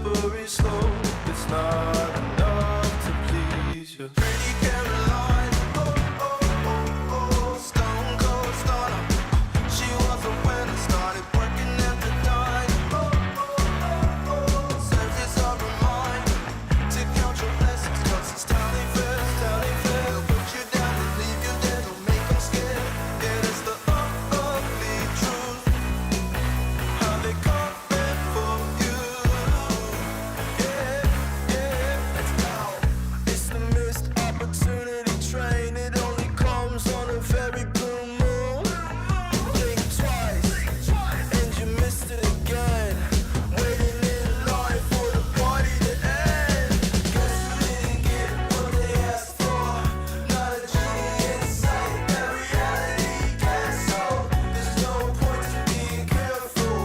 slippery slope. It's not enough to please you. Pretty Caroline, oh, oh, oh, oh, stone cold stunner. She was a winner, started working at the dime. Oh, oh, oh, oh, serves as a reminder to count your blessings, 'cause it's time they fail, time they fail. Put you down and leave you there, don't make them scared. Yeah, that's the ugly truth. How they coming for you. Yeah, yeah, let's go. It's the missed opportunity train. It only comes on a very blue moon. Blink twice, and you missed it again. Waiting in line for the party to end. Guess you didn't get what they asked for. Not a genie in sight, that reality castle. There's no point to being careful.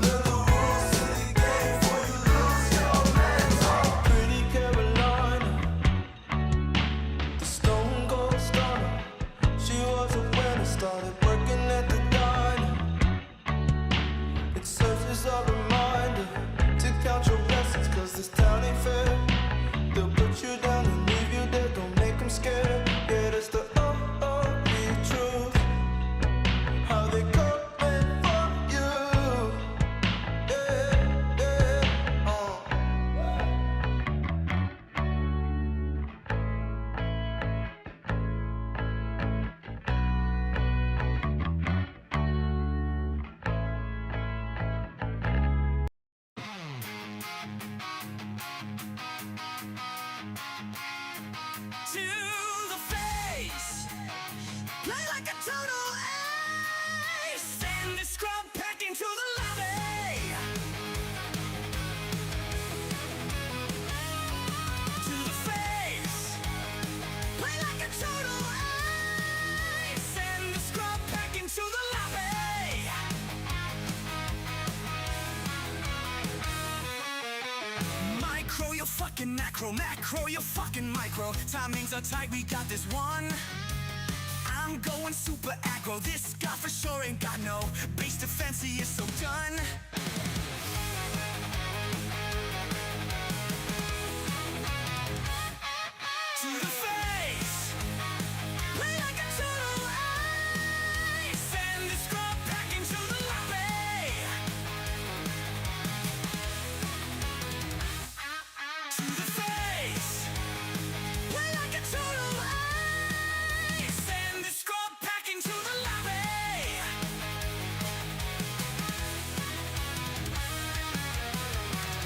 Learn the rules to the game before you lose your mental. Pretty Carolina, the stone cold stunner. She was a winner, started working at the diner. It serves as a reminder to count your blessings, 'cause this town ain't fair. They'll put you down and leave you there, don't make them scared. Yeah, that's the ugly truth. How they coming for you. Yeah, yeah, To the face, play like a total ace. Send the scrub packed into the lobby. To the face, play like a total ace. Send the scrub packed into the lobby. Micro, you're fucking macro, macro, you're fucking micro. Timings are tight, we got this one. I'm going super aggro, this guy for sure ain't got no base defense, he is so done. To the face, play like a total ace. Send the scrub back into the lobby. To the face, play like a total ace. Send the scrub back into the lobby.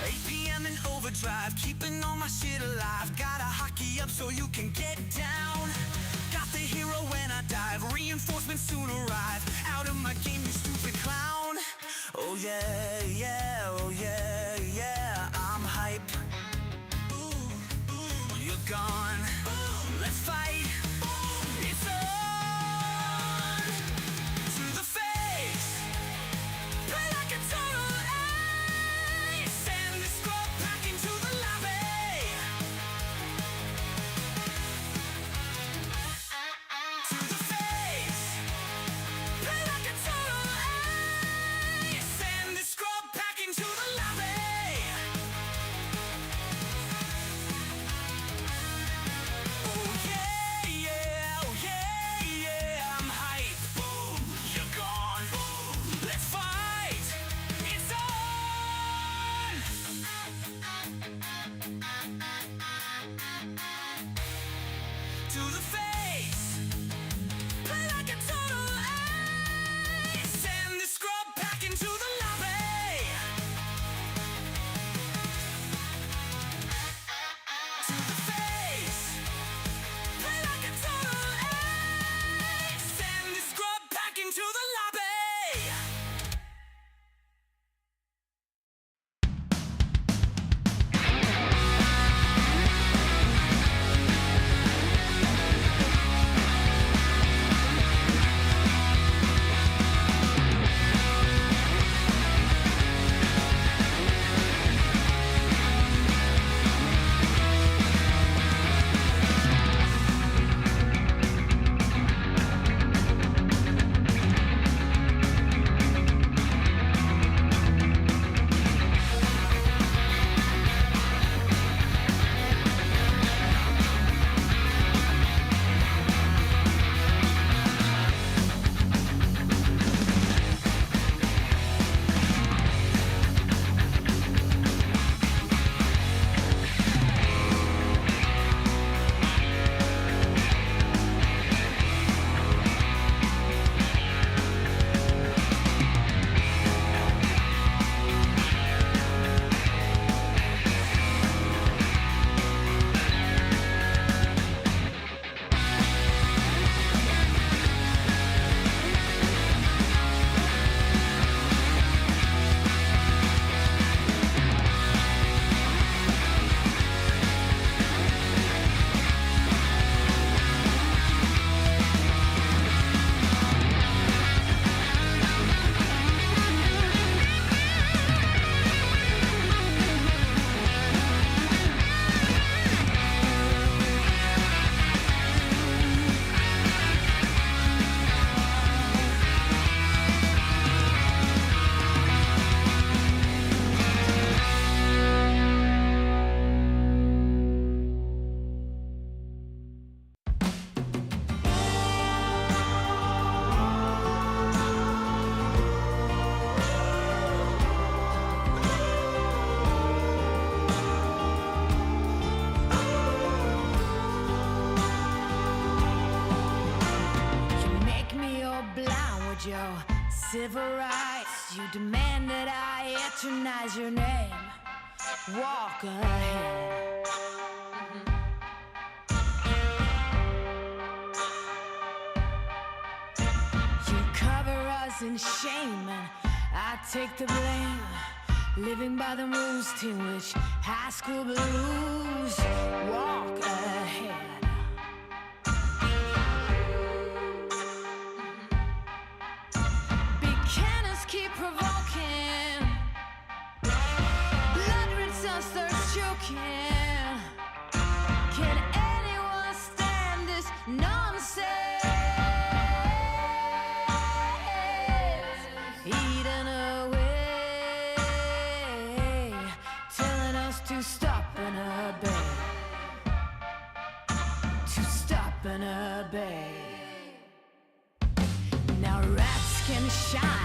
8 p.m. in overdrive, keeping all my shit alive. Gotta hockey up so you can get down. Got the hero when I dive, reinforcements soon arrive. Out of my game, you stupid clown. Oh yeah, yeah, oh yeah, yeah, I'm hype. You're gone. Let's fight. It's on. To the face. Play like a total ace. Send the scrub back into the lobby. To the face. Play like a total ace. Send the scrub back into the lobby. need your civil rights. You demand that I eternize your name. Walk ahead. You cover us in shame and I take the blame. Living by the rules to which high school blues. Walk ahead. Keep provoking. Blood red sun starts choking. Can anyone stand this nonsense? Eating away, telling us to stop and obey. To stop and obey. Now rats can shine.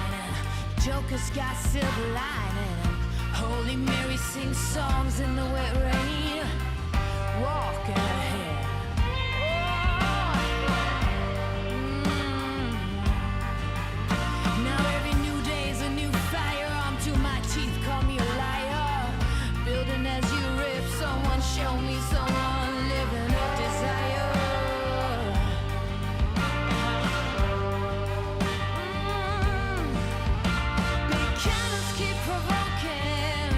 Joker's got silver lining. Holy Mary sings songs in the wet rain. Walk ahead. Now every new day's a new firearm to my teeth. Call me a liar. Building as you rip. Someone show me someone living up desire. Keep provoking.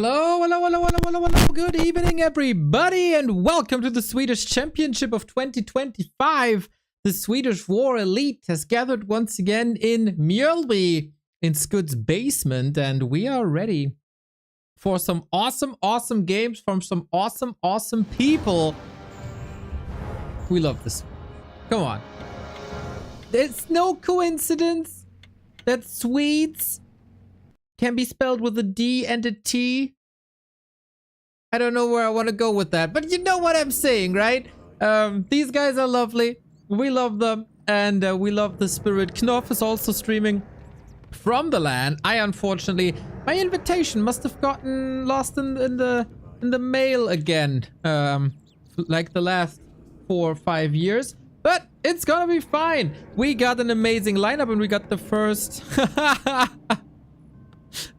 Hello, hello, hello, hello, hello, hello. Good evening, everybody, and welcome to the Swedish Championship of 2025. The Swedish War Elite has gathered once again in Mjölby, in Skud's basement, and we are ready for some awesome, awesome games from some awesome, awesome people. We love this. Come on. It's no coincidence that Swedes can be spelled with a D and a T. I don't know where I want to go with that, but you know what I'm saying, right? These guys are lovely. We love them, and we love the spirit. Knoff is also streaming from the LAN. Unfortunately, my invitation must have gotten lost in the mail again, like the last 4 or 5 years. But it's gonna be fine. We got an amazing lineup, and we got the first.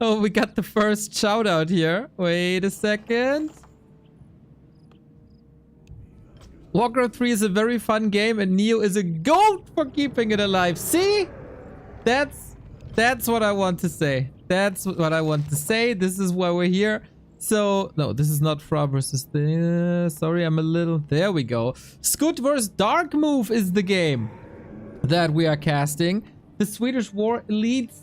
Oh, we got the first shout out here. Wait a second. Warcraft 3 is a very fun game, and Neo is a goat for keeping it alive. See? That's what I want to say. That's what I want to say. This is why we're here. So, no, this is not Fra versus the... sorry, I'm a little... There we go. Skud vs. Dark Move is the game that we are casting. The Swedish War Elites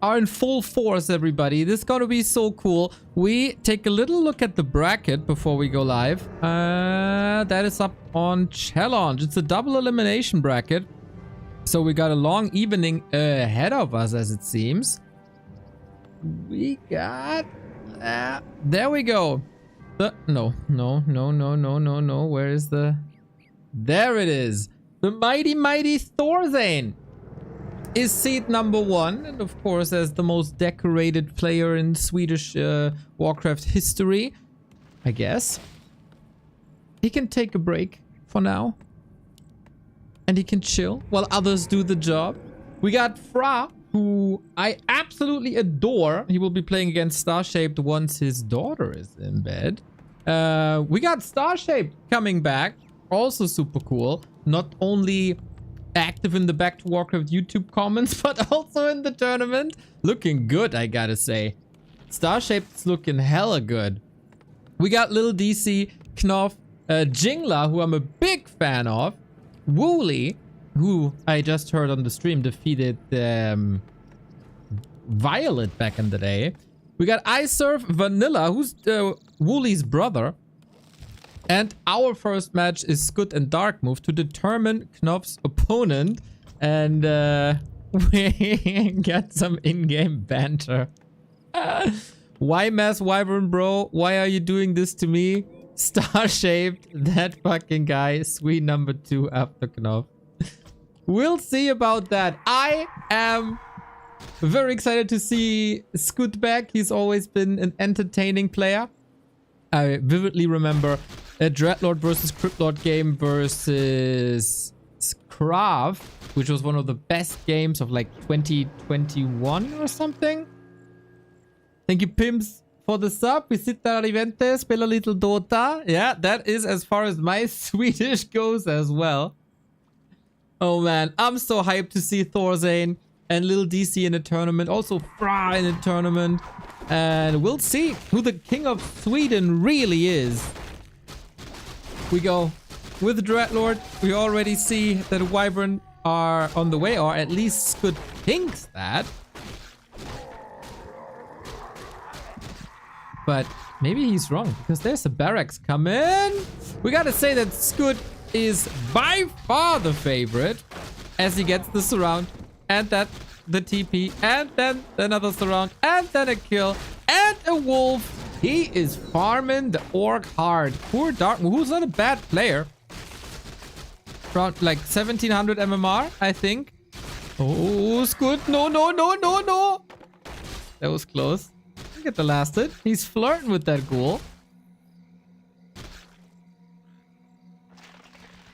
are in full force, everybody. This is gonna be so cool. We take a little look at the bracket before we go live. That is up on challenge. It's a double elimination bracket. So we got a long evening ahead of us, as it seems. We got... there we go. No. Where is the... There it is. The mighty ThorZaIN is seed number 1, and of course as the most decorated player in Swedish Warcraft history, I guess. He can take a break for now, and he can chill while others do the job. We got Fra, who I absolutely adore. He will be playing against Starshaped once his daughter is in bed. We got Starshaped coming back, also super cool. Not only active in the Back to Warcraft YouTube comments, but also in the tournament. Looking good, I gotta say. Starshaped's looking hella good. We got LiiLDC, Knoff, Jingla, who I'm a big fan of, Wooly, who I just heard on the stream defeated Violet back in the day. We got iSurf Vanilla, who's Wooly's brother. And our first match is Skud and Dark Move to determine Knoff's opponent. And we got some in-game banter. Why Mass Wyvern, bro? Why are you doing this to me? Starshaped, that fucking guy, SWE number 2 after Knoff. We'll see about that. I am very excited to see Skud back. He's always been an entertaining player. I vividly remember a Dreadlord versus Cryptlord game versus Scrav, which was one of the best games of like 2021 or something. Thank you, Pimps, for the sub. We sit there, Rivente, spell a little Dota. Yeah, that is as far as my Swedish goes as well. Oh man, I'm so hyped to see ThorZaIN and LiiLDC in a tournament. Also Fra in a tournament. And we'll see who the king of Sweden really is. We go with Dreadlord. We already see that Wyvern are on the way, or at least Skud thinks that. But maybe he's wrong, because there's a barracks coming. We gotta say that Skud is by far the favorite, as he gets the surround, and that the TP, and then another surround, and then a kill, and a wolf. He is farming the orc hard. Poor Dark, who's not a bad player. Around like 1700 MMR, I think. Oh, Skud. No. That was close. Look at the last hit. He's flirting with that ghoul.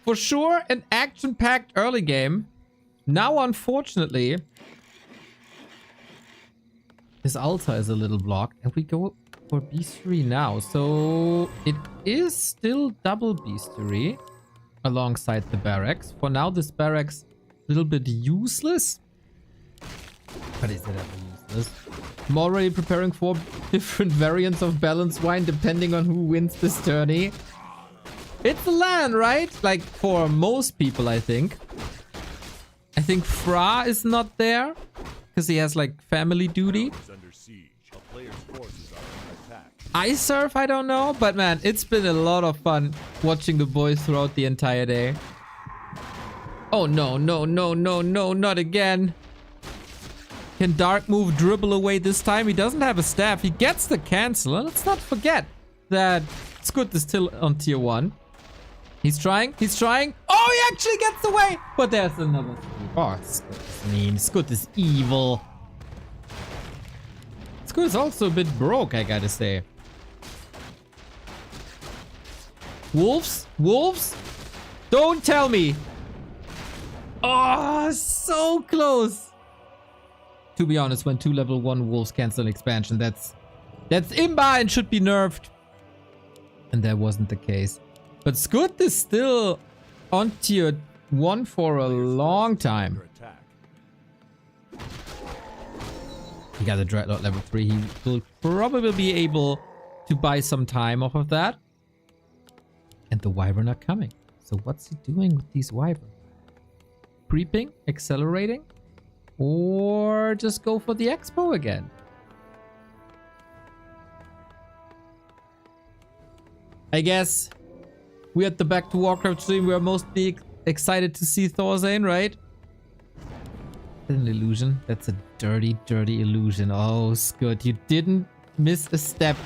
For sure, an action-packed early game. Now, unfortunately, his altar is a little blocked, and we go for beastery now. So it is still double beastery alongside the barracks. For now, this barracks a little bit useless. But is it ever honest. I'm already preparing 4 different variants of balanced wine depending on who wins this tourney. It's the LAN, right? Like for most people, I think. I think Fra is not there because he has like family duty. iSurf, I don't know, but man, it's been a lot of fun watching the boys throughout the entire day. Oh no, no, no, no, no, not again. Can Dark Move dribble away this time? He doesn't have a staff. He gets the cancel. And let's not forget that Scoot is still on tier 1. He's trying. He's trying. Oh, he actually gets away. But there's another. Oh, Scoot is mean. Scoot is evil. Scoot is also a bit broke, I gotta say. Wolves? Wolves? Don't tell me. Oh, so close. To be honest, when 2 level 1 wolves cancel an expansion, that's imba and should be nerfed. And that wasn't the case. But Scoot is still on tier 1 for a long time. He got a Dreadlord level 3. He will probably be able to buy some time off of that. And the Wyvern are coming. So what's he doing with these Wyvern? Creeping? Accelerating? Or just go for the expo again? I guess we at the Back to Warcraft stream, we are mostly excited to see ThorZaIN, right? An illusion. That's a dirty, dirty illusion. Oh, Scoot, you didn't miss a step.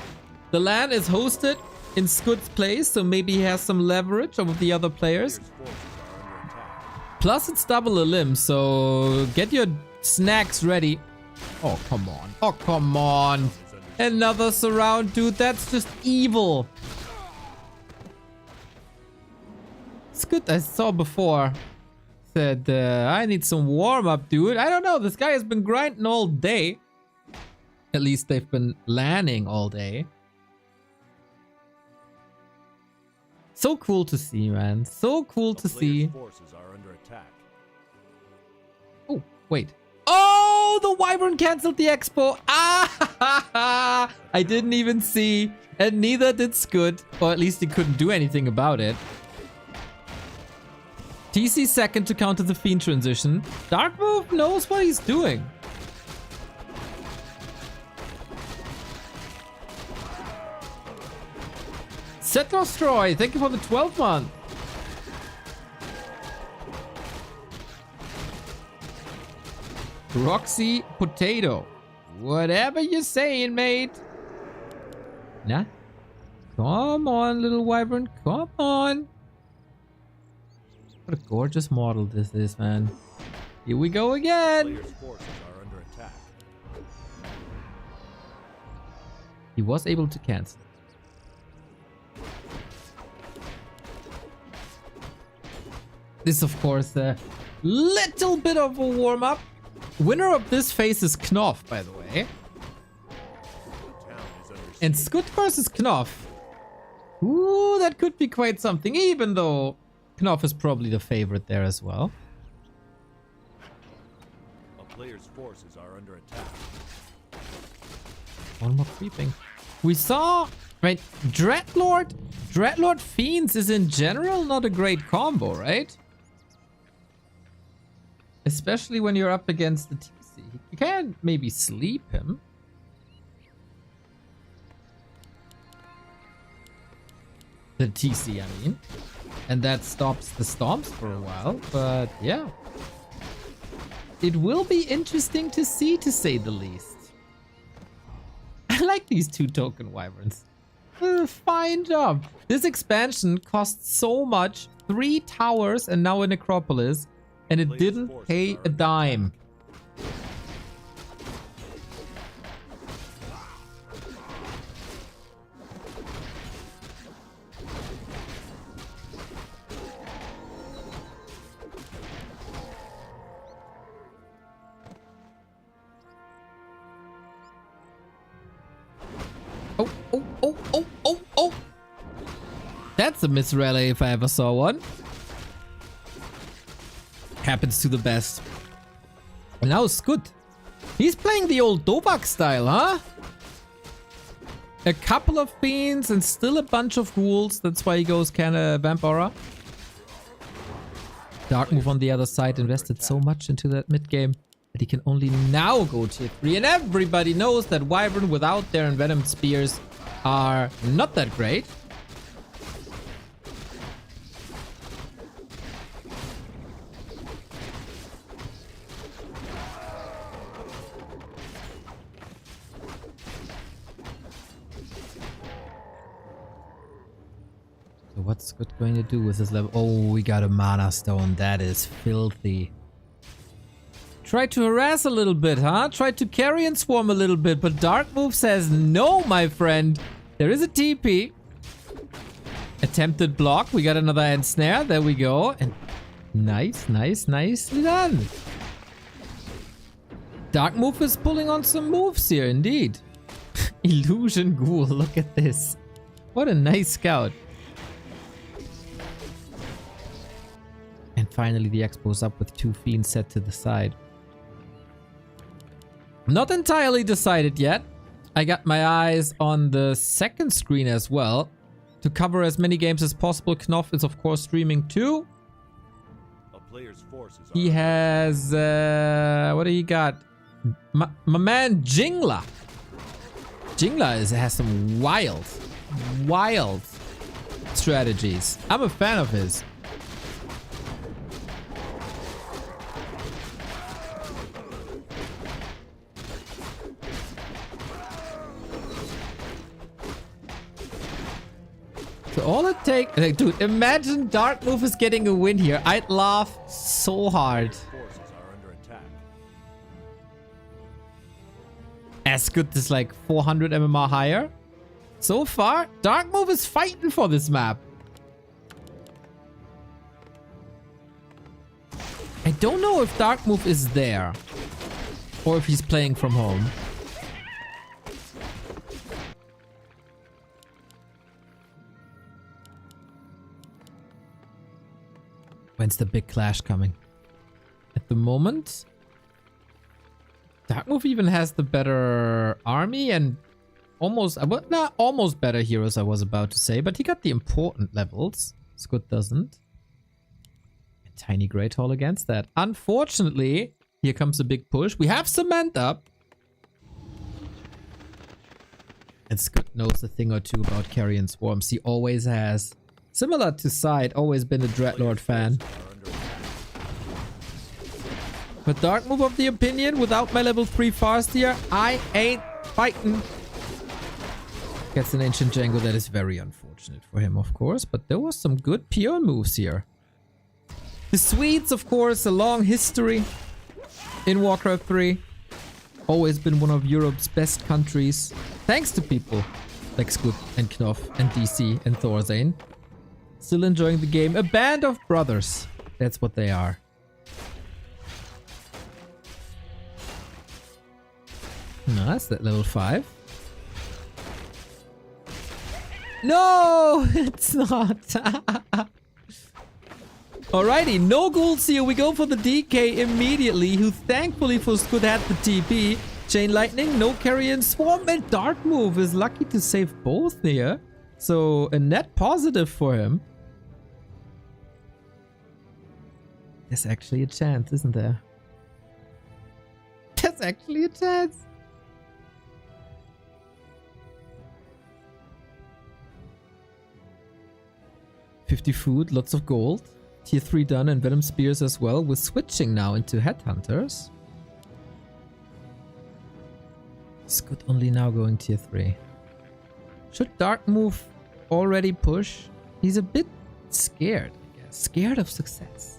The LAN is hosted in Scoot's place, so maybe he has some leverage over the other players. Plus, it's double a limb, so get your snacks ready. Oh, come on. Oh, come on. Another surround, dude. That's just evil. Scoot, I saw before. Said, I need some warm-up, dude. I don't know. This guy has been grinding all day. At least they've been landing all day. So cool to see, man. So cool to see. Oh, wait. Oh, the Wyvern canceled the expo. Ah, I didn't even see. And neither did Scoot. Or at least he couldn't do anything about it. TC second to counter the Fiend transition. Dark Move knows what he's doing. Setlostroy, thank you for the 12th month. Roxy Potato. Whatever you're saying, mate. Nah. Come on, little Wyvern. Come on. What a gorgeous model this is, man. Here we go again. He was able to cancel. This, of course, a little bit of a warm-up. Winner of this phase is Knoff, by the way. And Scoot versus Knoff. Ooh, that could be quite something, even though Knoff is probably the favorite there as well. A player's forces are under attack. One more creeping. We saw, right, Dreadlord Fiends is in general not a great combo, right? Especially when you're up against the TC. You can maybe sleep him. The TC, I mean. And that stops the stomps for a while, but yeah. It will be interesting to see, to say the least. I like these 2 token Wyverns. Fine job. This expansion costs so much. 3 towers and now a necropolis. And it didn't pay a dime. Oh, oh, oh, oh, oh, oh. That's a misrally if I ever saw one. Happens to the best. And now Scoot. He's playing the old Dovak style, huh? A couple of fiends and still a bunch of ghouls. That's why he goes kinda Vamp Aura. Dark Move on the other side invested so much into that mid game that he can only now go tier 3. And everybody knows that Wyvern without their Envenomed Spears are not that great. So what's Scud going to do with this level? Oh, we got a Mana Stone. That is filthy. Try to harass a little bit, huh? Try to carry and swarm a little bit, but Dark Move says no, my friend. There is a TP. Attempted block. We got another end snare. There we go. And nicely done. Dark Move is pulling on some moves here, indeed. Illusion Ghoul. Look at this. What a nice scout. And finally the Expo's up with 2 fiends set to the side. Not entirely decided yet. I got my eyes on the second screen as well. To cover as many games as possible, Knoff is of course streaming too. A player's forces He has... what do you got? My man Jingla. Jingla has some wild strategies. I'm a fan of his. So all it takes... Like, dude, imagine Dark Move is getting a win here. I'd laugh so hard. forces are under attack. As good as like 400 MMR higher. So far, Dark Move is fighting for this map. I don't know if Dark Move is there. Or if he's playing from home. When's the big clash coming? At the moment, Dark Move even has the better army and almost, well, not almost better heroes, I was about to say, but he got the important levels. Scud doesn't. A tiny Great Hall against that. Unfortunately, here comes a big push. We have Cement up. And Scud knows a thing or two about carrying swarms. He always has. Similar to Side, always been a Dreadlord fan. But Dark Move of the opinion, without my level 3 Farseer, I ain't fighting. Gets an Ancient Django, that is very unfortunate for him, of course. But there was some good Peon moves here. The Swedes, of course, a long history in Warcraft 3. Always been one of Europe's best countries. Thanks to people like Scud and Knoff and DC and ThorZaIN. Still enjoying the game. A band of brothers. That's what they are. Nice, that level 5. No, it's not. Alrighty, no ghouls here. We go for the DK immediately, who thankfully for Scud had the TP. Chain Lightning, no carrion swarm, and Dark Move is lucky to save both here. So a net positive for him. There's actually a chance, isn't there? There's actually a chance. $50 food, lots of gold. Tier 3 done and Venom Spears as well. We're switching now into Headhunters. Scud only now going tier 3. Should Dark Move already push? He's a bit scared, I guess. Scared of success.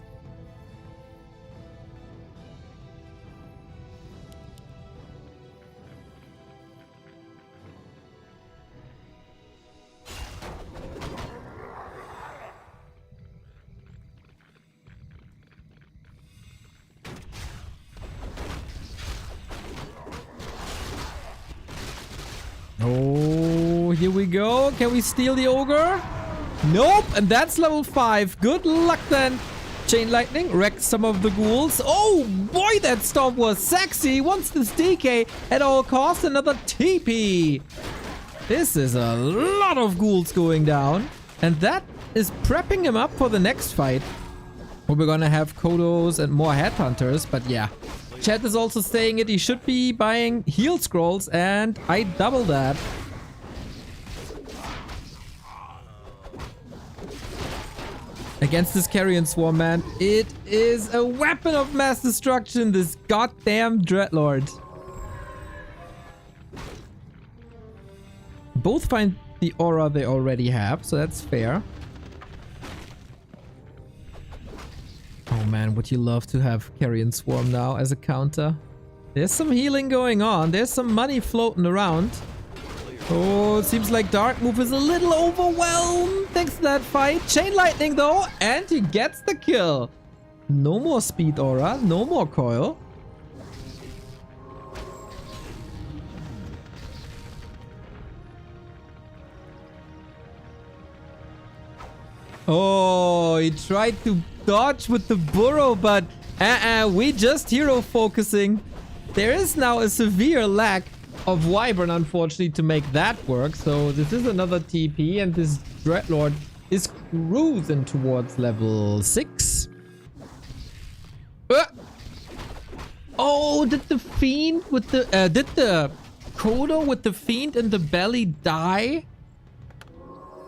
Oh, here we go. Can we steal the ogre? Nope, and that's level 5. Good luck then. Chain Lightning wrecks some of the ghouls. Oh boy, that stomp was sexy. Wants this DK at all costs. Another TP. This is a lot of ghouls going down. And that is prepping him up for the next fight. Where we're gonna have Kodos and more headhunters. But yeah, chat is also saying it. He should be buying heal scrolls. And I double that. Against this Carrion Swarm, man, it is a weapon of mass destruction, this goddamn Dreadlord. Both find the aura they already have, so that's fair. Oh man, would you love to have Carrion Swarm now as a counter? There's some healing going on, there's some money floating around. Oh, it seems like Dark Move is a little overwhelmed thanks to that fight. Chain Lightning though, and he gets the kill. No more Speed Aura, no more Coil. Oh, he tried to dodge with the burrow, but we just hero focusing. There is now a severe lack of Wyvern, unfortunately, to make that work. So this is another TP, and this Dreadlord is cruising towards level 6. Oh, did the Fiend with the... did the Kodo with the Fiend in the belly die?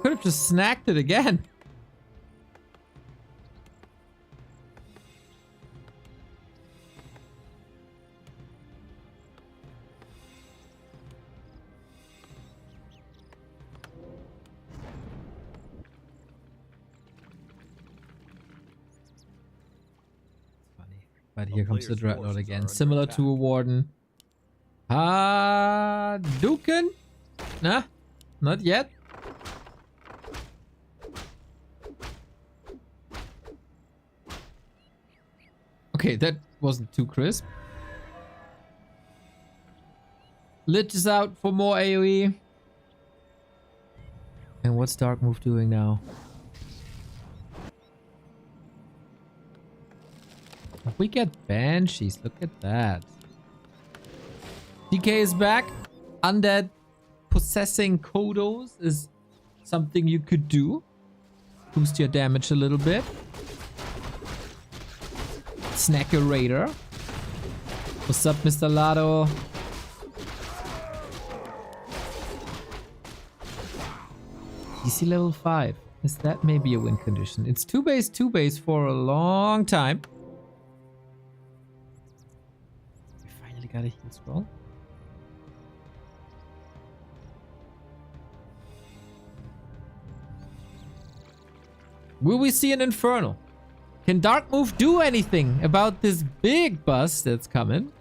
Could have just snacked it again. But here comes the Dreadlord again, similar to a Warden. Duken? Nah, not yet. Okay, that wasn't too crisp. Lich is out for more AoE. And what's Dark Move doing now? We get Banshees, look at that. DK is back. Undead possessing Kodos is something you could do. Boost your damage a little bit. Snack a Raider. What's up, Mr. Lado? DC level 5. Is that maybe a win condition? It's 2 base for a long time. Got a heal scroll. Will we see an Infernal? Can Dark Move do anything about this big bust that's coming?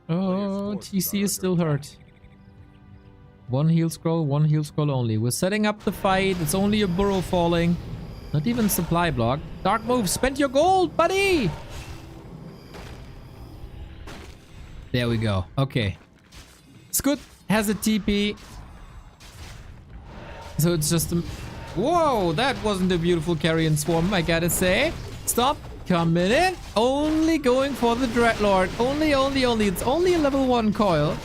Oh, TC is still hurt. One heal scroll only. We're setting up the fight. It's only a burrow falling. Not even supply block. Dark Move, spend your gold, buddy! There we go. Okay. Scoot has a TP. So it's just a... Whoa, that wasn't a beautiful Carrion Swarm, I gotta say. Stop. Coming in. Only going for the Dreadlord. Only. It's only a level 1 coil.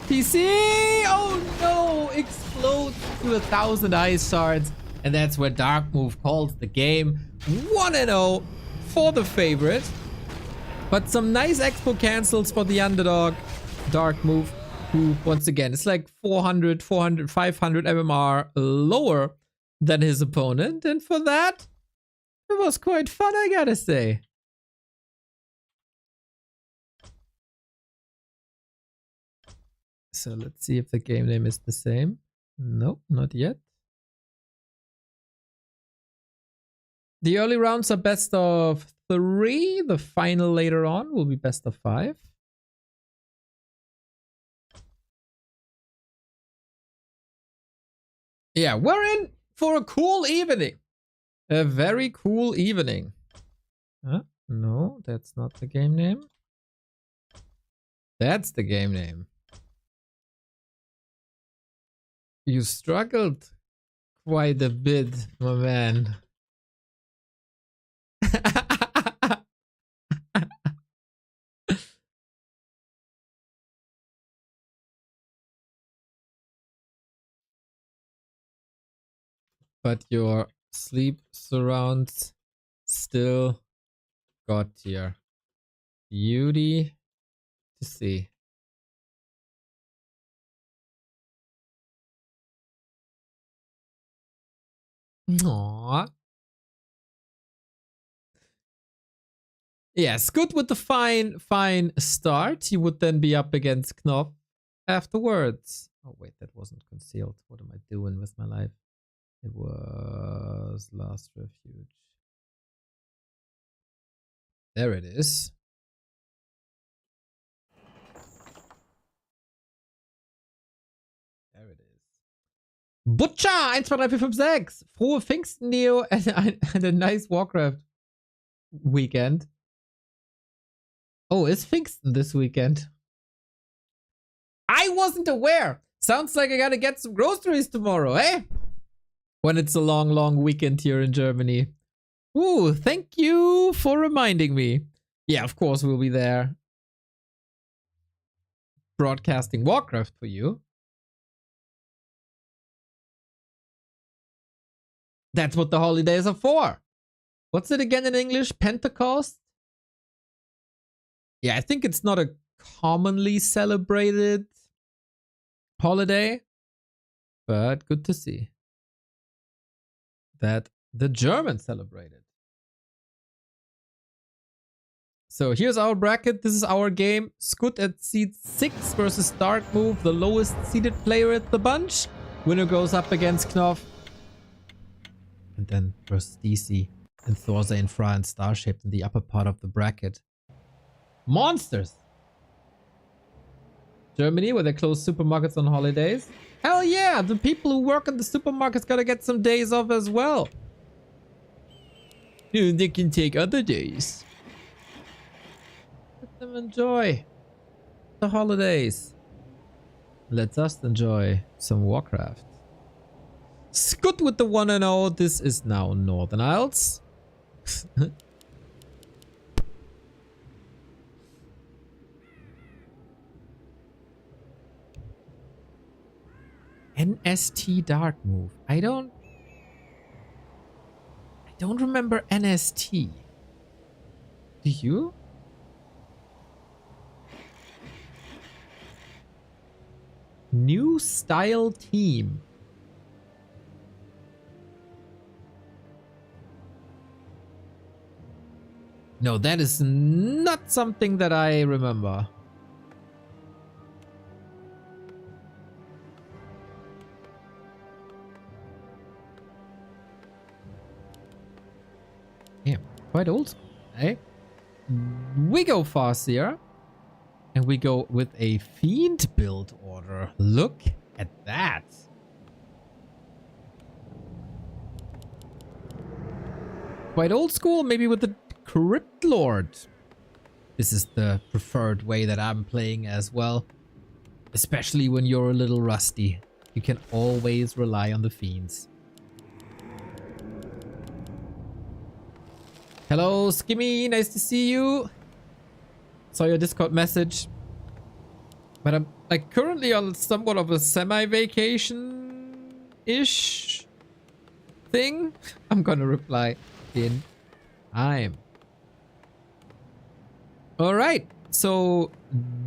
PC! Oh no! Explodes to 1,000 ice shards. And that's where Dark Move calls the game 1-0 for the favorite. But some nice expo cancels for the underdog. Dark Move, who once again is like 400, 500 MMR lower than his opponent. And for that, it was quite fun, I gotta say. So let's see if the game name is the same. Nope, not yet. The early rounds are best of 3. The final later on will be best of 5. Yeah, we're in for a cool evening. A very cool evening. No, that's not the game name. That's the game name. You struggled quite a bit, my man. But your sleep surrounds still got here. Beauty to see. Aww. Yes, good with the fine start. He would then be up against Knoff afterwards. Oh wait, that wasn't concealed. What am I doing with my life? It was Last Refuge. There it is. There it is. Butcher 1, 2, 3, 4, 5, 6. Frohe Pfingsten, Neo, and a nice Warcraft weekend. Oh, it's Pfingsten this weekend. I wasn't aware. Sounds like I gotta get some groceries tomorrow, eh? When it's a long weekend here in Germany. Ooh, thank you for reminding me. Yeah, of course we'll be there. Broadcasting Warcraft for you. That's what the holidays are for. What's it again in English? Pentecost? Yeah, I think it's not a commonly celebrated holiday, but good to see that the Germans celebrate it. So here's our bracket. This is our game. Scoot at seed 6 versus Dark Move, the lowest seeded player at the bunch. Winner goes up against Knoff. And then versus DC and ThorZaIN, and Starshaped in the upper part of the bracket. Monsters! Germany, where they close supermarkets on holidays. Hell yeah! The people who work in the supermarkets gotta get some days off as well. They can take other days. Let them enjoy the holidays. Let us enjoy some Warcraft. Scoot with the 1-0. This is now Northern Isles. NST Dark Move. I don't remember NST. Do you? New style team. No, that is not something that I remember. Yeah, quite old school, eh? We go Farseer. And we go with a Fiend build order. Look at that. Quite old school, maybe with the Crypt Lord. This is the preferred way that I'm playing as well. Especially when you're a little rusty. You can always rely on the Fiends. Hello, Skimmy. Nice to see you. Saw your Discord message. But I'm like currently on somewhat of a semi-vacation-ish thing. I'm gonna reply in time. Alright, so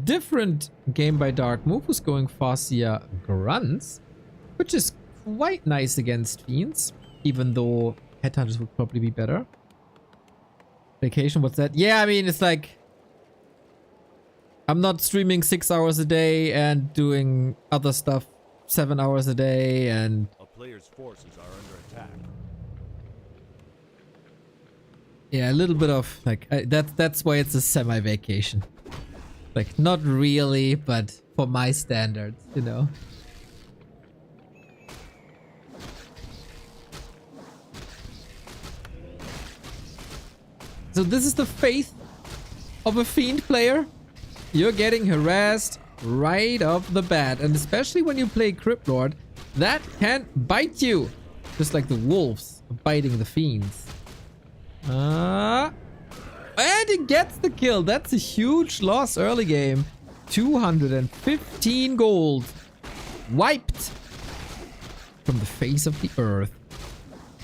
different game by Dark Move who's going Farseer Grunts, which is quite nice against Fiends, even though Headhunters would probably be better. Vacation, what's that? Yeah, I mean, it's like I'm not streaming 6 hours a day and doing other stuff 7 hours a day, and A player's forces are under attack. yeah, a little bit of like that's why it's a semi-vacation. Like not really, but for my standards, you know. So this is the faith of a Fiend player. You're getting harassed right off the bat, and especially when you play Crypt Lord, that can bite you. Just like the wolves biting the fiends. And he gets the kill. That's a huge loss early game. 215 gold. Wiped from the face of the earth.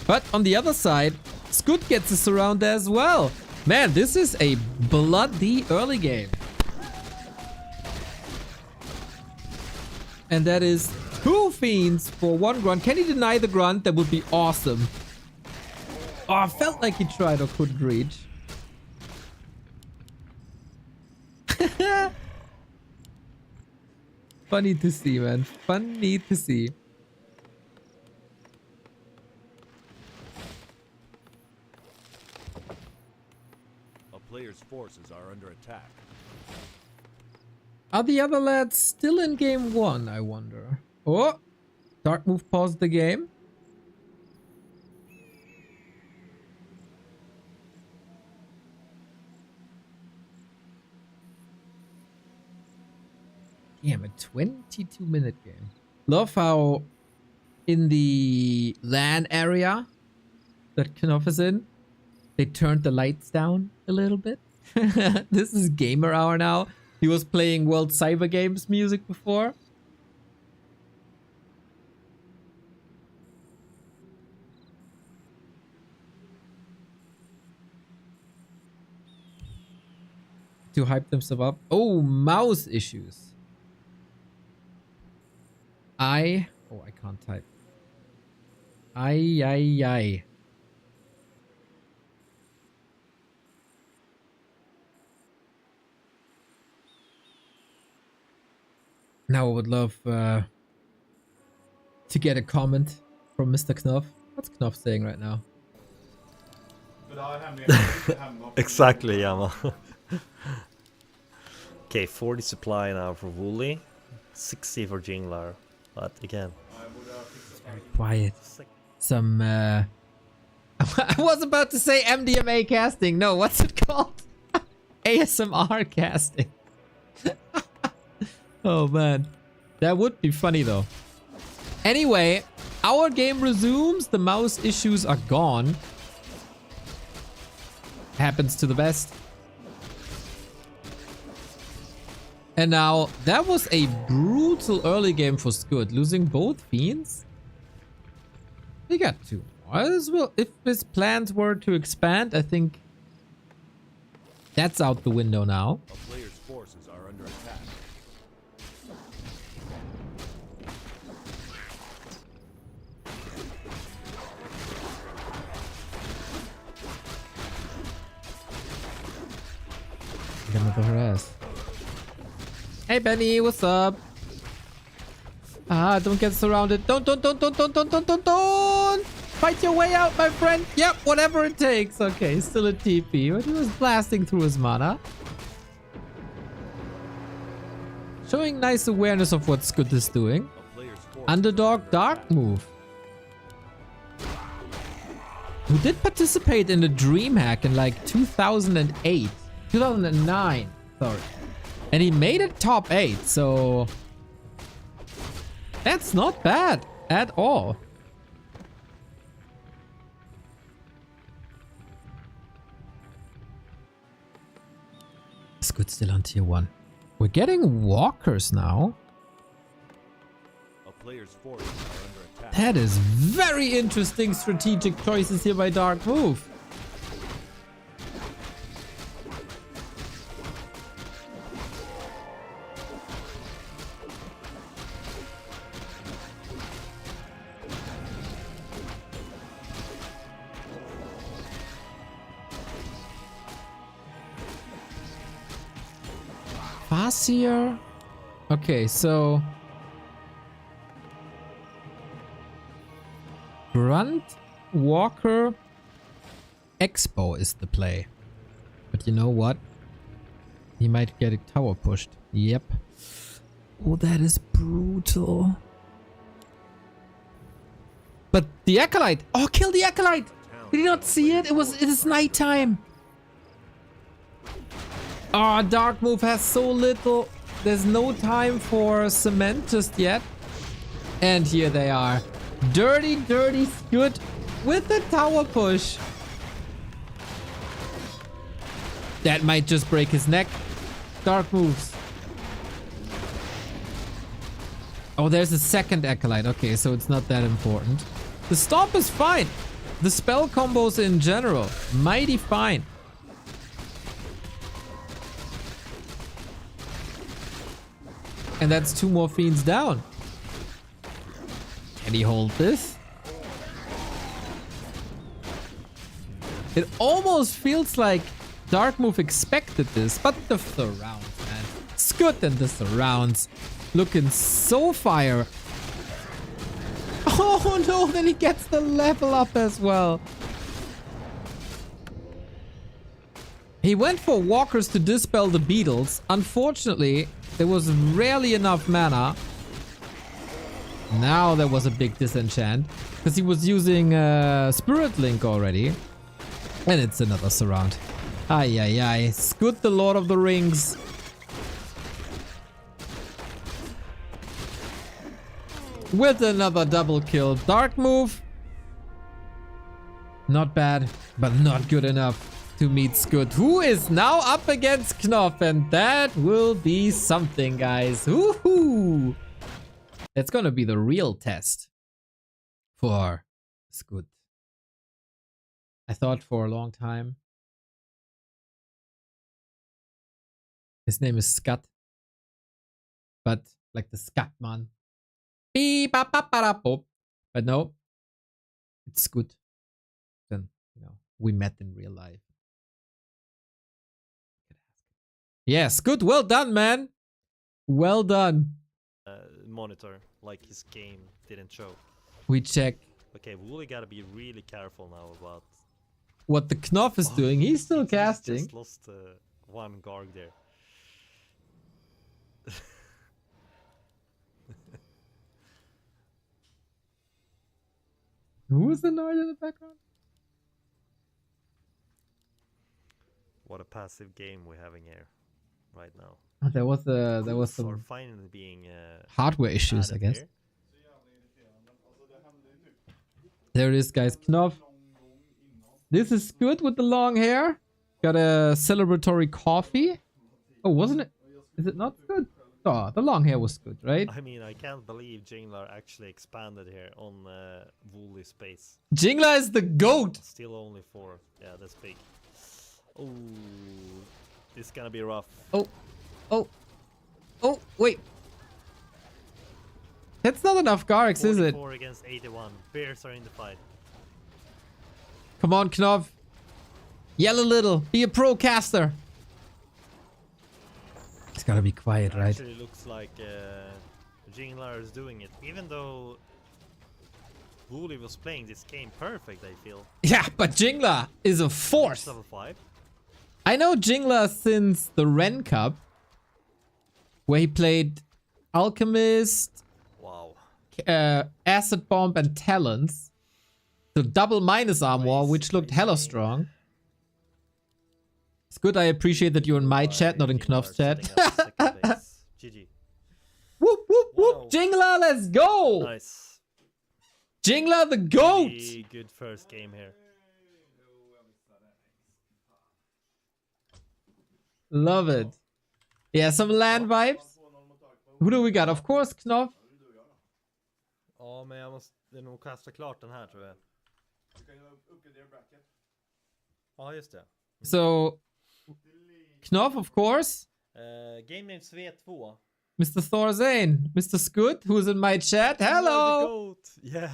But on the other side, Scoot gets a surround as well. Man, this is a bloody early game. And that is 2 fiends for 1 grunt. Can he deny the grunt? That would be awesome. Oh, I felt like he tried or couldn't reach. Funny to see, man. Funny to see. A player's forces are under attack. Are the other lads still in game 1, I wonder? Oh! Dark Move paused the game. Damn, a 22-minute game. Love how in the LAN area that Knoff is in, they turned the lights down a little bit. This is gamer hour now. He was playing World Cyber Games music before. To hype themselves up. Oh, mouse issues. I can't type. I. Now I would love to get a comment from Mr. Knoff. What's Knoff saying right now? Exactly, Yama. Okay, 40 supply now for Wooly, 60 for Jinglar. But again, very quiet. Some I was about to say MDMA casting. No, what's it called? ASMR casting. Oh man, that would be funny though. Anyway, our game resumes. The mouse issues are gone. Happens to the best. And now, that was a brutal early game for Scoot, losing both fiends. He got 2 more as well. If his plans were to expand, I think that's out the window now. A player's forces are under attack. Gonna go harass. Hey Benny, what's up? Ah, don't get surrounded. Don't. Fight your way out, my friend. Yep, whatever it takes. Okay, still a TP, but he was blasting through his mana. Showing nice awareness of what Scoot is doing. Underdog Dark Move. Who did participate in the Dream Hack in like 2008. 2009, sorry. And he made it top 8, so that's not bad at all. Scoot still on tier 1. We're getting walkers now. A player's forces are under attack. That is very interesting strategic choices here by Dark Move. Here. Okay, so Grunt, Walker, Expo is the play. But you know what? He might get a tower pushed. Yep. Oh, that is brutal. But the Acolyte! Oh, kill the Acolyte! Did you not see it? It is nighttime. Oh, Dark Move has so little. There's no time for cement just yet. And here they are. Dirty, dirty Scoot with the tower push. That might just break his neck. Dark moves. Oh, there's a second Acolyte. Okay, so it's not that important. The stomp is fine. The spell combos in general, mighty fine. And that's 2 more fiends down. Can he hold this? It almost feels like Dark Move expected this, but the surrounds, man. Scoot and the surrounds. Looking so fire. Oh no, then he gets the level up as well. He went for walkers to dispel the beetles. Unfortunately, there was rarely enough mana. Now there was a big disenchant because he was using Spirit Link already. And it's another surround. Ay, ay, ay. Scoot the Lord of the Rings. With another double kill. Dark move. Not bad, but not good enough to meet Scoot, who is now up against Knoff, and that will be something, guys. Woohoo! That's gonna be the real test for Scoot. I thought for a long time his name is Scut, but like the Scut man. But no, it's Scoot. Then, you know, we met in real life. Yes, good. Well done, man. Well done. Monitor, like his game didn't show. We check Okay, we really gotta be really careful now about what the Knoff is doing. He's still he casting. just lost one Garg there. Who's the noise in the background? What a passive game we're having here right now. Oh, there was For some finally being hardware issues, I added guess. here. There it is, guys. Knoff. This is good with the long hair. Got a celebratory coffee. Oh, wasn't it? Is it not good? Oh, the long hair was good, right? I mean, I can't believe Jinglar actually expanded here on Woolly space. Jingla is the GOAT. Still only 4. Yeah, that's big. Oh, this is gonna be rough. Oh, oh, oh, wait. That's not enough Garx, is it? 44 against 81. Bears are in the fight. Come on, Knoff. Yell a little. Be a pro caster. It's gotta be quiet, right? Actually looks like Jinglar is doing it. Even though Woolly was playing this game perfect, I feel. Yeah, but Jingla is a force. Level 5. I know Jingla since the Ren Cup, where he played Alchemist, Wow. Acid Bomb, and Talons. The double minus armor, Nice, which looked nice hella game. strong. It's good. I appreciate that you're in my chat, not in Knoff's chat. GG. Whoop, whoop, whoop. Wow. Jingla, let's go. Nice. Jingla the GOAT. Really good first game here. Love it. Yeah, some land vibes. Who do we got? Of course, Knoff. Ja, men jag måste nog kasta klart den här, tror jag. Ja, just det. So, Knoff, of course. Game name SWE2. Mr. ThorZaIN. Mr. Scoot, who's in my chat. Hello. Goat. Yeah.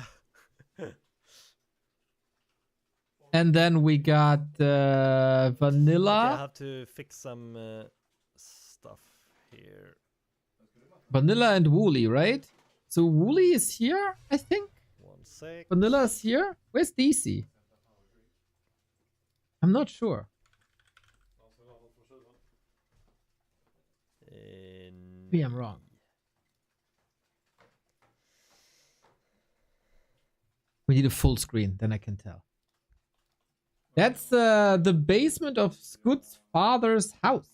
And then we got Okay, I Vanilla. have to fix some stuff here. Vanilla and Wooly, right? So Wooly is here, I think. 1 sec. Vanilla is here. Where's DC? I'm not sure. Maybe I'm wrong. We need a full screen, then I can tell. That's the basement of Scoot's father's house.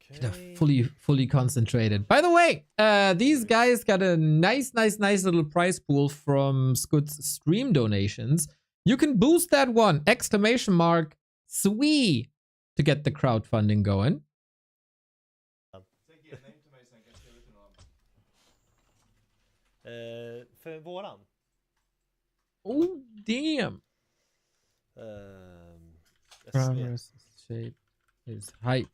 Okay. Fully concentrated. By the way, these guys got a nice little prize pool from Scoot's stream donations. You can boost that one, exclamation mark, SWE, to get the crowdfunding going. För våran. Oh, damn. SWE. Shape is hype.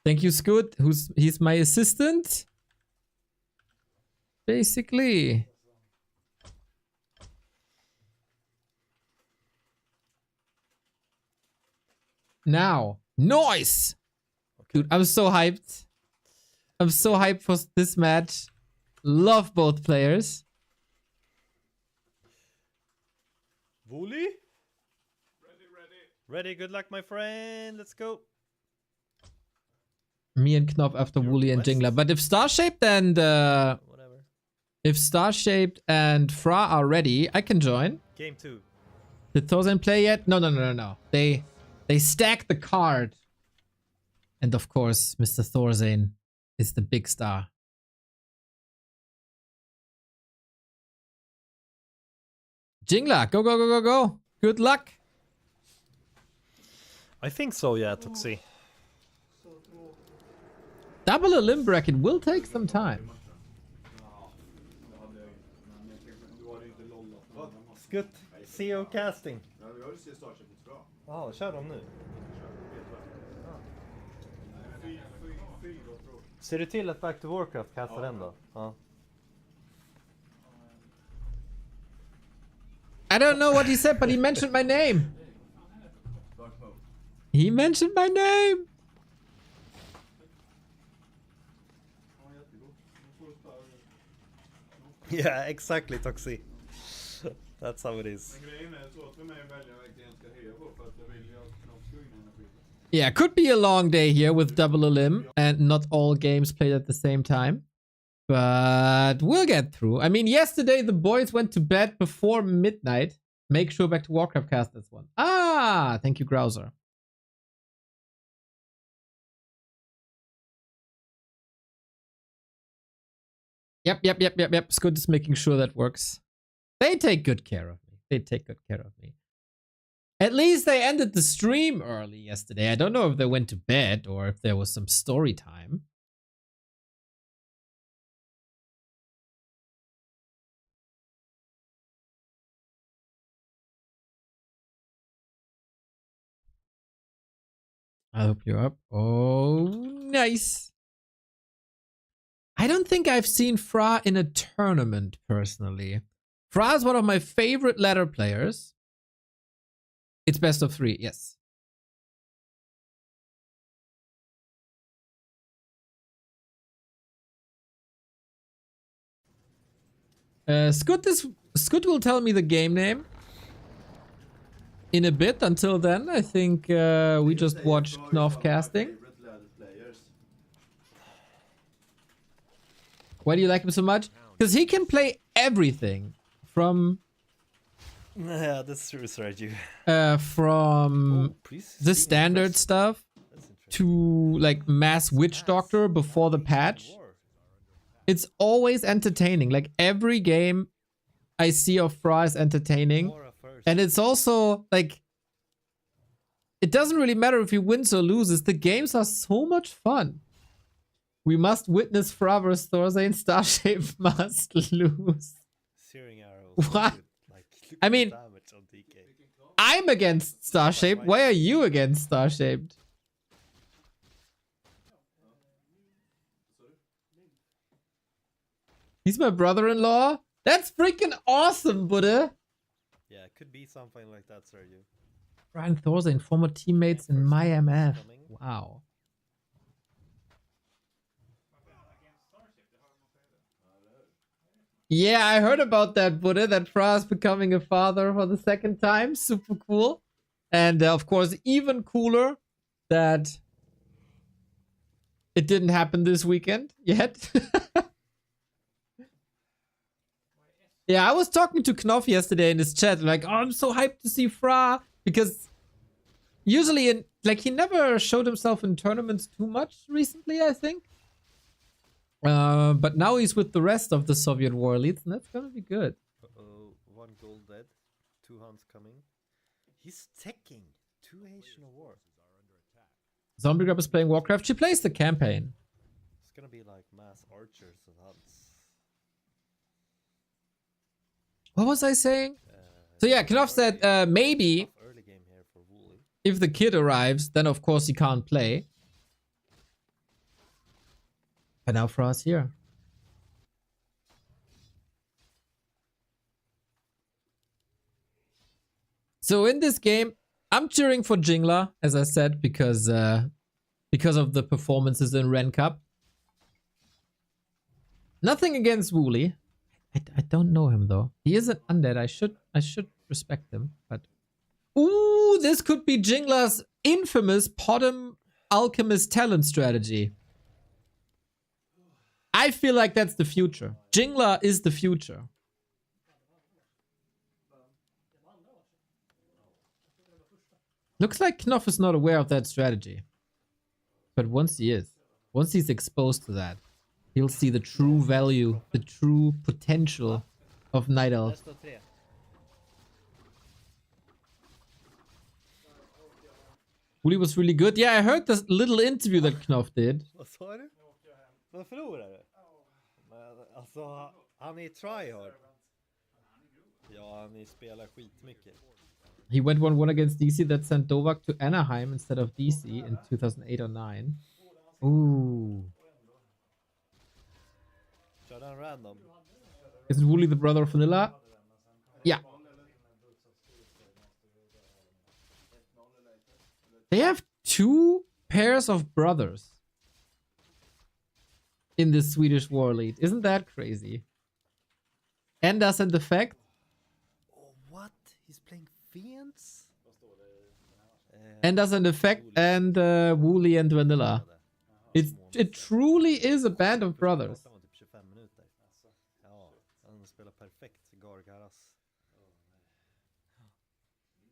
Thank you, Scoot. He's my assistant. Basically. Now, noise. Okay. Dude, I'm so hyped. I'm so hyped for this match. Love both players. Wooly? Ready, good luck, my friend. Let's go. Me and Knoff after You're Wooly and West? Jingler. But if Starshaped and Whatever. if Starshaped and Fra are ready, I can join. Game 2. Did ThorZaIN play yet? No. They stacked the card. And of course, Mr. ThorZaIN is the big star. Jingler, go. Good luck. I think so, yeah, Toxie. Double a limb bracket will take some time. Skutt, CO casting. Ja, kör dem nu. Ser du till att Back to Warcraft kastar den då? Ja. I don't know what he said, but he mentioned my name. He mentioned my name. Yeah, exactly, Toxie. That's how it is. Yeah, could be a long day here with double a limb and not all games played at the same time. But we'll get through. I mean, yesterday the boys went to bed before midnight. Make sure Back to Warcraft cast this one. Ah, thank you, Grouser. Yep. Scoot is making sure that works. They take good care of me. At least they ended the stream early yesterday. I don't know if they went to bed or if there was some story time. I hope you're up. Oh, nice. I don't think I've seen Fra in a tournament personally. Fra is one of my favorite ladder players. It's best of 3, yes. Scoot will tell me the game name in a bit. Until then, I think we just watch Knoff casting. Why do you like him so much? Because he can play everything from Yeah, that's true, Sergio. from the standard stuff to like Mass Witch Doctor before the patch. It's always entertaining. Like every game I see of Fra is entertaining. And it's also like, it doesn't really matter if he wins or loses. The games are so much fun. We must witness Fra vs ThorZaIN. Starshaped must lose. Searing arrows. What? Like, I mean, damage on DK. I'm against Starshaped. Why are you against Starshaped? He's my brother-in-law? That's freaking awesome, Buddha. Yeah, it could be something like that, Sergio. Ryan ThorZaIN, former teammates in my MF. Wow. Yeah, I heard about that, Buddha, that Fra is becoming a father for the second time. Super cool. And of course, even cooler that it didn't happen this weekend yet. Yeah, I was talking to Knoff yesterday in his chat, like, oh, I'm so hyped to see Fra, because usually in like he never showed himself in tournaments too much recently, I think. But now he's with the rest of the Soviet war elites, and that's gonna be good. Uh-oh, 1 gold dead, 2 hunts coming. He's teching 2 Asian of war. Zombie Grab is playing Warcraft. She plays the campaign. It's gonna be like mass archers and hunts. What was I saying? So yeah, Knoff said maybe Early game here for Wooly. if the kid arrives, then of course he can't play. But now for us here. So in this game, I'm cheering for Jingla, as I said, because of the performances in Ren Cup. Nothing against Wooly. I don't know him though. He is an undead. I should respect him. But ooh, this could be Jingla's infamous Podem Alchemist talent strategy. I feel like that's the future. Jingla is the future. Looks like Knoff is not aware of that strategy. But once he is, once he's exposed to that, he'll see the true value, the true potential of Night Elf. Wooly was really good. Yeah, I heard this little interview that Knoff did. Vad sa du? Vad förlorade? Men alltså, han är tryhard. Ja, han spelar skitmycket. He went 1-1 against DC that sent Dovak to Anaheim instead of DC in 2008 or 9. Ooh. Körde han random? Isn't Wooly the brother of Vanilla? Yeah. They have 2 pairs of brothers in this Swedish war elite. Isn't that crazy? Endas and Defect. Oh, what? He's playing Fiends? Endas and Defect and Wooly and Vanilla. It truly is a band of brothers. Ja, han spelar perfekt Gargaras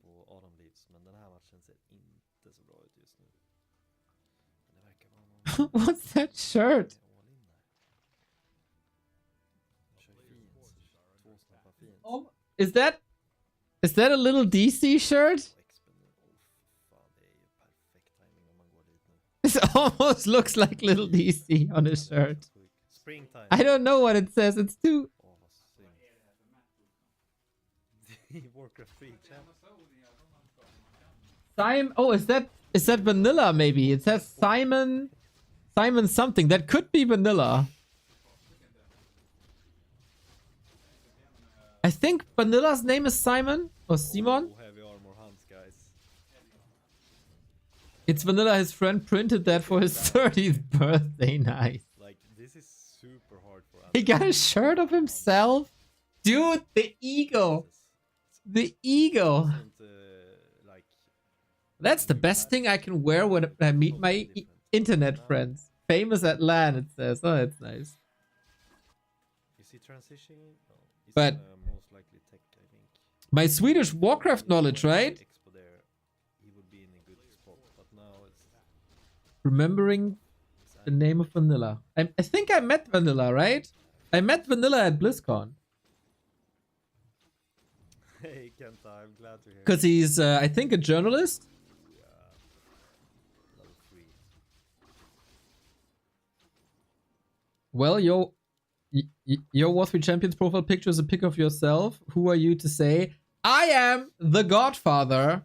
på Adam Leaves, men den här matchen ser inte så bra ut just nu. Men det verkar vara någon What's that shirt? Oh, is that a little DC shirt? It almost looks like little DC on his shirt. Springtime. I don't know what it says. It's too. Åh, vad synd. Warcraft 3 champ. Simon. Oh, is that Vanilla? Maybe it says Simon something. That could be Vanilla. I think Vanilla's name is Simon or Simon. Oh, heavy armor hunts, guys. It's Vanilla. His friend printed that for his 30th birthday. Nice. Like, this is super hard for us. He got a shirt of himself. Dude, the ego. The ego. Like, That's the best thing I can wear when I meet my internet friends. Famous at LAN, it says. Oh, that's nice. is he transitioning? No, he's But- most likely tech, I think. My Swedish Warcraft knowledge, right? Expo there, he would be in a good spot, but now it's Remembering the name of Vanilla. I think I met Vanilla, right? I met Vanilla at BlizzCon. Hey Kenta, I'm glad to hear. Because he's, I think, a journalist. Level 3. Well, your Warcraft Champions profile picture is a pic of yourself. Who are you to say, I am the Godfather?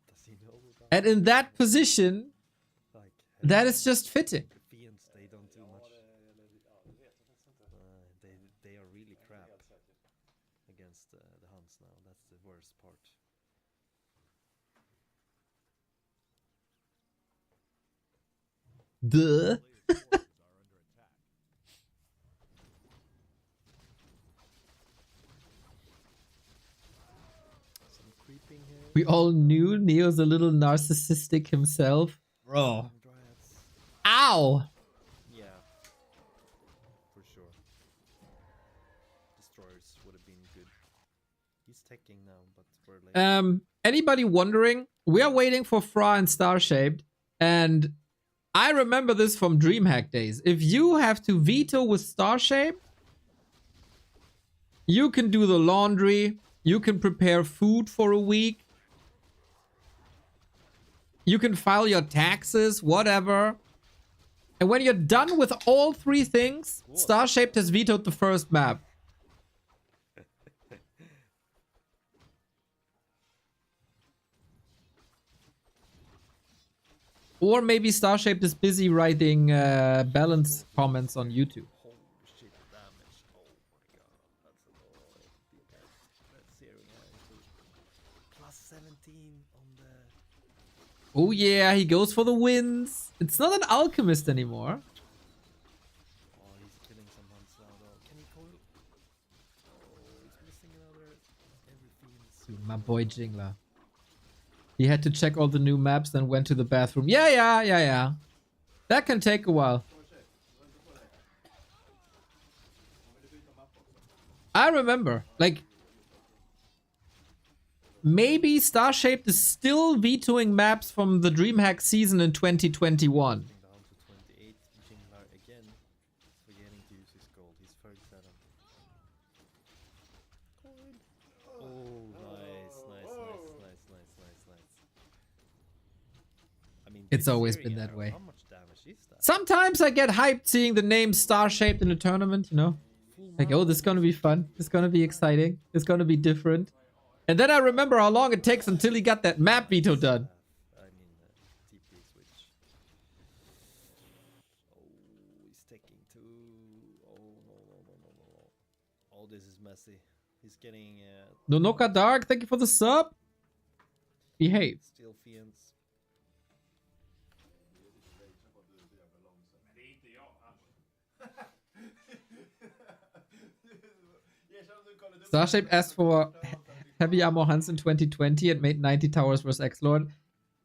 Does he know about And in that position, like that is just fitting. the Fiends? They don't do much. They are really crap against the Hunts now. That's the worst part. Duh. Some creeping here. We all knew Neo's a little narcissistic himself. Bro. Dryads. Ow! Yeah, for sure. Destroyers would have been good. He's teching now, but we're late. Anybody wondering We are waiting for Fra and Starshaped, and I remember this from DreamHack days. If you have to veto with Starshaped, you can do the laundry, you can prepare food for a week, you can file your taxes, whatever. And when you're done with all three things, Starshaped has vetoed the first map. Or maybe Starshaped is busy writing balance comments on YouTube. Holy shit, damage. Oh my god. That's a lot of DPS. Let's zero here. Plus 17 on the... Oh yeah, he goes for the wins. It's not an alchemist anymore. Oh, he's killing some hunts now though. Can he call? Oh, he's missing another... Everything. My boy Jingler. He had to check all the new maps, then went to the bathroom. Yeah. That can take a while. I remember, like, maybe Starshaped is still vetoing maps from the DreamHack season in 2021. Down to 28. Jinglar again. Forgetting to use his gold. He's 37. Oh, nice. I mean, It's this always area, been that way. How much damage is that? Sometimes I get hyped seeing the name Starshaped in a tournament, you know? Like, oh, this is gonna be fun. This is gonna be exciting. It's gonna be different. And then I remember how long it takes until he got that map veto done. I mean, TP switch. Oh, he's taking two. Oh, no. Oh, this is messy. He's getting Nonoka Dark, thank you for the sub. Behave. still fiends. Starshaped asked for heavy armor hunts in 2020 and made 90 towers versus X-Lord.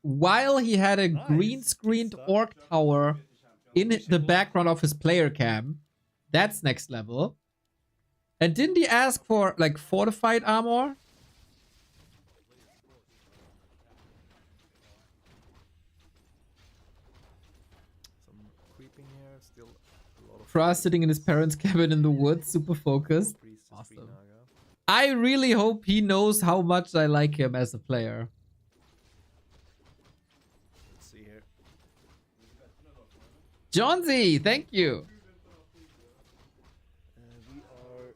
While he had a green screened orc tower in the background of his player cam. That's next level. And didn't he ask for like fortified armor? Some creeping here. Still a lot of Fra sitting in his parents' cabin in the woods, super focused. priests. Awesome. I really hope he knows how much I like him as a player. Let's see here. Johnsy, thank you. We are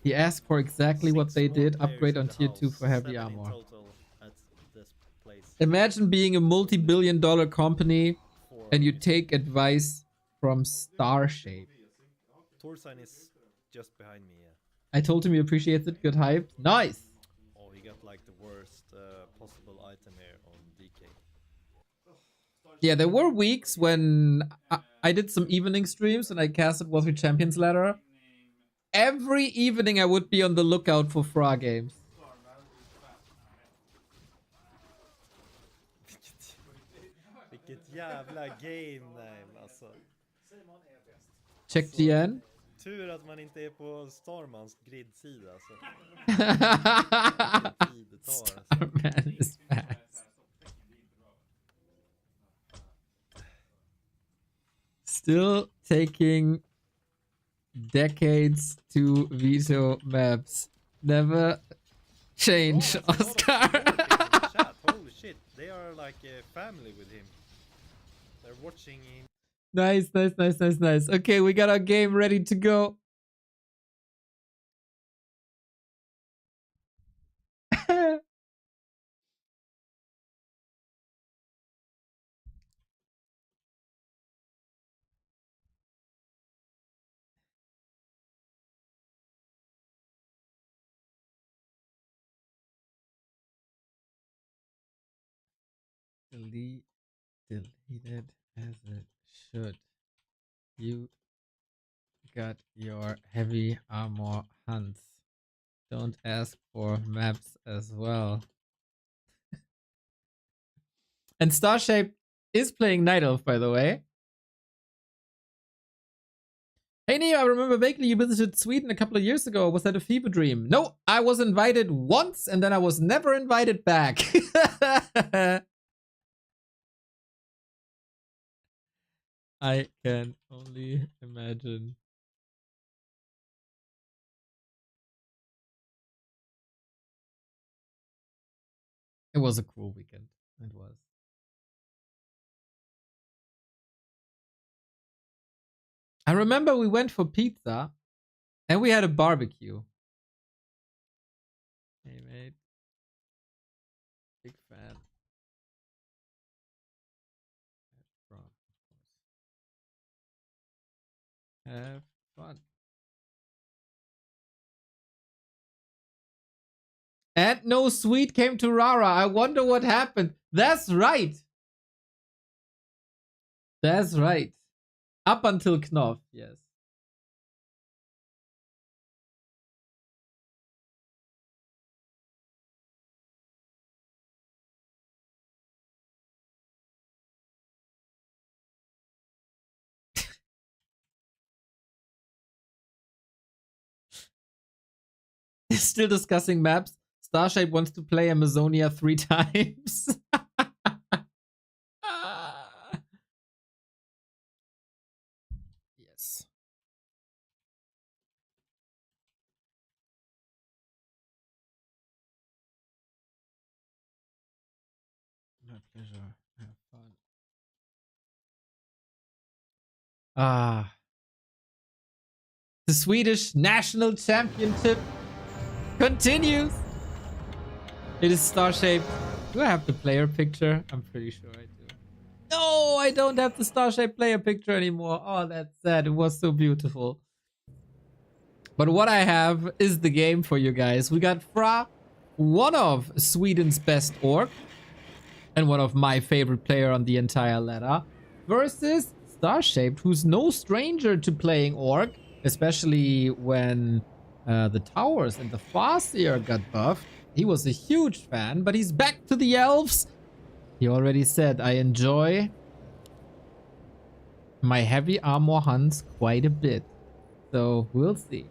He asked for exactly what they 6 did. more Upgrade players on in tier the 2 for house, heavy 7 in armor. total at this place. Imagine being a multi-billion-dollar company Four and you armies. take advice from Starshaped. ThorZaIN is just behind me. Yeah. I told him he appreciates it. Good hype. Nice. Oh, he got like the worst possible item here on DK. Yeah, there were weeks when I did some evening streams and I casted Warcraft III Champions Ladder. Every evening I would be on the lookout for Fra games. Vilket jävla game name alltså. Check GN. Tur att man inte är på Starmans gridsida alltså. Tid det tar, alltså. Starman is fast. Still taking decades to veto maps. Never change, Oh, that's a lot of Oscar. people in the chat. Holy shit, they are like a family with him. They're watching him. Nice. Okay, we got our game ready to go. Deleted as it should. You got your heavy armor hunts. Don't ask for maps as well. And Starshaped is playing Night Elf, by the way. Hey Neo, I remember vaguely you visited Sweden a couple of years ago. Was that a fever dream? No, I was invited once and then I was never invited back. I can only imagine. It was a cool weekend. It was. I remember we went for pizza and we had a barbecue. Hey, mate. Big fan. Have fun. And no sweet came to Rara. I wonder what happened. That's right. That's right. Up until Knoff, yes. Still discussing maps. Starshaped wants to play Amazonia 3 times. Yes. My pleasure. Have fun. Ah. The Swedish National Championship continues. It is Starshaped. Do I have the player picture? I'm pretty sure I do. No, I don't have the Starshaped player picture anymore. Oh, that's sad. It was so beautiful. But what I have is the game for you guys. We got Fra, one of Sweden's best orc, and one of my favorite player on the entire ladder, versus Starshaped, who's no stranger to playing orc, especially when the towers and the Farseer got buffed. He was a huge fan, but he's back to the elves. He already said, I enjoy my heavy armor hunts quite a bit. So we'll see.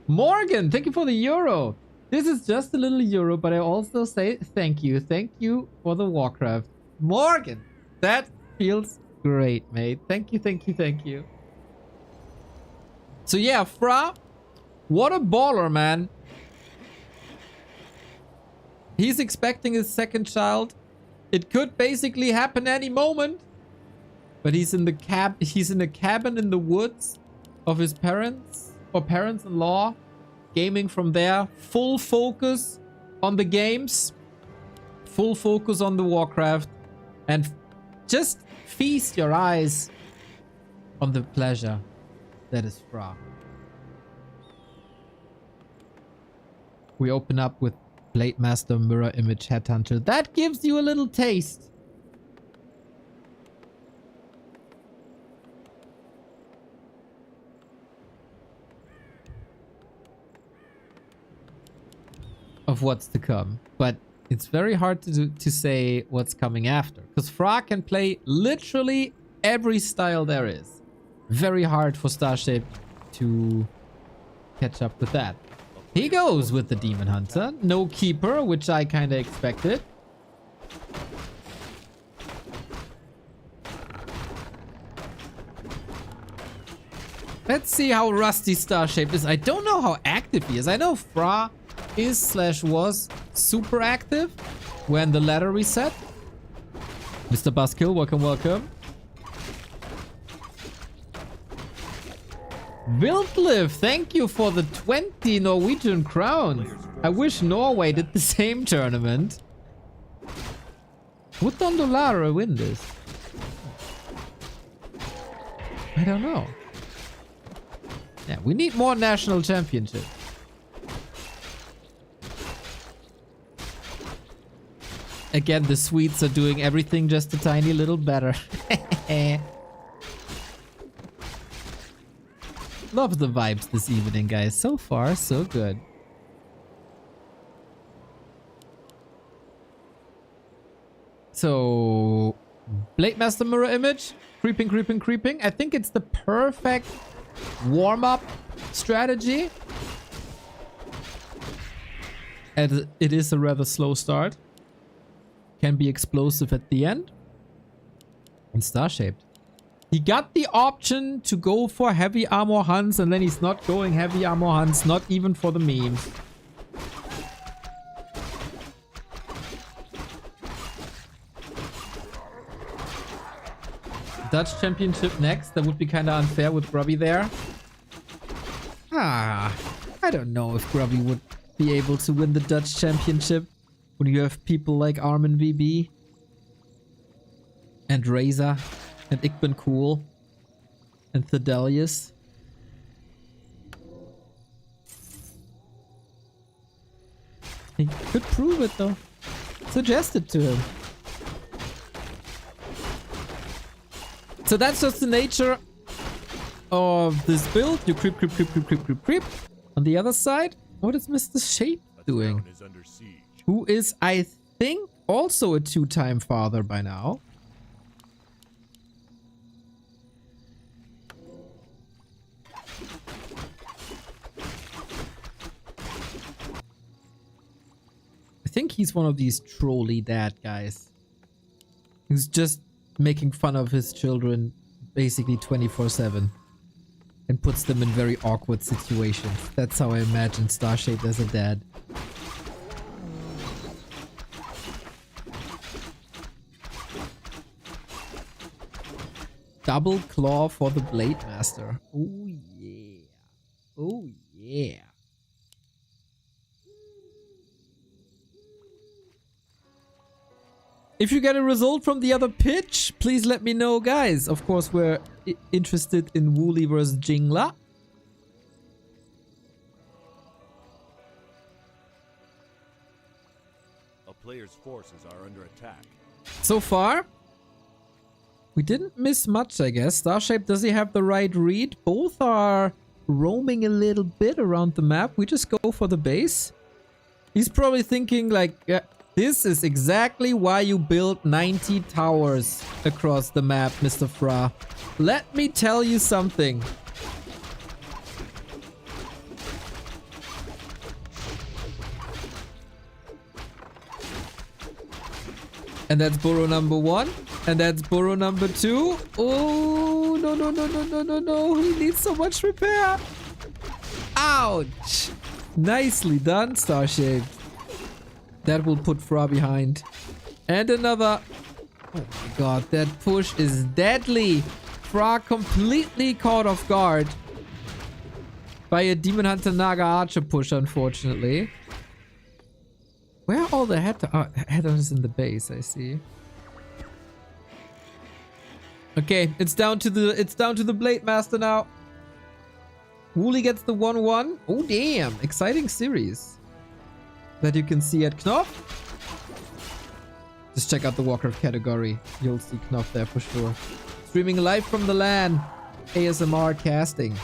Morgan, thank you for the euro. This is just a little euro, but I also say thank you. Thank you for the Warcraft. Morgan, that feels great, mate. Thank you, thank you, thank you. So yeah, Fra, what a baller, man. He's expecting his second child. It could basically happen any moment. But he's in the he's in a cabin in the woods of his parents or parents-in-law, gaming from there. Full focus on the games, full focus on the Warcraft, and just feast your eyes on the pleasure that is Fra. We open up with Blade Master Mirror Image Headhunter. That gives you a little taste. Of what's to come. But it's very hard to say what's coming after. Because Fra can play literally every style there is. Very hard for Starshaped to catch up with that. He goes with the Demon Hunter. No Keeper, which I kind of expected. Let's see how rusty Starshaped is. I don't know how active he is. I know Fra is/was super active when the ladder reset. Mr. Buskill, welcome, welcome. Wildlive, thank you for the 20 Norwegian crowns. I wish Norway did the same tournament. Would Dondolara win this? I don't know. Yeah, we need more national championships. Again, the Swedes are doing everything just a tiny little better. Love the vibes this evening, guys. So far, so good. So, Blade Master Mirror Image. Creeping, creeping, creeping. I think it's the perfect warm-up strategy. And it is a rather slow start. Can be explosive at the end. And Starshaped. He got the option to go for heavy armor hunts, and then he's not going heavy armor hunts, not even for the memes. Dutch Championship next. That would be kind of unfair with Grubby there. I don't know if Grubby would be able to win the Dutch Championship when you have people like Armin VB and Razor and Ikben Cool and Thedelius. He could prove it though. Suggest it to him. So that's just the nature of this build. You creep, creep, creep, creep, creep, creep, creep. On the other side, what is Mr. Shape doing? Is under siege. Who is, I think, also a two-time father by now. I think he's one of these trolly dad guys. He's just making fun of his children basically 24/7 and puts them in very awkward situations. That's how I imagine Starshaped as a dad. Double claw for the Blade Master. Oh yeah. Oh yeah. If you get a result from the other pitch, please let me know, guys. Of course, we're interested in Wooly versus Jingla. A player's forces are under attack. So far, we didn't miss much, I guess. Starshaped, does he have the right read? Both are roaming a little bit around the map. We just go for the base. He's probably thinking like, this is exactly why you built 90 towers across the map, Mr. Fra. Let me tell you something. And that's burrow number 1. And that's burrow number 2. Oh, no, no, no, no, no, no, no. He needs so much repair. Ouch. Nicely done, Starshaped. That will put Fra behind. And another... Oh my god, that push is deadly. Fra completely caught off guard by a Demon Hunter Naga Archer push, unfortunately. Where are all the headers in the base? I see. Okay, it's down to the Blade Master now. Wooly gets the 1-1. Oh damn, exciting series that you can see at Knoff. Just check out the Warcraft category. You'll see Knoff there for sure. Streaming live from the LAN. ASMR casting.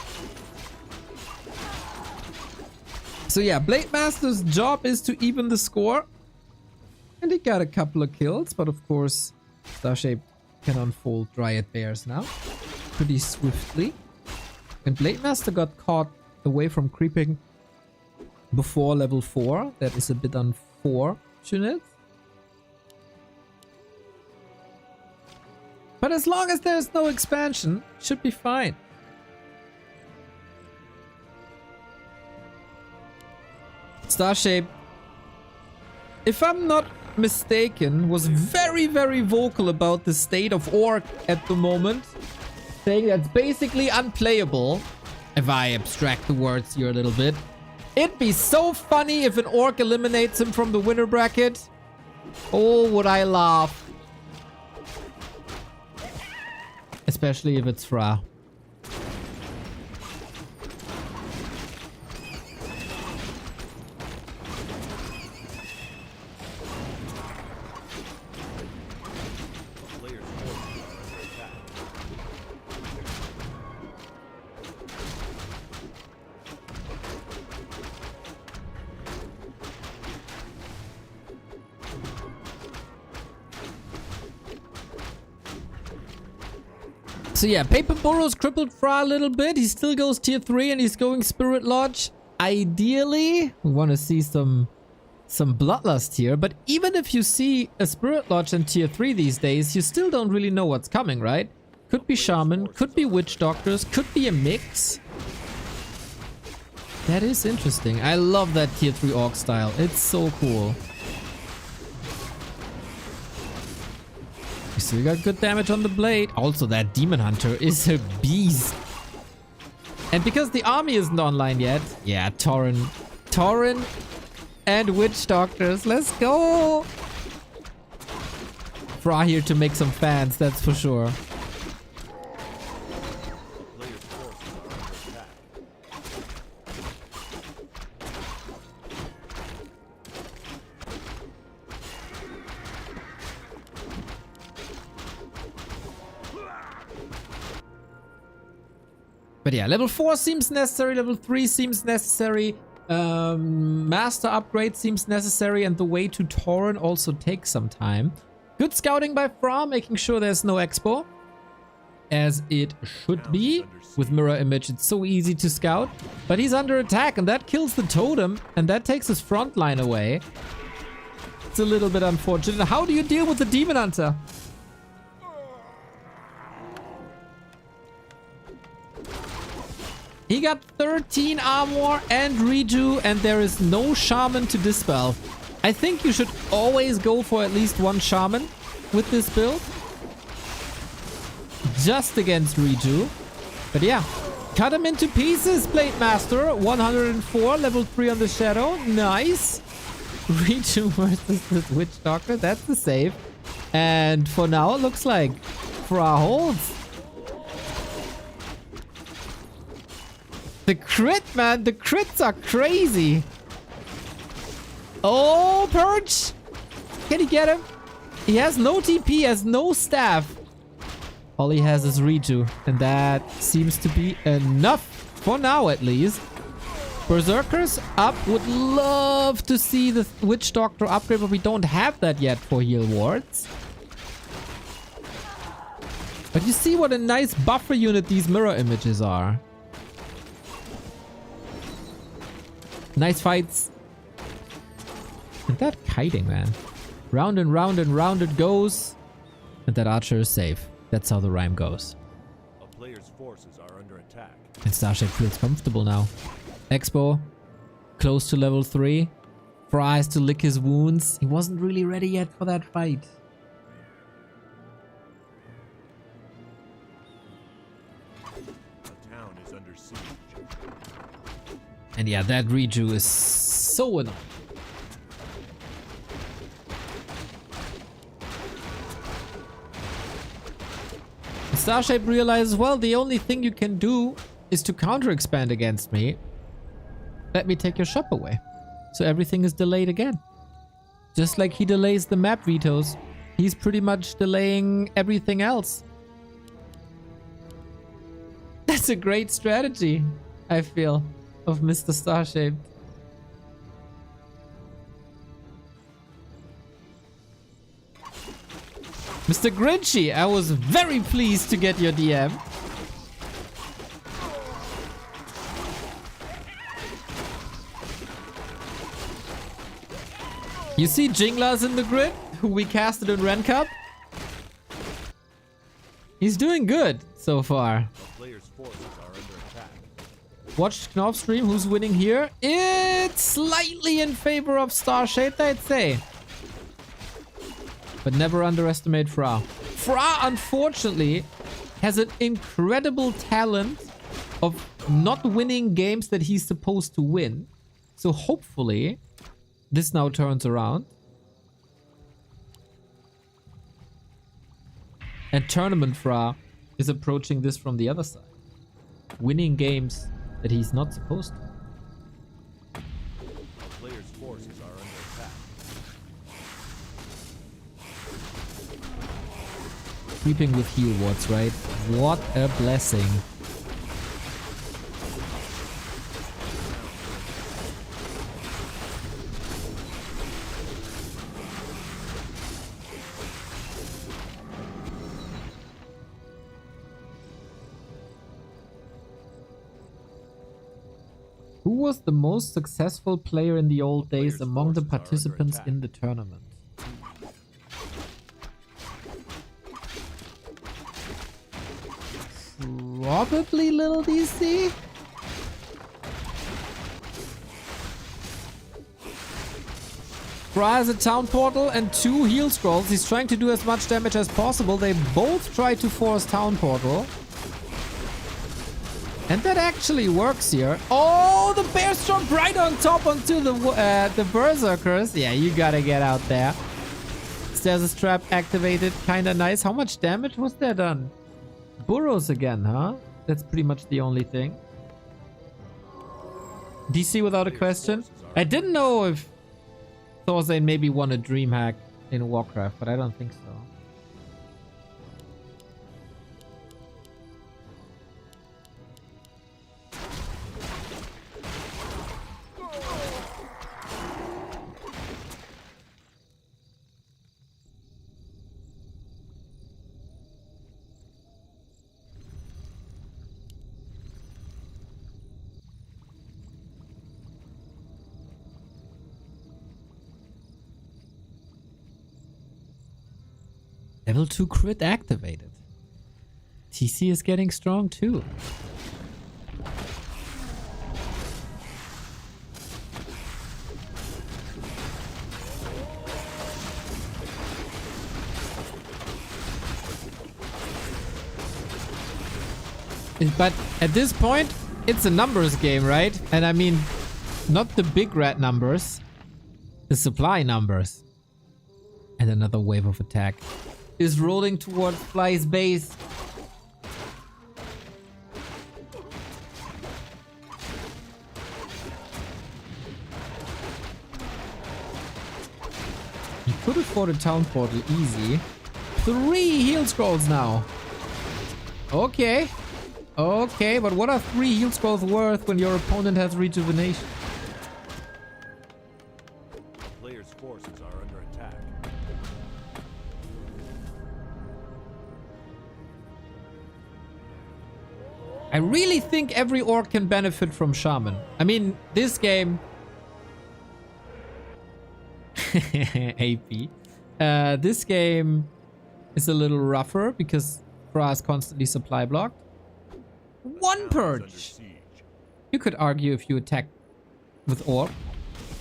So yeah, Blade Master's job is to even the score. And he got a couple of kills, but of course, Starshaped can unfold Dryad Bears now pretty swiftly. And Blade Master got caught away from creeping before level 4. That is a bit unfortunate. But as long as there's no expansion, should be fine. Starshaped, if I'm not mistaken, was very, very vocal about the state of Orc at the moment. Saying that's basically unplayable. If I abstract the words here a little bit. It'd be so funny if an Orc eliminates him from the winner bracket. Oh, would I laugh. Especially if it's Fra. So yeah, Paper Burrow's crippled Fra a little bit. He still goes tier 3 and he's going Spirit Lodge. Ideally, we want to see some Bloodlust here. But even if you see a Spirit Lodge in tier 3 these days, you still don't really know what's coming, right? Could be Shaman, could be Witch Doctors, could be a mix. That is interesting. I love that tier 3 Orc style. It's so cool. We still got good damage on the blade. Also, that Demon Hunter is a beast. And because the army isn't online yet, yeah, Tauren and Witch Doctors. Let's go! Fra here to make some fans, that's for sure. But yeah, level 4 seems necessary, level 3 seems necessary, master upgrade seems necessary, and the way to Tauren also takes some time. Good scouting by Fra, making sure there's no expo, as it should be. With mirror image, it's so easy to scout, but he's under attack, and that kills the totem, and that takes his front line away. It's a little bit unfortunate. How do you deal with the Demon Hunter? He got 13 armor and redo, and there is no shaman to dispel. I think you should always go for at least one shaman with this build. Just against redo. But yeah, cut him into pieces, Blade Master. 104, level 3 on the Shadow. Nice. Redo versus this Witch Doctor. That's the save. And for now, it looks like Fra holds. The crit, man. The crits are crazy. Oh, Purge. Can he get him? He has no TP, has no staff. All he has is Reju. And that seems to be enough. For now, at least. Berserkers up. Would love to see the Witch Doctor upgrade, but we don't have that yet for heal wards. But you see what a nice buffer unit these mirror images are. Nice fights. And that kiting, man. Round and round and round it goes. And that archer is safe. That's how the rhyme goes. A player's forces are under attack. And Starshaped feels comfortable now. Expo. Close to level 3. Fra has to lick his wounds. He wasn't really ready yet for that fight. The town is under siege. And yeah, that Reju is so annoying. Starshaped realizes, well, the only thing you can do is to counter-expand against me. Let me take your shop away. So everything is delayed again. Just like he delays the map vetoes, he's pretty much delaying everything else. That's a great strategy, I feel, of Mr. Starshaped. Mr. Grinchy, I was very pleased to get your DM. You see Jingla's in the grid, who we casted in Ren Cup? He's doing good so far. Players' forces are under attack. Watched Knoff stream, who's winning here? It's slightly in favor of Starshaped, I'd say. But never underestimate Fra. Fra, unfortunately, has an incredible talent of not winning games that he's supposed to win. So hopefully, this now turns around. And Tournament Fra is approaching this from the other side. Winning games that he's not supposed to. Players' forces are under attack. Creeping with heal wards, right? What a blessing. Who was the most successful player in the old days Players' among the forces are under participants attack. in the tournament? Probably LiiLDC? Fra has a town portal and 2 heal scrolls. He's trying to do as much damage as possible. They both try to force town portal. And that actually works here. Oh, the bears jump right on top onto the berserkers. Yeah, you gotta get out there. Stasis trap activated. Kinda nice. How much damage was there done? Burrows again, huh? That's pretty much the only thing. DC without a question. I didn't know if ThorZaIN maybe won a dream hack in Warcraft, but I don't think so. Level 2 crit activated. TC is getting strong too. But at this point, it's a numbers game, right? And I mean, not the big red numbers, the supply numbers. And another wave of attack is rolling towards Fly's base. You could afford a town portal easy. 3 heal scrolls now. Okay. Okay, but what are 3 heal scrolls worth when your opponent has rejuvenation? Players' forces are under attack. I really think every orc can benefit from Shaman. I mean, this game... AP. This game is a little rougher because Fra is constantly supply blocked. 1 purge! You could argue if you attack with orb,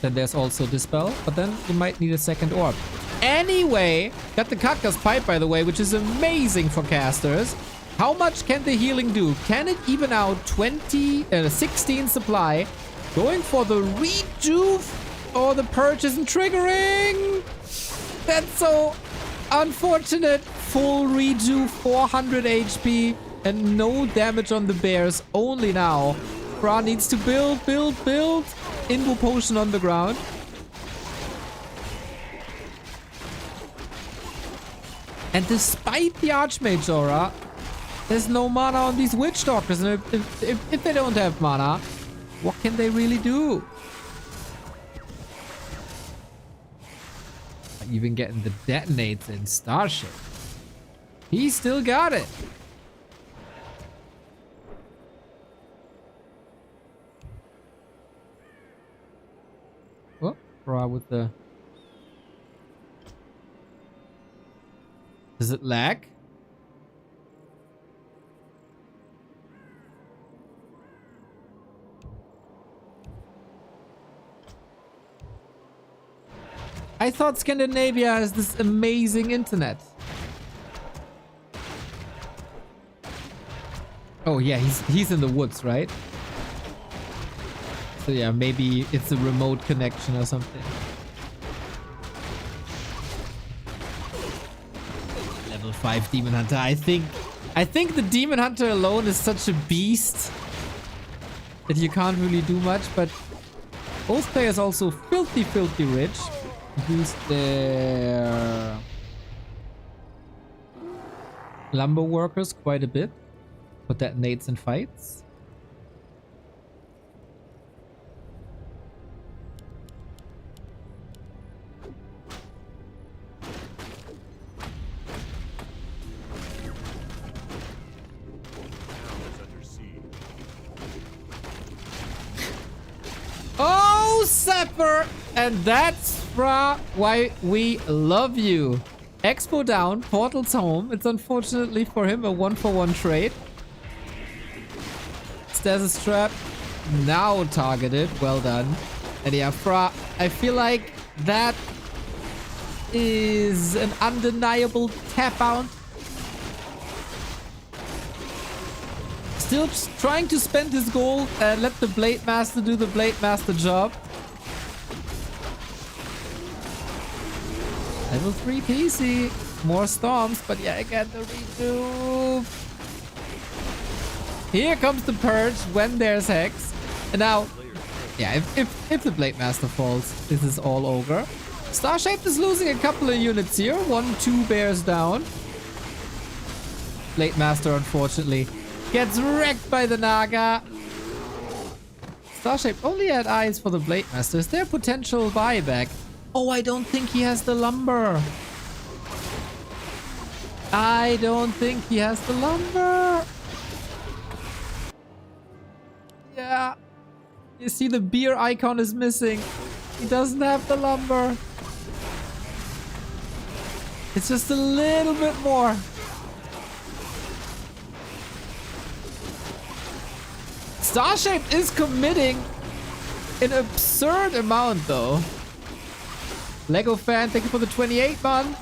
then there's also Dispel, but then you might need a second orb. Anyway, got the Katka's Pipe, by the way, which is amazing for casters. How much can the healing do? Can it even out 16 supply? Going for the rejuve or the purge isn't triggering? That's so unfortunate. Full rejuve, 400 HP and no damage on the bears. Only now. Fra needs to build. Invo potion on the ground. And despite the Archmage aura, there's no mana on these Witch Doctors, and if they don't have mana, what can they really do? Even getting the detonates in Starshaped. He still got it. Oh, Ra with the... Does it lag? I thought Scandinavia has this amazing internet. Oh yeah, he's in the woods, right? So yeah, maybe it's a remote connection or something. Level 5 Demon Hunter. I think the Demon Hunter alone is such a beast that you can't really do much, but both players also filthy rich. Use their lumber workers quite a bit for detonates and fights. Sapper! And that's why we love you. Expo down, Portal's home. It's unfortunately for him a 1-for-1 trade. Stasis Trap now targeted. Well done. And yeah, Fra, I feel like that is an undeniable tap out. Still trying to spend his gold and let the Blade Master do the Blade Master job. Level 3 PC. More storms, but yeah, again, the redo. Here comes the Purge when there's Hex. And now, yeah, if the Blade Master falls, this is all over. Starshaped is losing a couple of units here. 1-2 bears down. Blade Master, unfortunately, gets wrecked by the Naga. Starshaped only had eyes for the Blade Master. Is there potential buyback? Oh, I don't think he has the lumber. I don't think he has the lumber. Yeah. You see the beer icon is missing. He doesn't have the lumber. It's just a little bit more. Starshaped is committing an absurd amount though. Lego fan, thank you for the 28 month.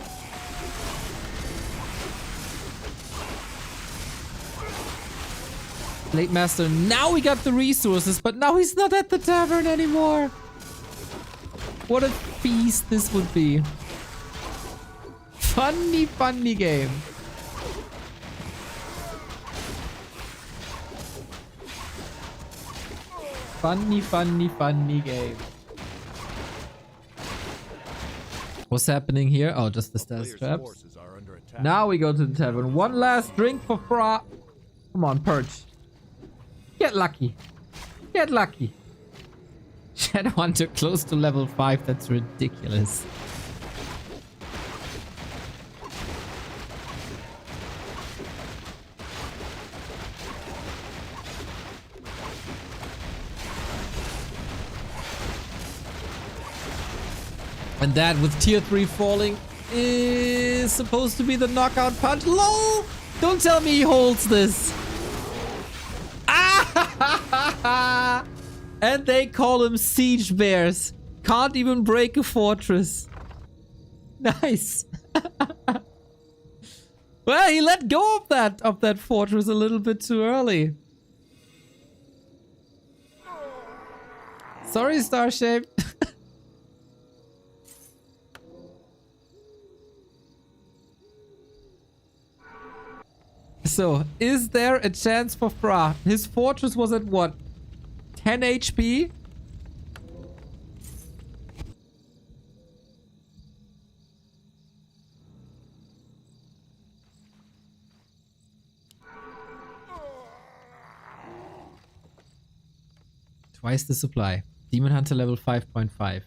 Blade Master, now we got the resources, but now he's not at the tavern anymore. What a feast this would be. Funny, funny game. Funny, funny, funny game. What's happening here? Oh, just the status traps. Now we go to the tavern. One last drink for Fra. Come on, Purge. Get lucky. Get lucky. Shadowhunter close to level 5. That's ridiculous. And that with tier 3 falling is supposed to be the knockout punch. LOL! Don't tell me he holds this. Ah! And they call him Siege Bears. Can't even break a fortress. Nice. Well, he let go of that fortress a little bit too early. Sorry, Starshaped. So, is there a chance for Fra? His fortress was at what? 10 HP? Twice the supply. Demon Hunter level 5.5.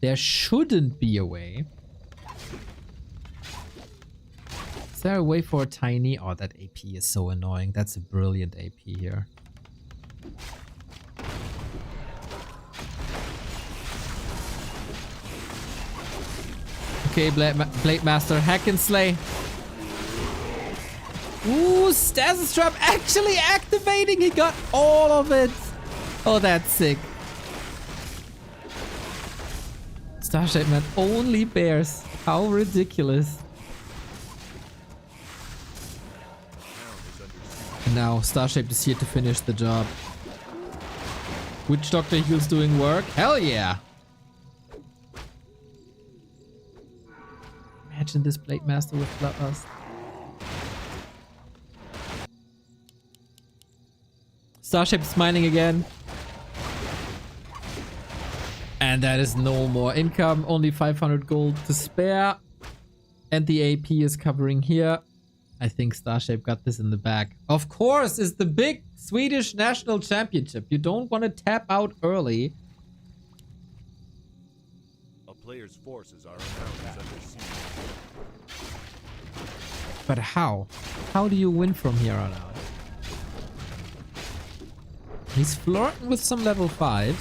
There shouldn't be a way. Is there a way for a tiny? Oh, that AP is so annoying. That's a brilliant AP here. Okay, Blade Master, hack and slay. Ooh, Stasis Trap actually activating. He got all of it. Oh, that's sick. Starshaped man only bears. How ridiculous. And now Starshaped is here to finish the job. Witch Doctor Heal's doing work. Hell yeah. Imagine this Blade Master with Bloodlust. Starshaped's mining again. And that is no more income. Only 500 gold to spare. And the AP is covering here. I think Starshaped got this in the bag. Of course, it's the big Swedish national championship. You don't want to tap out early. A player's forces are under siege. But how? How do you win from here on out? He's flirting with some level 5s.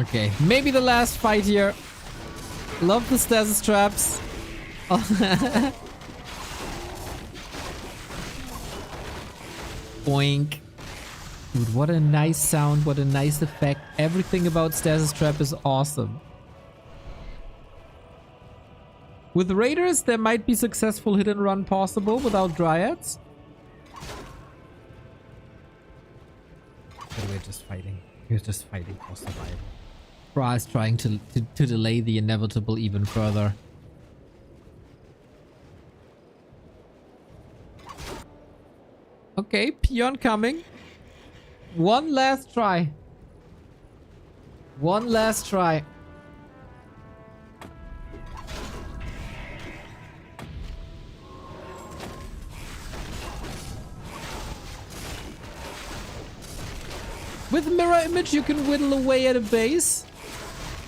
Okay, maybe the last fight here. Love the stasis traps. Boink. Dude, what a nice sound, what a nice effect. Everything about stasis trap is awesome. With raiders, there might be successful hit and run possible without dryads. But we're just fighting. We're just fighting for survival. Fra is trying to delay the inevitable even further. Okay, peon coming. One last try. One last try. With mirror image, you can whittle away at a base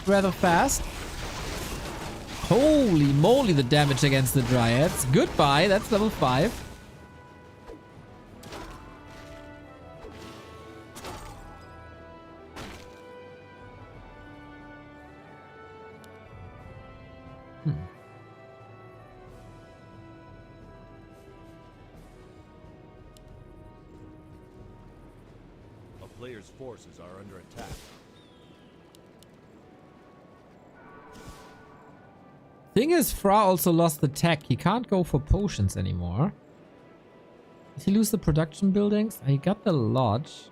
rather fast. Holy moly, the damage against the dryads. Goodbye, that's level 5. Players' forces are under attack. Thing is, Fra also lost the tech. He can't go for potions anymore. Did he lose the production buildings? He got the lodge.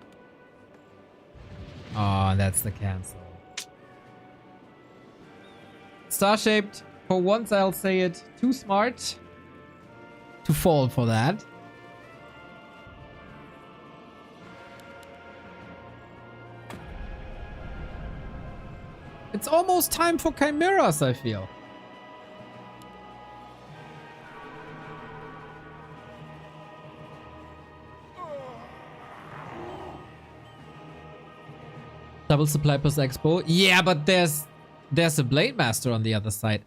Oh, that's the cancel. Starshaped, for once I'll say it, too smart to fall for that. It's almost time for chimeras, I feel. Double supply plus expo. Yeah, but there's a Blade Master on the other side.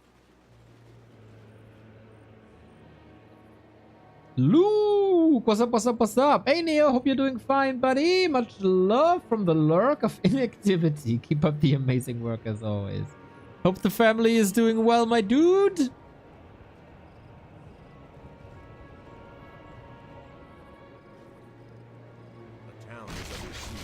Luke, what's up, what's up, what's up? Hey Neo, hope you're doing fine, buddy. Much love from the lurk of inactivity. Keep up the amazing work as always. Hope the family is doing well, my dude. The town is under siege.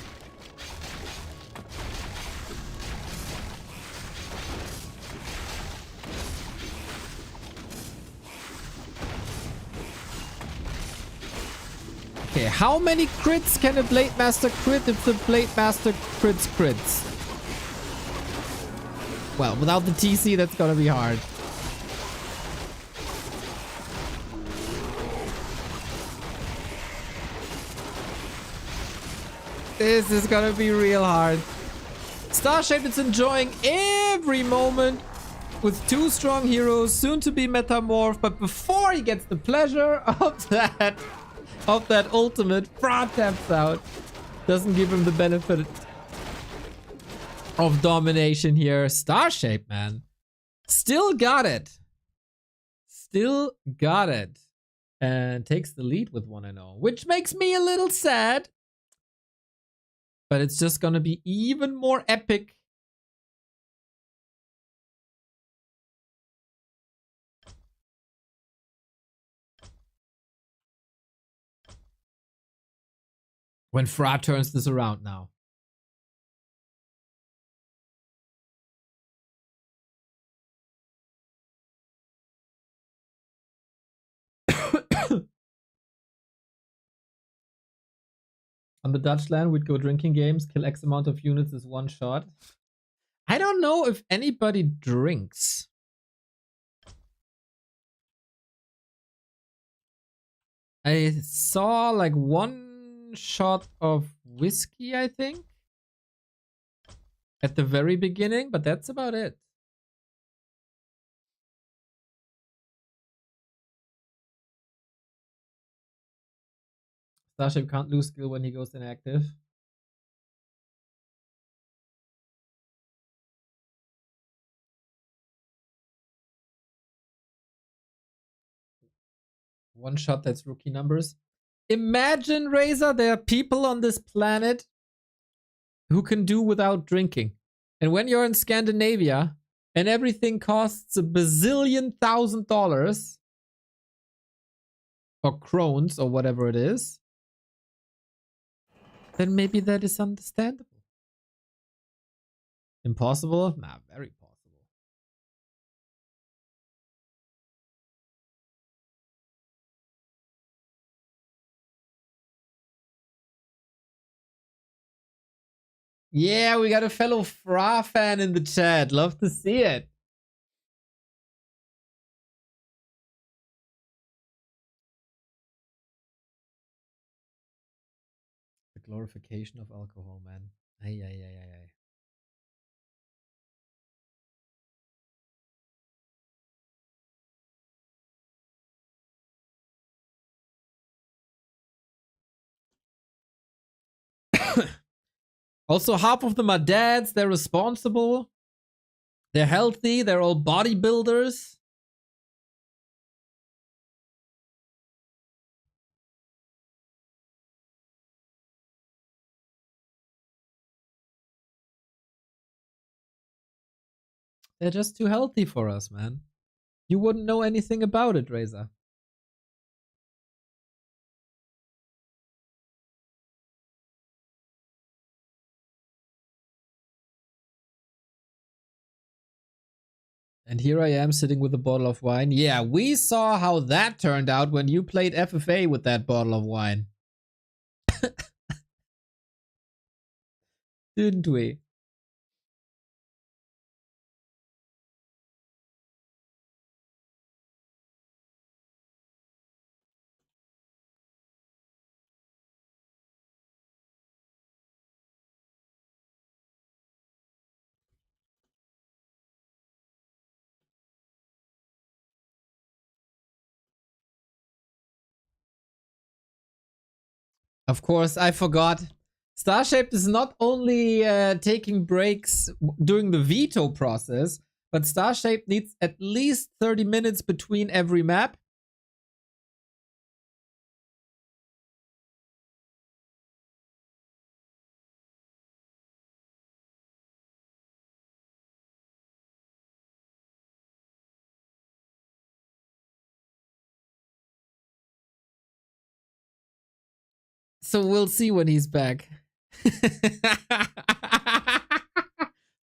Okay, how many crits can a Blade Master crit if the Blade Master crits? Well, without the TC, that's gonna be hard. This is gonna be real hard. Starshaped is enjoying every moment with 2 strong heroes, soon to be metamorphed, but before he gets the pleasure of that ultimate, Fra taps out. Doesn't give him the benefit of domination here. Starshaped, man. Still got it. Still got it. And takes the lead with 1-0, which makes me a little sad. But it's just gonna be even more epic when Fra turns this around now. On the Dutch land, we'd go drinking games, kill X amount of units is 1 shot. I don't know if anybody drinks. I saw like 1 shot of whiskey, I think, at the very beginning, but that's about it. Starship can't lose skill when he goes inactive. One shot, that's rookie numbers. Imagine, Razor, there are people on this planet who can do without drinking. And when you're in Scandinavia and everything costs a bazillion $1,000 or krones or whatever it is, then maybe that is understandable. Impossible? Nah, very possible. Yeah, we got a fellow Fra fan in the chat. Love to see it. The glorification of alcohol, man. Ay, ay, ay, ay, ay. Also, half of them are dads. They're responsible. They're healthy. They're all bodybuilders. They're just too healthy for us, man. You wouldn't know anything about it, Razor. And here I am sitting with a bottle of wine. Yeah, we saw how that turned out when you played FFA with that bottle of wine. Didn't we? Of course, I forgot. Starshaped is not only taking breaks during the veto process, but Starshaped needs at least 30 minutes between every map. So we'll see when he's back.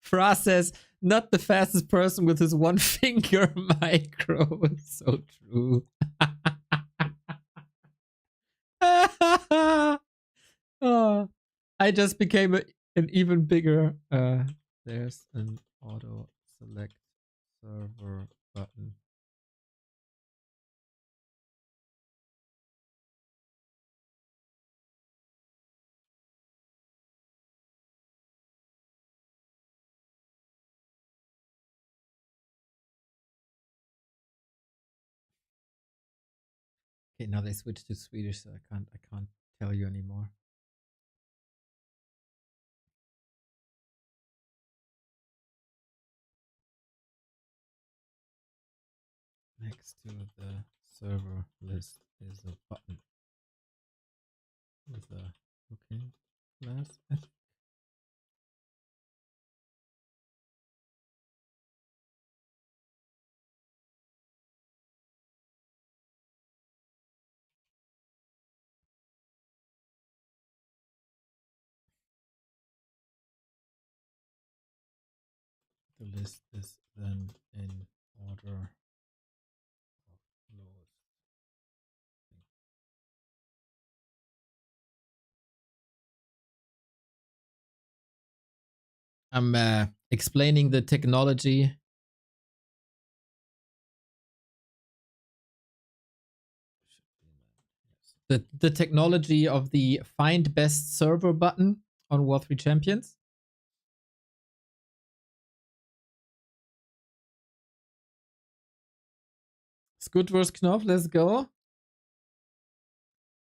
Fra says, not the fastest person with his one finger micro. It's so true. Oh, I just became an even bigger. There's an auto select server button. Okay, now they switched to Swedish, so I can't tell you anymore. Next to the server list is a button with a looking glass. The list is then in order of lowest. I'm explaining the technology. The technology of the find best server button on Warcraft 3 Champions. Scoot vs. Knoff, let's go.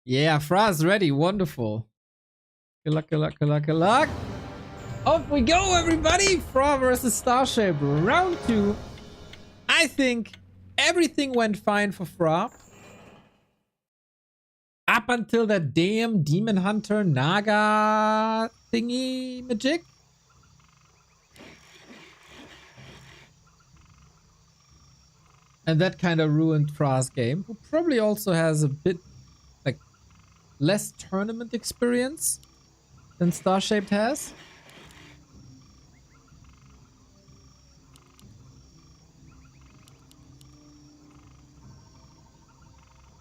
Yeah, Fra's ready. Wonderful. Good luck, good luck, good luck, good luck. Off we go, everybody. Fra versus Starshaped. Round 2. I think everything went fine for Fra. Up until that damn Demon Hunter Naga thingy magic. And that kind of ruined Fra's game, who probably also has a bit, like, less tournament experience than Starshaped has.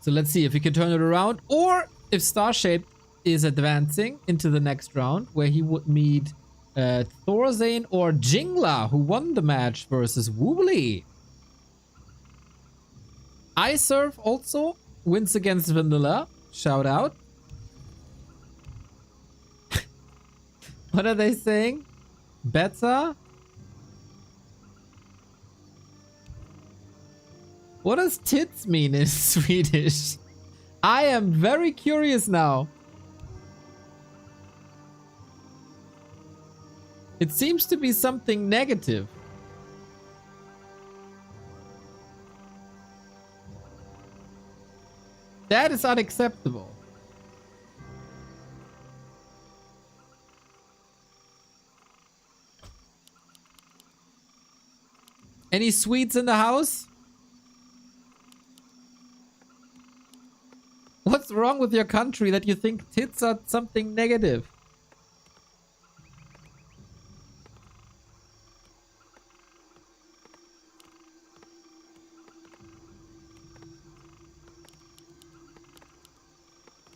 So let's see if we can turn it around, or if Starshaped is advancing into the next round, where he would meet ThorZaIN or Jingla, who won the match versus Woobly. iSurf also wins against Vanilla. Shout out. What are they saying? Beta? What does tits mean in Swedish? I am very curious now. It seems to be something negative. That is unacceptable. Any Swedes in the house? What's wrong with your country that you think tits are something negative?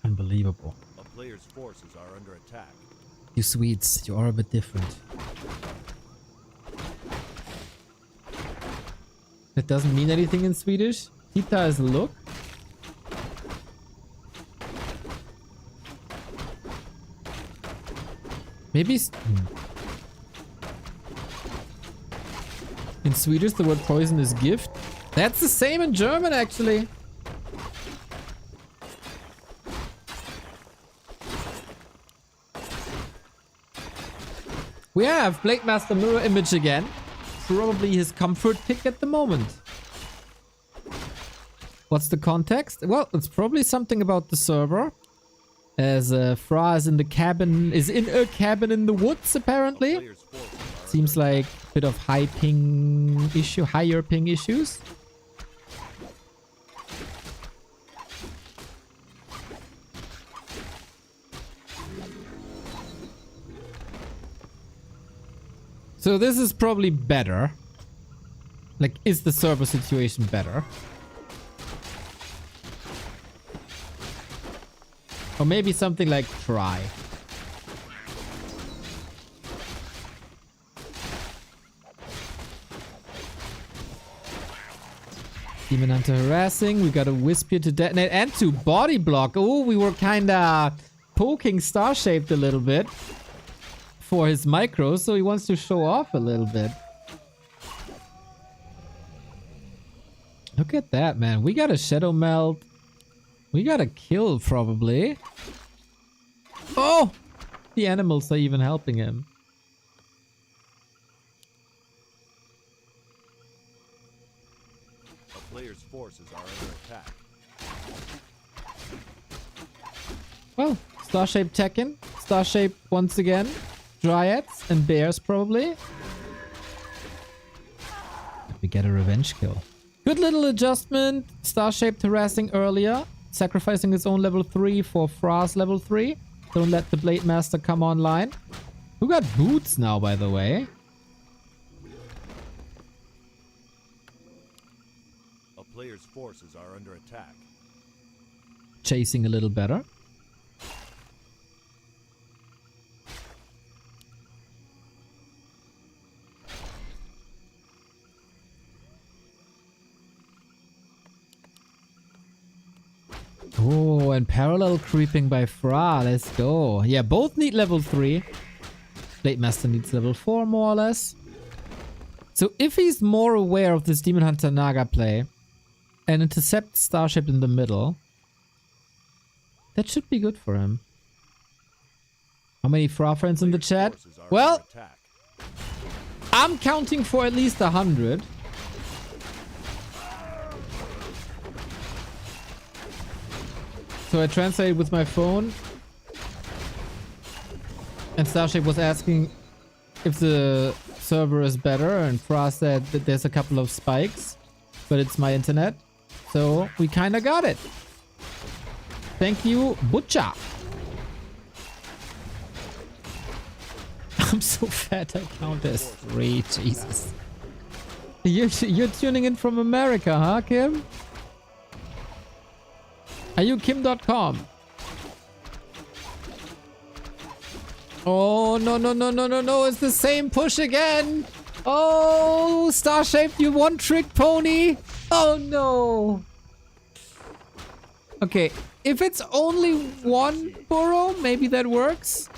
Unbelievable. A player's forces are under attack. You Swedes, you are a bit different. That doesn't mean anything in Swedish. Tita is a look. Maybe in Swedish the word poison is gift. That's the same in German actually. We have Blade Master Mirror Image again. Probably his comfort pick at the moment. What's the context? Well, it's probably something about the server. As Fra is in the cabin, is in a cabin in the woods apparently. Player's forces are Seems like a bit of higher ping issues. So this is probably better. Like, is the server situation better? Or maybe something like try. Demon Hunter harassing. We got a Wisp here to detonate and to body block. Oh, we were kinda poking Starshaped a little bit for his micro, so he wants to show off a little bit. Look at that, man. We got a Shadow Melt. We got a kill, probably. Oh! The animals are even helping him. a player's forces are under attack. Well, Starshape Tekken. Starshape once again. Dryads and bears, probably. We get a revenge kill. Good little adjustment. Starshaped harassing earlier. Sacrificing his own level 3 for Fra's level 3. Don't let the Blade Master come online. Who got boots now, by the way? A player's forces are under attack. Chasing a little better. Oh, and parallel creeping by Fra. Let's go. Yeah, both need level 3. Blade Master needs level 4, more or less. So if he's more aware of this Demon Hunter Naga play and intercept Starship in the middle, that should be good for him. How many Fra friends in the chat? Forces are Well, under attack. I'm counting for at least 100. So I translated with my phone. And Starship was asking if the server is better. And Fra said that there's a couple of spikes. but it's my internet. So we kind of got it. Thank you, Butcher. I'm so fat I count as 3. Jesus. You're tuning in from America, huh, Kim? Are you Kim.com? Oh, no, no, no, no, no, no. It's the same push again. Oh, Starshaped, you one-trick pony. Oh, no. Okay, if it's only one burrow, maybe that works.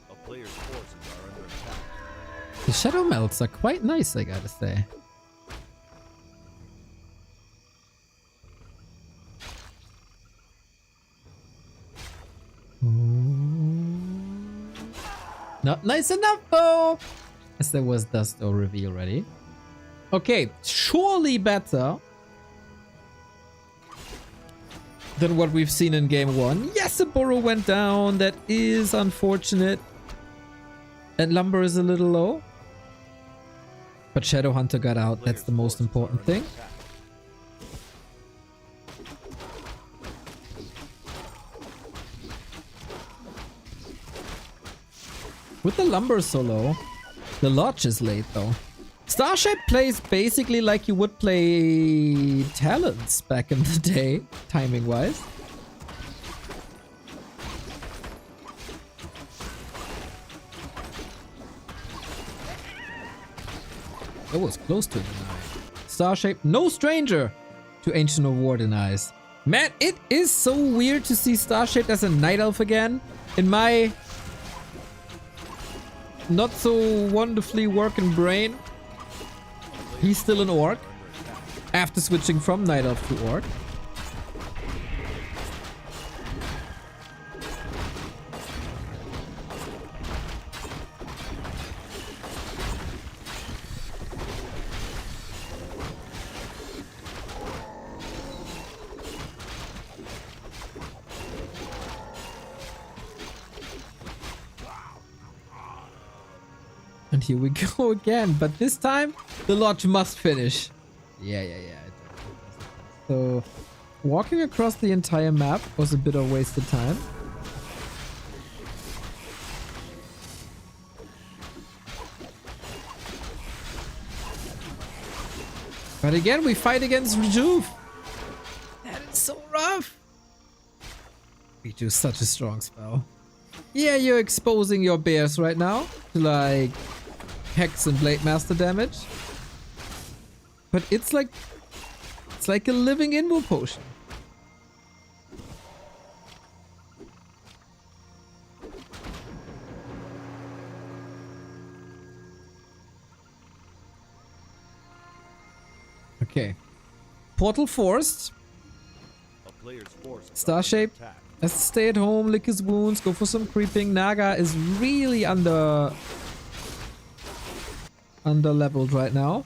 A player's forces are under attack. The shadow melts are quite nice, I gotta say. Not nice enough though. Yes, there was dust or reveal already. Okay, surely better than what we've seen in game 1. Yes, a burrow went down. That is unfortunate. And lumber is a little low. But Shadow Hunter got out. That's the most important thing. With the lumber so low, the lodge is late though. Starshaped plays basically like you would play Talons back in the day, timing wise. It was close to a deny. Starshaped, no stranger to Ancient of War denies. Man, it is so weird to see Starshaped as a Night Elf again. In my not so wonderfully working brain, he's still an orc after switching from Night Elf to orc. And here we go again, but this time the lodge must finish. Yeah. So walking across the entire map was a bit of wasted time. But again, we fight against Rejuve. That is so rough. Rejuve is such a strong spell. Yeah, you're exposing your bears right now to like Hex and Blade Master damage. But it's like a living Invo potion. Okay. Portal forced. A player's forces are Starshaped under attack. has to stay at home, lick his wounds, go for some creeping. Naga is really under leveled right now.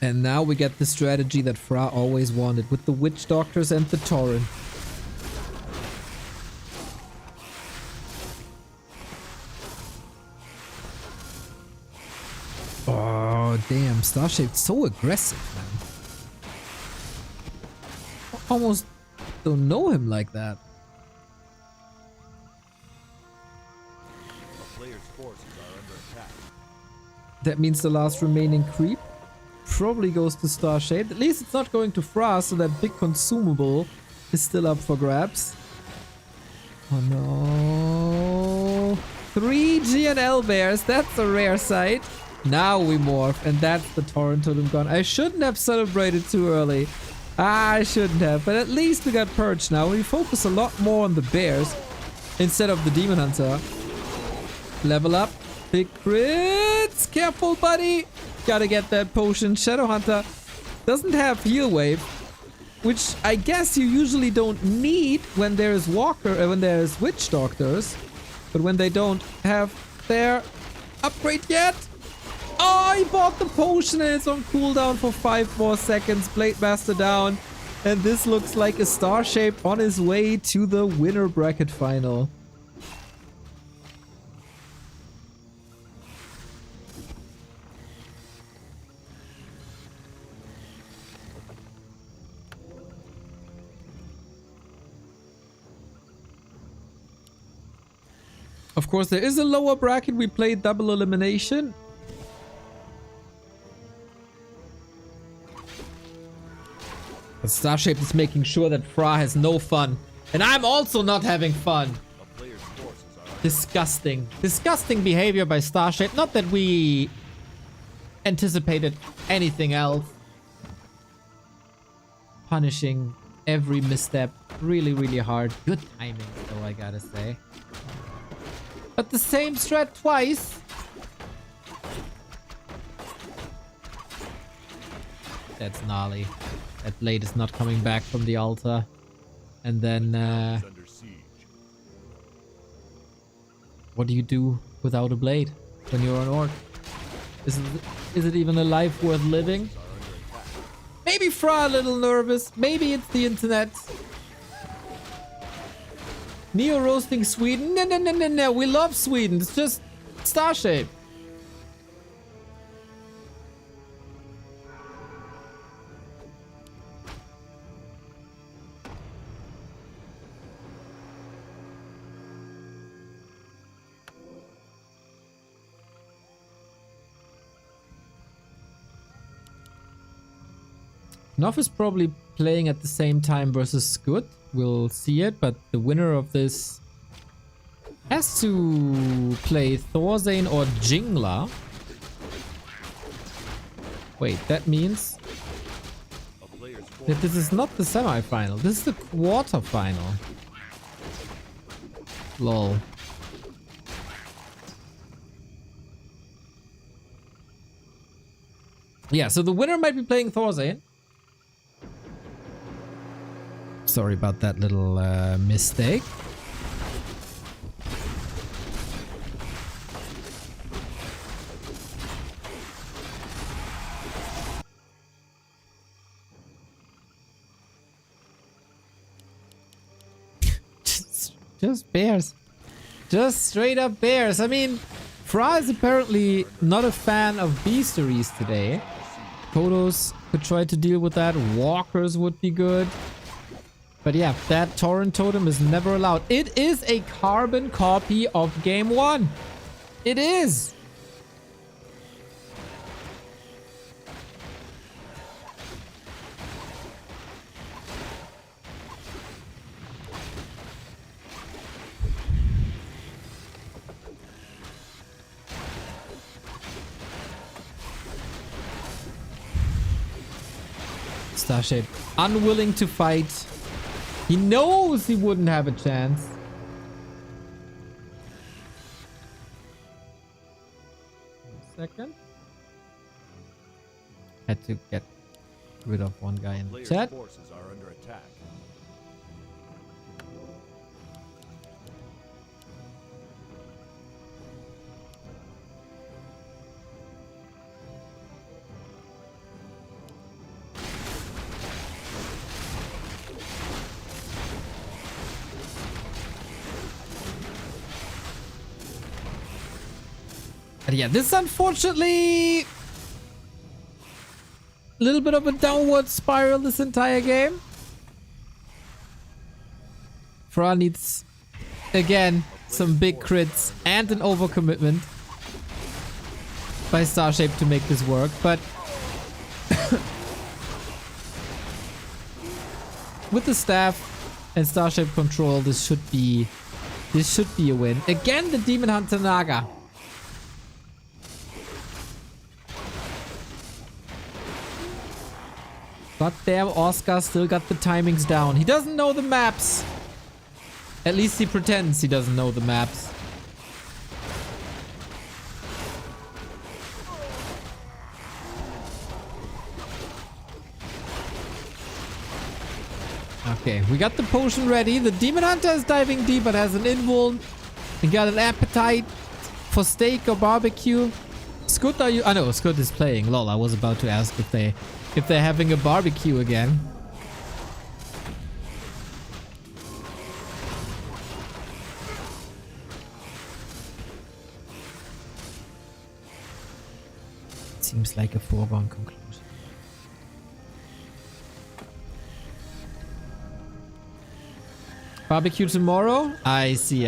And now we get the strategy that Fra always wanted with the Witch Doctors and the Tauren. Oh, damn. Starshaped so aggressive, man. Almost don't know him like that. A player's forces are under attack. That means the last remaining creep probably goes to Starshaped. At least it's not going to Fra, so that big consumable is still up for grabs. Oh no. 3 GNL bears, that's a rare sight. Now we morph, and that's the Torrent Totem gone. I shouldn't have celebrated too early. I shouldn't have, but at least we got purged now. We focus a lot more on the bears instead of the Demon Hunter. Level up. Big crits. Careful, buddy. Gotta get that potion. Shadow Hunter doesn't have heal wave, which I guess you usually don't need when there is when there is Witch Doctors. But when they don't have their upgrade yet. Oh, he bought the potion and it's on cooldown for 5 more seconds. Blade Master down. And this looks like a Starshaped on his way to the winner bracket final. Of course, there is a lower bracket. We played double elimination. But Starshaped is making sure that Fra has no fun. And I'm also not having fun. A player's forces are under Disgusting. Disgusting behavior by Starshaped. Not that we anticipated anything else. Punishing every misstep really, really hard. Good timing, though, I gotta say. But the same strat twice. That's gnarly. That blade is not coming back from the altar. And then, under siege. what do you do without a blade when you're an orc? Is it even a life worth living? Maybe Fra a little nervous. Maybe it's the internet. Neo roasting Sweden. No. We love Sweden. It's just Starshaped. Knoff is probably playing at the same time versus Scoot. We'll see it, but the winner of this has to play ThorZaIN or Jingla. Wait, that means A player's forces that this is not the semi-final. This is the quarter-final. Lol. Yeah, so the winner might be playing ThorZaIN. Sorry about that little mistake. Just bears. Just straight up bears. I mean, Fra is apparently not a fan of beasteries today. Kodos could try to deal with that. Walkers would be good. But yeah, that torrent totem is never allowed. It is a carbon copy of game 1. It is. Starshaped, unwilling to fight. He knows he wouldn't have a chance. Second. Had to get rid of one guy in the player's chat. forces are under attack. And yeah, this is unfortunately a little bit of a downward spiral this entire game. Fra needs, again, some big crits and an overcommitment by Starshaped to make this work, but with the staff and Starshaped control, this should be a win. Again, the Demon Hunter Naga. But damn, Oscar still got the timings down. He doesn't know the maps. At least he pretends he doesn't know the maps. Okay, we got the potion ready. The Demon Hunter is diving deep but has an invuln. He got an appetite for steak or barbecue. Scoot, are you? I know Scoot is playing. Lol, I was about to ask if they're having a barbecue again. Seems like a foregone conclusion. Barbecue tomorrow? I see.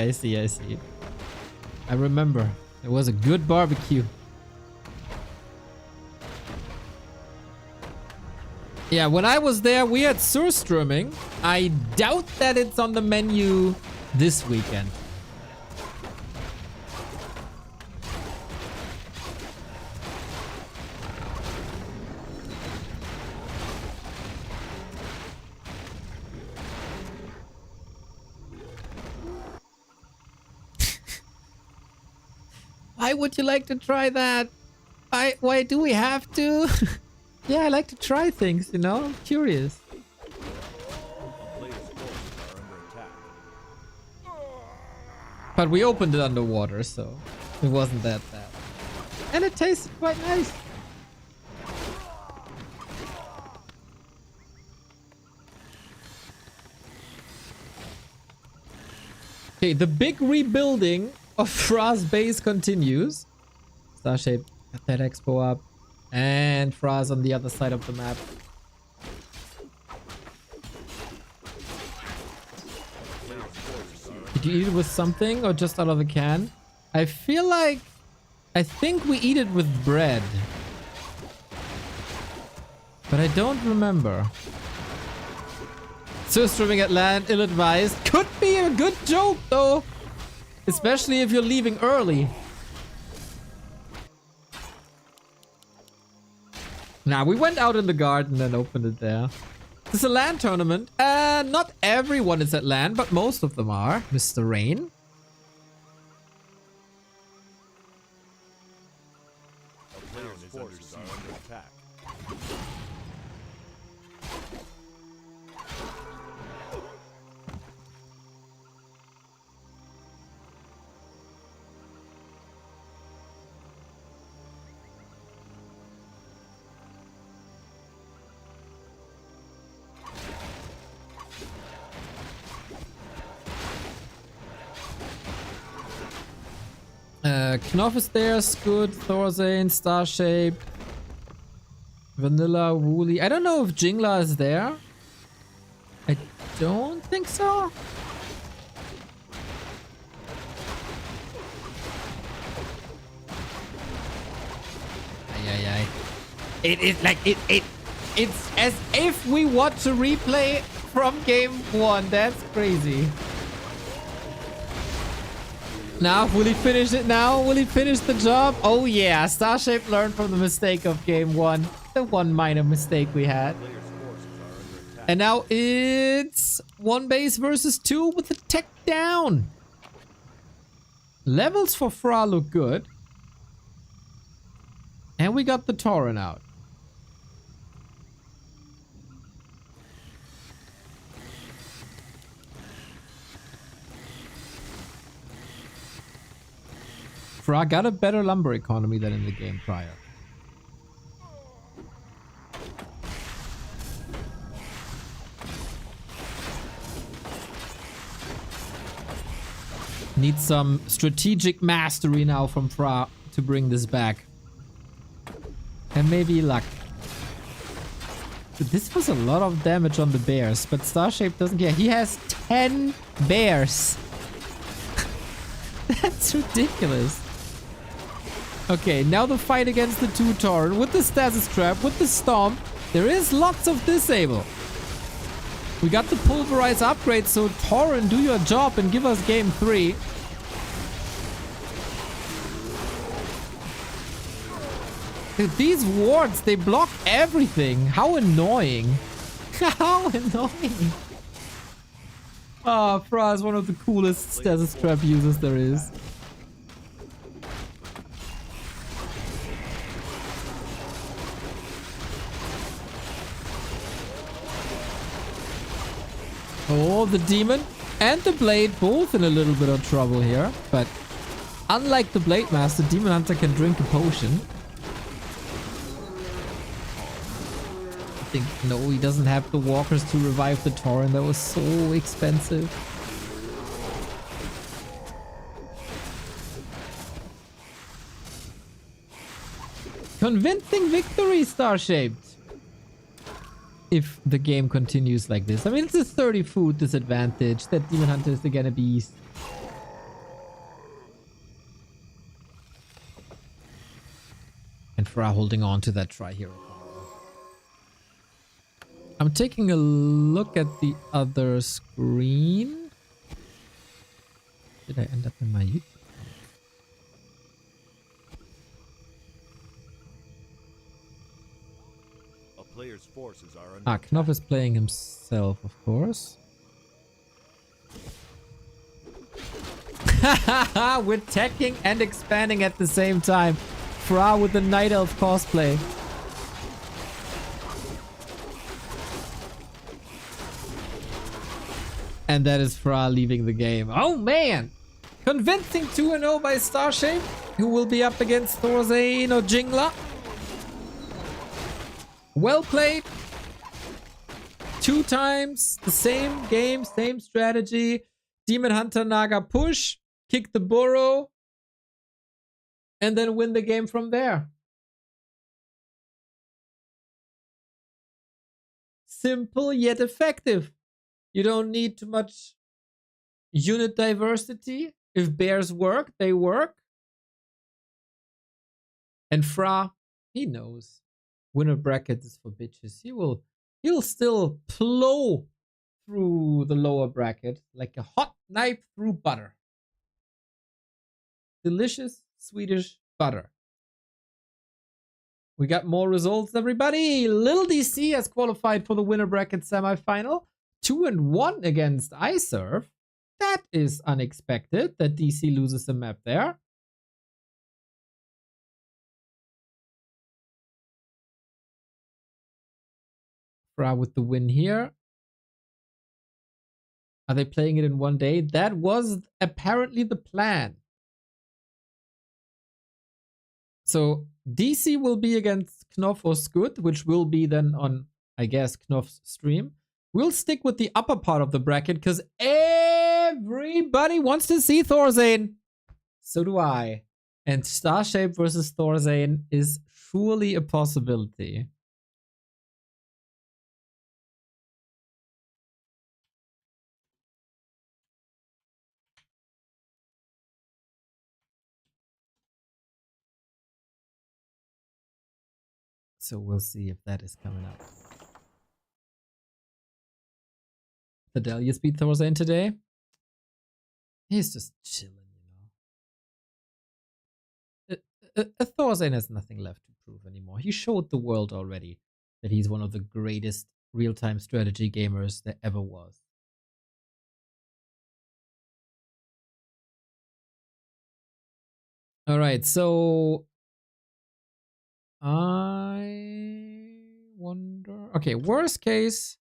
I remember. It was a good barbecue. Yeah, when I was there, we had surströmming. I doubt that it's on the menu this weekend. Why would you like to try that? Why do we have to? Yeah, I like to try things, you know? I'm curious. A player's forces are under attack. But we opened it underwater, so it wasn't that bad. And it tasted quite nice. Okay, the big rebuilding of Fra's base continues. Starshaped, got that expo up. And Fra's on the other side of the map. Did you eat it with something or just out of a can? I feel like... I think we eat it with bread. But I don't remember. Surströmming at land, ill-advised. Could be a good joke though. Especially if you're leaving early. Nah, we went out in the garden and opened it there. This is a LAN tournament. Not everyone is at LAN, but most of them are. Mr. Rain. A player's forces are under attack. Knoff is there, Scoot, ThorZaIN, Starshaped, Vanilla, Wooly. I don't know if Jingla is there. I don't think so. Ay. It's as if we watch a replay from game 1. That's crazy. Now, will he finish it now? Will he finish the job? Oh yeah, Starshaped learned from the mistake of game 1. The one minor mistake we had. Player's forces are under attack. And now it's 1 base versus 2 with the tech down. Levels for Fra look good. And we got the Tauren out. Fra got a better lumber economy than in the game prior. Need some strategic mastery now from Fra to bring this back. And maybe luck. But this was a lot of damage on the bears, but Starshaped doesn't care. He has 10 bears. That's ridiculous. Okay, now the fight against the 2 Tauren with the stasis trap, with the stomp. There is lots of disable. We got the pulverize upgrade, so Tauren, do your job and give us game 3. Dude, these wards, they block everything. How annoying. How annoying. Ah, Fra is one of the coolest stasis trap users there is. Oh, the demon and the blade both in a little bit of trouble here. But unlike the blade master, demon hunter can drink a potion. I think, no, he doesn't have the walkers to revive the Tauren. That was so expensive. Convincing victory, Starshaped. If the game continues like this. I mean, it's a 30 food disadvantage. That demon hunter is again a beast. And Fra holding on to that try-hero. I'm taking a look at the other screen. Did I end up in my YouTube? A player's forces are under Ah, Knoff is playing himself, of course. We're teching and expanding at the same time. Fra with the Night Elf cosplay. And that is Fra leaving the game. Oh man! Convincing 2-0 by Starshaped, who will be up against ThorZaIN or Jingla. Well played. 2 times the same game, same strategy. Demon Hunter Naga push, kick the burrow, and then win the game from there. Simple yet effective. You don't need too much unit diversity. If bears work, they work. And Fra, he knows. Winner bracket is for bitches. He'll still plow through the lower bracket like a hot knife through butter. Delicious Swedish butter. We got more results, everybody. LiiLDC has qualified for the winner bracket semifinal. 2-1 against iServe. That is unexpected that DC loses a map there. Fra with the win here. Are they playing it in one day? That was apparently the plan. So DC will be against Knoff or Skud, which will be then on, I guess, Knoff's stream. We'll stick with the upper part of the bracket because everybody wants to see ThorZaIN. So do I. And Starshaped versus ThorZaIN is surely a possibility. So we'll see if that is coming up. Fidelius beat ThorZaIN today. He's just chilling, you know. ThorZaIN has nothing left to prove anymore. He showed the world already that he's one of the greatest real-time strategy gamers there ever was. All right, so I wonder. Okay, worst case,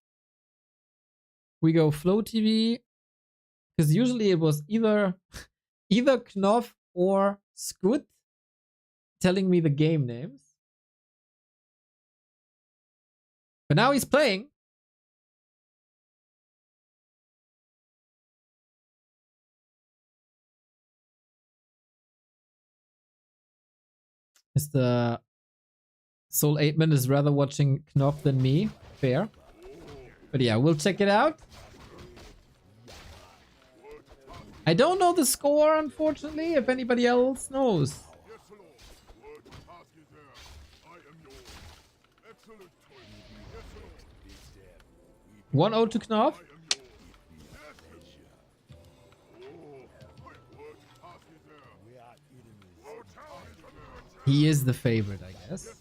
we go Flow TV, because usually it was either Knoff or Skud telling me the game names. But now he's playing. Mr. Soul 8man is rather watching Knoff than me. Fair. But yeah, we'll check it out. I don't know the score, unfortunately, if anybody else knows. 1-0 to Knoff. He is the favorite, I guess.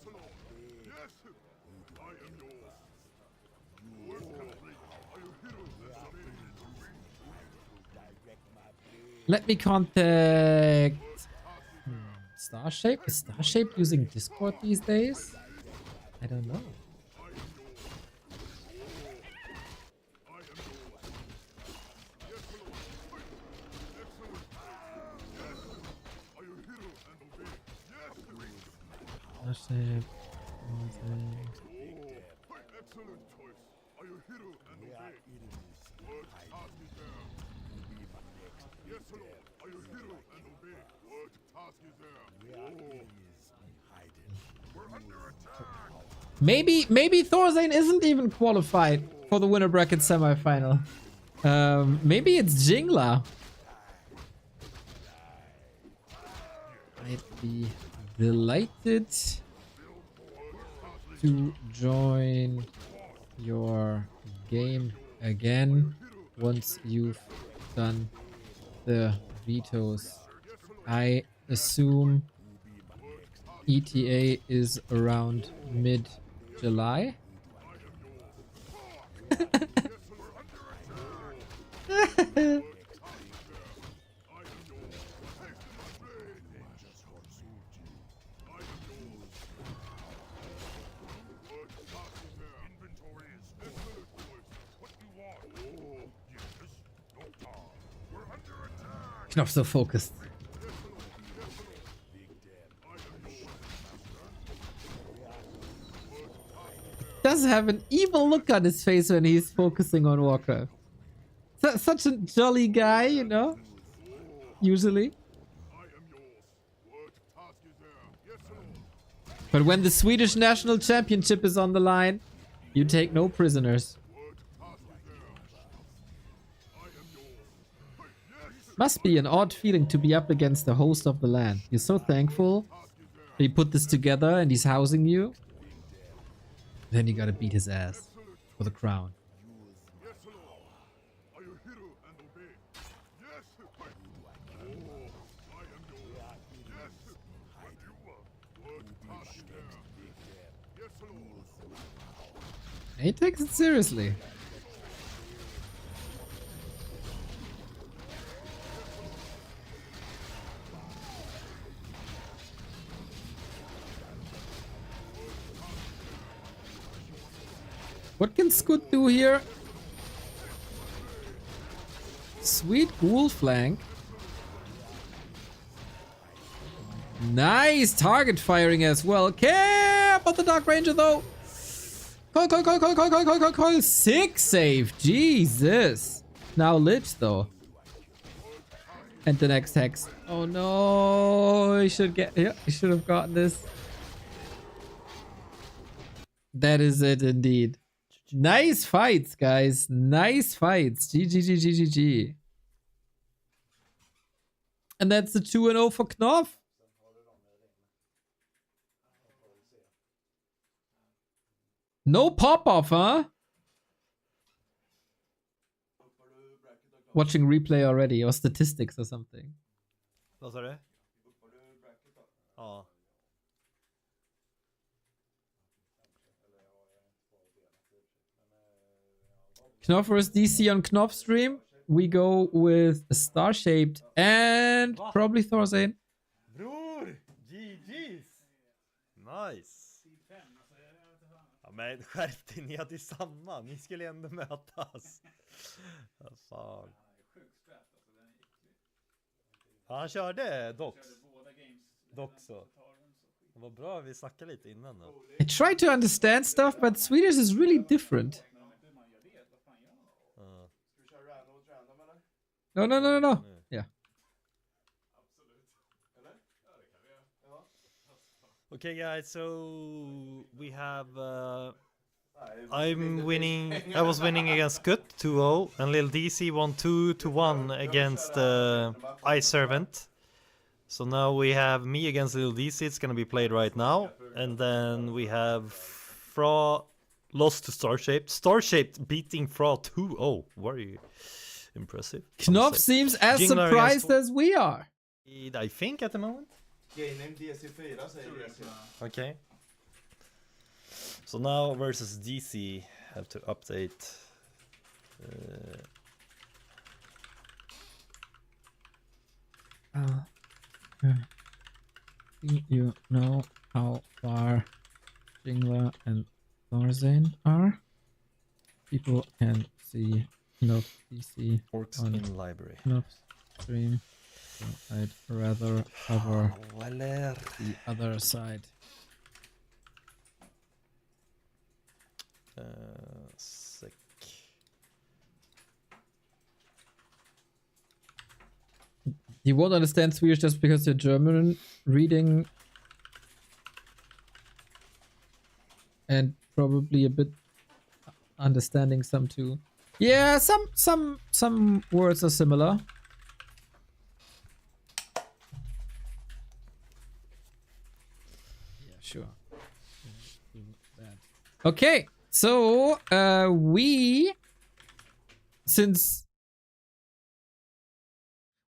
Let me contact Starshaped. Is Starshaped using Discord these days? I don't know. Starshaped. Maybe ThorZaIN isn't even qualified for the winner bracket semifinal. Maybe it's Jingla. I'd be delighted to join your game again once you've done the vetoes. I assume ETA is around mid-July. Knoff so focused. Does have an evil look on his face when he's focusing on Warcraft. Such a jolly guy, you know? Usually. But when the Swedish national championship is on the line, you take no prisoners. Must be an odd feeling to be up against the host of the land. You're so thankful he put this together and he's housing you. Then you gotta beat his ass for the crown. He takes it seriously. What can Scoot do here? Sweet ghoul flank. Nice target firing as well. Care about the Dark Ranger though. Coil. 6 save. Jesus. Now Lich though. And the next Hex. Oh no. He should have gotten this. That is it indeed. Nice fights, guys. Nice fights. GG. And that's the 2-0 for Knoff. No pop-off, huh? Watching replay already, or statistics or something. Vad sa du? Ja. Knoff vs DC on Knoff stream. We go with Starshaped and probably ThorZaIN. Bror! GG's! Nice! Ja, men skärp dig, ni hade ju samma. Ni skulle ändå mötas. Vad fan. Ja, han körde dock så. Det var bra, vi snackade lite innan då. I try to understand stuff, but Swedish is really different. No. Yeah. Okay, guys, so we have I'm winning. I was winning against Gut 2-0, and LiiLDC won 2-1 against Ice Servant. So now we have me against LiiLDC. It's gonna be played right now, and then we have Fra lost to Starshaped. Starshaped beating Fra 2-0. Very impressive. Knoff seems as Jingler surprised as we are. I think at the moment. Game DC4 säger DC. Okay. So now versus DC, have to update. You know how far Jingler and ThorZaIN are? People can see Knoff DC Orcs on in library. Knoff's stream. So I'd rather cover the other side. Sick. You won't understand Swedish just because you're German reading and probably a bit understanding some too. Yeah, some words are similar. Yeah, sure. Okay, so since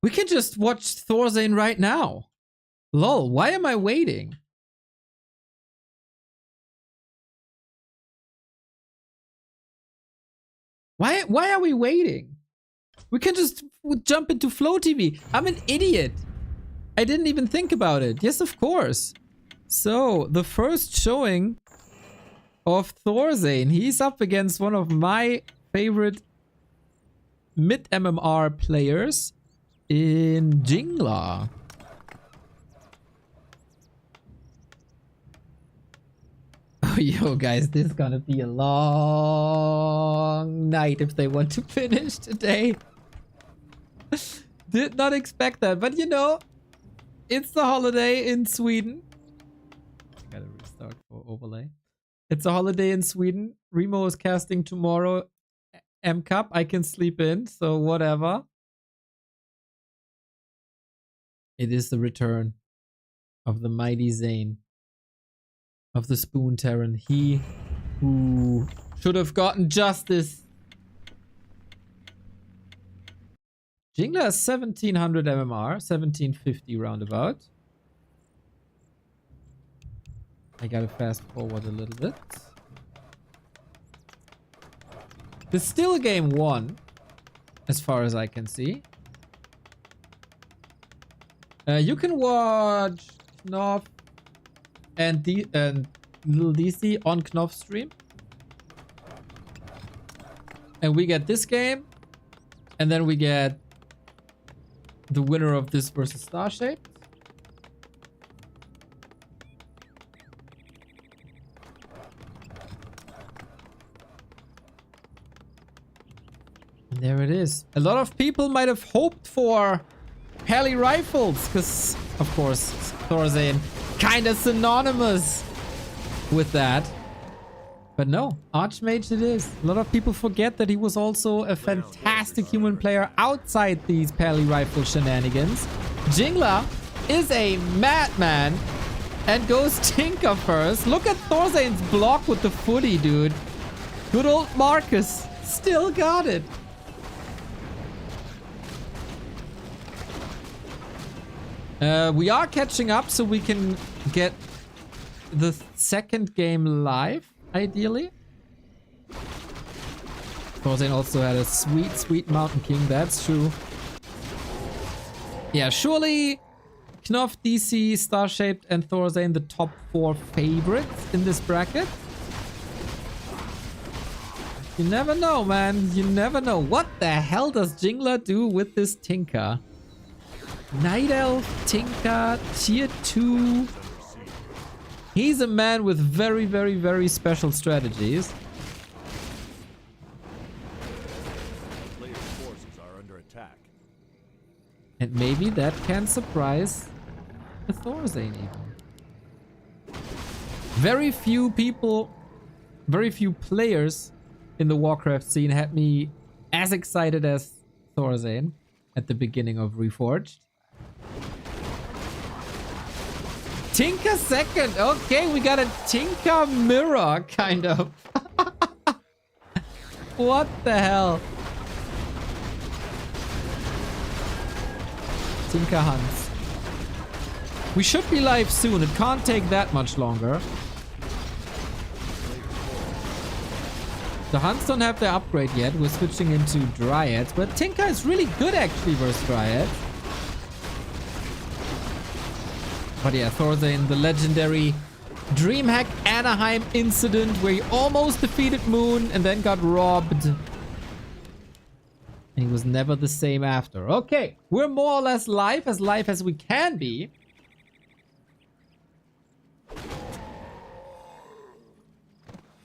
we can just watch ThorZaIN right now. Lol, why am I waiting? Why are we waiting? We can just jump into Flow TV. I'm an idiot. I didn't even think about it. Yes, of course. So, the first showing of ThorZaIN. He's up against one of my favorite mid-MMR players in Jingla. Oh, yo, guys, this is gonna be a long night if they want to finish today. Did not expect that, but you know, it's the holiday in Sweden. I gotta restart for overlay. It's a holiday in Sweden. Remo is casting tomorrow. M Cup, I can sleep in, so whatever. It is the return of the mighty Zain. Of the Spoon Terran. He who should have gotten justice. Jingla has 1700 MMR, 1750 roundabout. I gotta fast forward a little bit. There's still game 1, as far as I can see. You can watch Knoff and LiiLDC on Knoff stream. And we get this game. And then we get the winner of this versus Starshaped. And there it is. A lot of people might have hoped for Pally rifles, because of course ThorZaIN kind of synonymous with that. But no, Archmage it is. A lot of people forget that he was also a fantastic human player outside these Pally rifle shenanigans. Jingla is a madman and goes Tinker first. Look at ThorZaIN's block with the footy, dude. Good old Marcus still got it. We are catching up, so we can get the second game live, ideally. ThorZaIN also had a sweet, sweet Mountain King, that's true. Yeah, surely Knoff, DC, Starshaped, and ThorZaIN the top 4 favorites in this bracket. You never know, man. You never know. What the hell does Jingla do with this Tinker? Night Elf, Tinker, tier 2. He's a man with very, very, very special strategies. Players' forces are under attack. And maybe that can surprise the ThorZaIN even. Very few people, very few players in the Warcraft scene had me as excited as ThorZaIN at the beginning of Reforged. Tinker second. Okay, we got a Tinker mirror, kind of. What the hell? Tinker hunts. We should be live soon. It can't take that much longer. The hunts don't have their upgrade yet. We're switching into Dryads. But Tinker is really good, actually, versus Dryads. But yeah, ThorZaIN, the legendary DreamHack Anaheim incident where he almost defeated Moon and then got robbed. And he was never the same after. Okay, we're more or less live as we can be.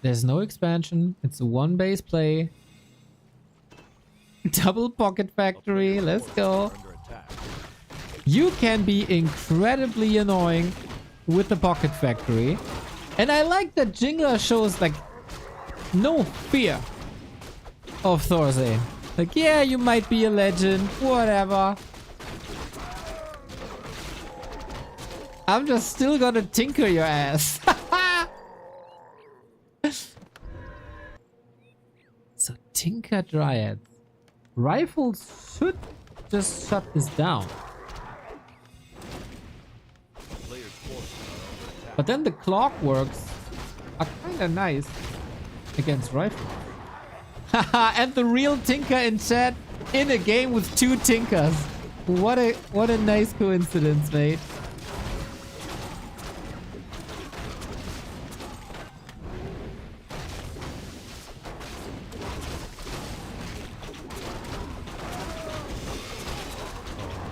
There's no expansion. It's a one base play. Double Pocket Factory. Let's go. You can be incredibly annoying with the Pocket Factory. And I like that Jingla shows like no fear of ThorZaIN. Like, yeah, you might be a legend, whatever. I'm just still gonna tinker your ass. Tinker Dryads. Rifles should just shut this down. Players' forces are under attack. But then the clockworks are kind of nice against rifles. Haha, and the real Tinker in chat in a game with 2 Tinkers. What a nice coincidence, mate.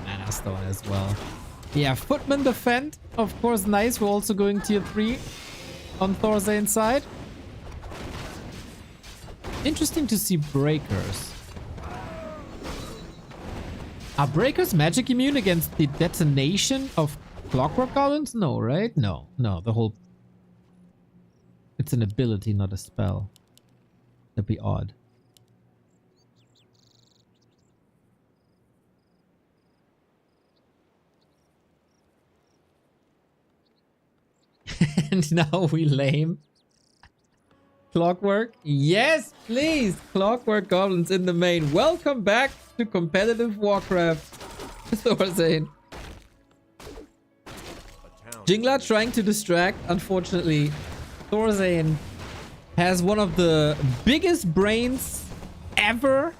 Mana Stone as well. Yeah, Footman defend. Of course, nice. We're also going tier 3 on ThorZaIN side. Interesting to see breakers. Are breakers magic immune against the detonation of clockwork goblins? No, right? No, the whole... It's an ability, not a spell. That'd be odd. And now we lame. Clockwork? Yes, please! Clockwork goblins in the main. Welcome back to competitive Warcraft. ThorZaIN. Jingla trying to distract. Unfortunately, ThorZaIN has one of the biggest brains ever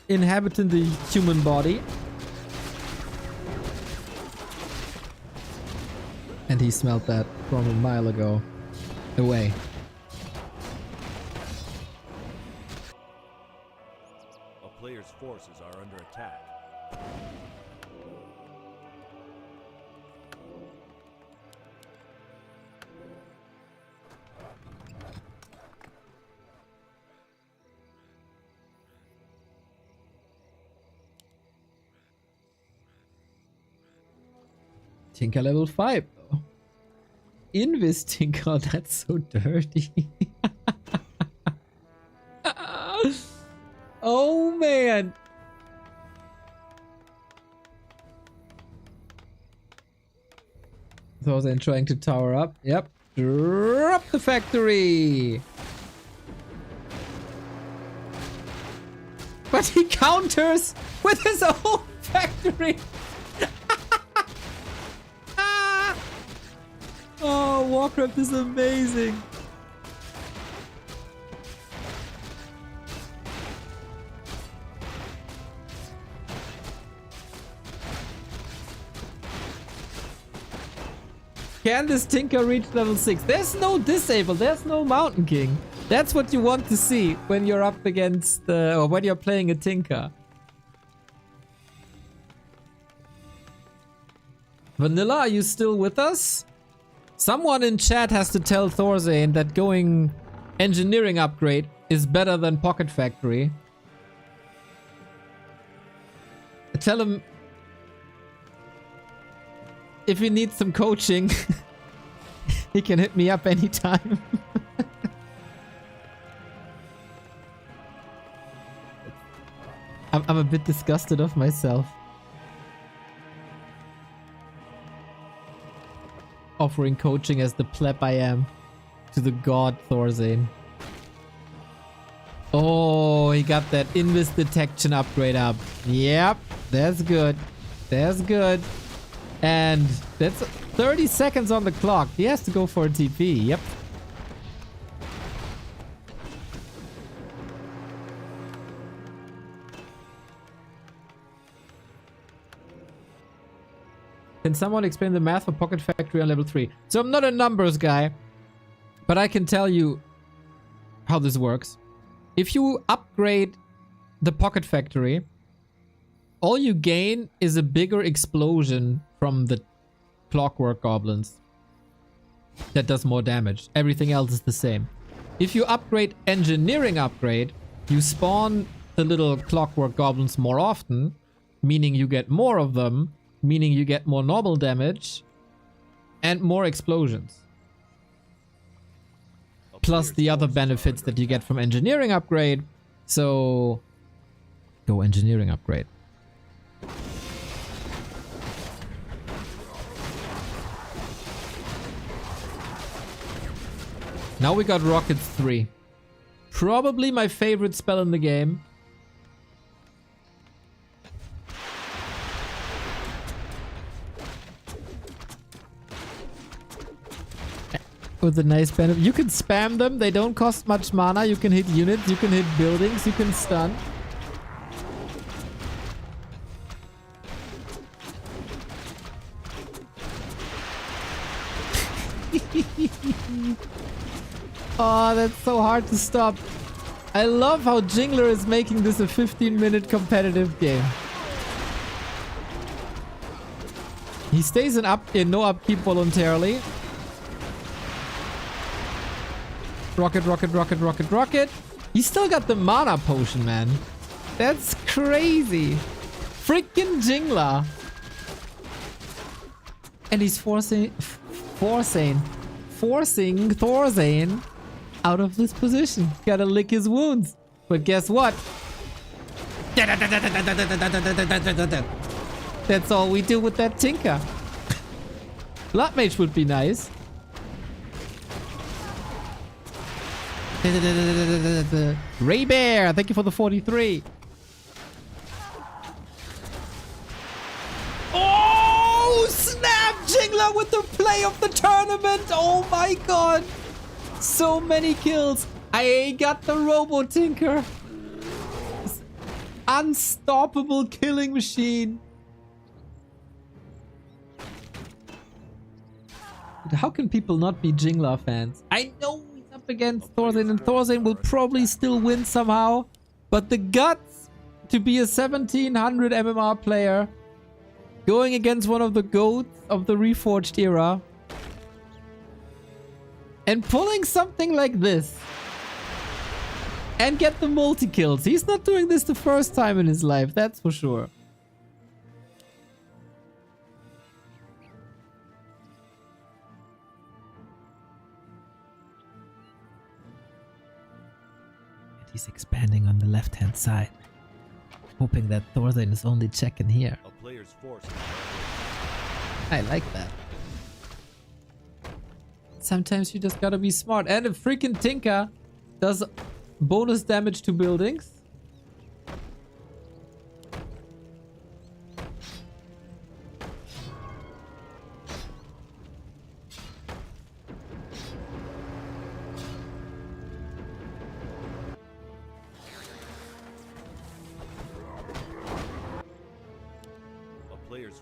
inhabiting the human body. And he smelled that from a mile ago. Away. A player's forces are under attack. Tinker level 5 though. Invis Tinker, that's so dirty. Oh man. ThorZaIN trying to tower up. Yep. Drop the factory. But he counters with his own factory. Oh, Warcraft is amazing. Can this Tinker reach level 6? There's no disable, there's no Mountain King. That's what you want to see when you're up against, or when you're playing a Tinker. Vanilla, are you still with us? Someone in chat has to tell ThorZaIN that going engineering upgrade is better than Pocket Factory. Tell him if he needs some coaching, he can hit me up anytime. I'm a bit disgusted of myself. Offering coaching as the pleb I am to the god ThorZaIN. Oh, he got that Invis detection upgrade up. Yep, that's good. That's good. And that's 30 seconds on the clock. He has to go for a TP. Yep. Can someone explain the math for Pocket Factory on level 3? So I'm not a numbers guy, but I can tell you how this works. If you upgrade the Pocket Factory, all you gain is a bigger explosion from the clockwork goblins that does more damage. Everything else is the same. If you upgrade engineering upgrade, you spawn the little clockwork goblins more often, meaning you get more of them, meaning you get more normal damage and more explosions. Plus the other benefits that you get from engineering upgrade. So go engineering upgrade. Now we got Rockets 3. Probably my favorite spell in the game. With a nice benefit. You can spam them. They don't cost much mana. You can hit units. You can hit buildings. You can stun. Oh, that's so hard to stop. I love how Jingler is making this a 15-minute competitive game. He stays in no upkeep voluntarily. Rocket, rocket, rocket, rocket, rocket. He's still got the mana potion, man. That's crazy. Freaking Jingler. And he's forcing ThorZaIN out of this position. Gotta lick his wounds. But guess what? That's all we do with that Tinker. Blood Mage would be nice. Ray Bear, thank you for the 43. Oh, snap! Jingler with the play of the tournament. Oh my god. So many kills. I got the Robo Tinker. Unstoppable killing machine. How can people not be Jingler fans? I know he's up against ThorZaIN, and ThorZaIN will probably still win somehow. But the guts to be a 1700 MMR player going against one of the GOATs of the Reforged era and pulling something like this and get the multi-kills. He's not doing this the first time in his life, that's for sure. He's expanding on the left-hand side, hoping that ThorZaIN is only checking here. A player's force. I like that. Sometimes you just gotta be smart. And a freaking Tinker does bonus damage to buildings.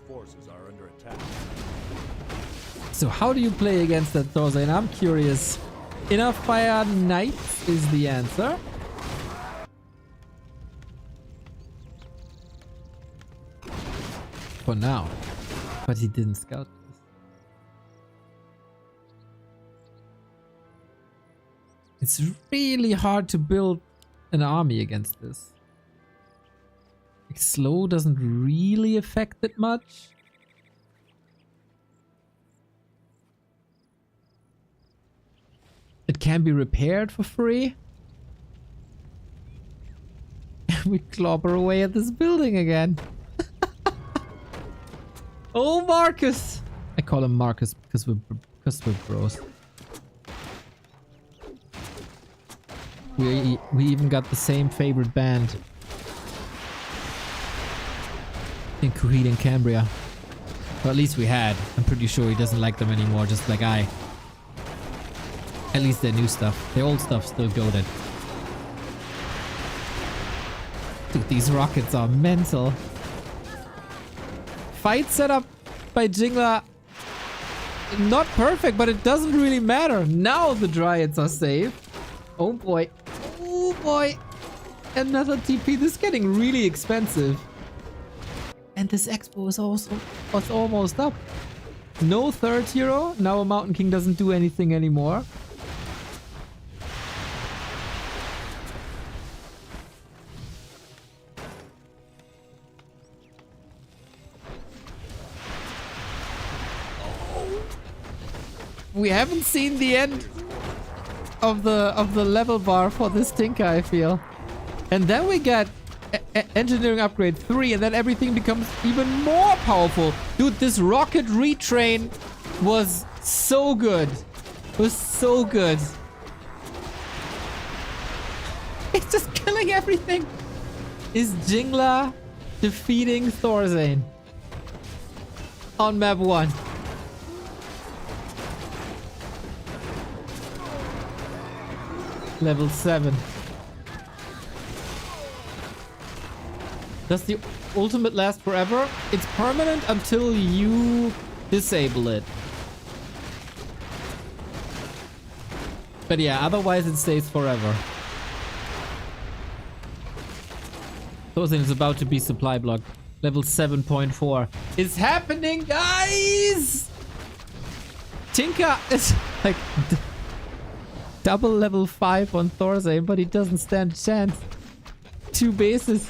Forces are under attack. So how do you play against that ThorZaIN? I'm curious. Inner Fire Knights is the answer. For now. But he didn't scout this. It's really hard to build an army against this. Slow doesn't really affect it much. It can be repaired for free. And we clobber away at this building again. Oh, Marcus! I call him Marcus because we're bros. We even got the same favorite band. In Coheed and Cambria. Or at least we had. I'm pretty sure he doesn't like them anymore, just like I. At least their new stuff. Their old stuff's still goated. Dude, these rockets are mental. Fight setup by Jingler. Not perfect, but it doesn't really matter. Now the Dryads are safe. Oh boy. Oh boy. Another TP. This is getting really expensive. And this expo is was almost up. No third hero. Now a Mountain King doesn't do anything anymore. We haven't seen the end of the level bar for this Tinker, I feel. And then we get Engineering Upgrade 3, and then everything becomes even more powerful. Dude, this rocket retrain was so good. It was so good. It's just killing everything. Is Jingla defeating ThorZaIN on map 1? Level 7. Does the ultimate last forever? It's permanent until you disable it. But yeah, otherwise it stays forever. ThorZaIN is about to be supply blocked. Level 7.4. It's happening, guys! Tinker is like double level 5 on ThorZaIN, but he doesn't stand a chance. 2 bases.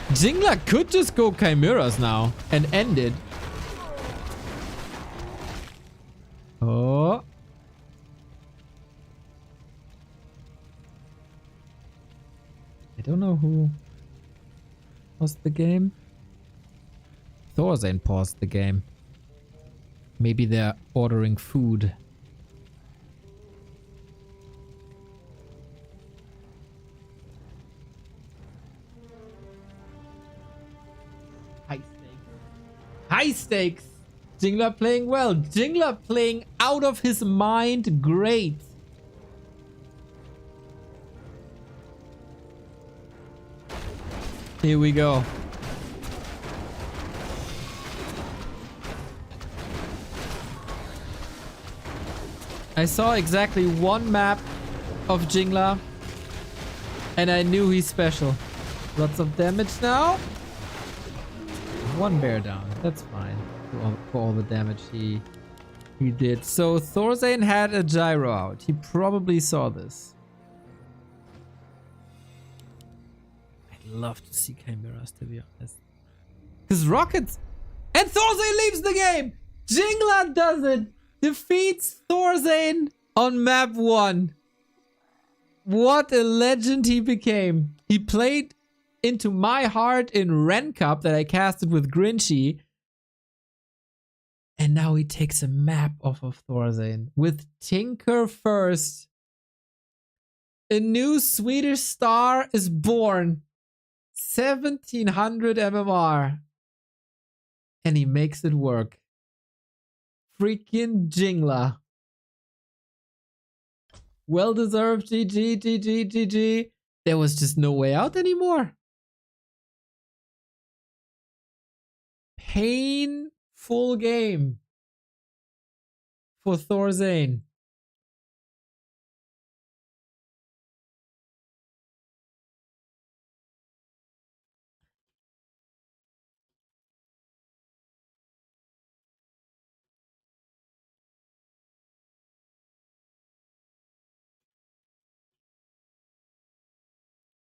Jingla could just go Chimeras now and end it. Oh. I don't know who paused the game. ThorZaIN paused the game. Maybe they're ordering food. High stakes. High stakes! Jingla playing well. Jingla playing out of his mind. Great. Here we go. I saw exactly one map of Jingla and I knew he's special. Lots of damage now. One bear down. That's fine for all the damage he did. So ThorZaIN had a gyro out. He probably saw this. I'd love to see Chimeras, to be honest. Because Rockets and ThorZaIN leaves the game. Jingla does it. Defeats ThorZaIN on map 1. What a legend he became. He played into my heart in Ren Cup that I casted with Grinchy. And now he takes a map off of ThorZaIN with Tinker first. A new Swedish star is born. 1700 MMR. And he makes it work. Freaking Jingla. Well deserved. GG, GG, GG. There was just no way out anymore. Painful game for ThorZaIN.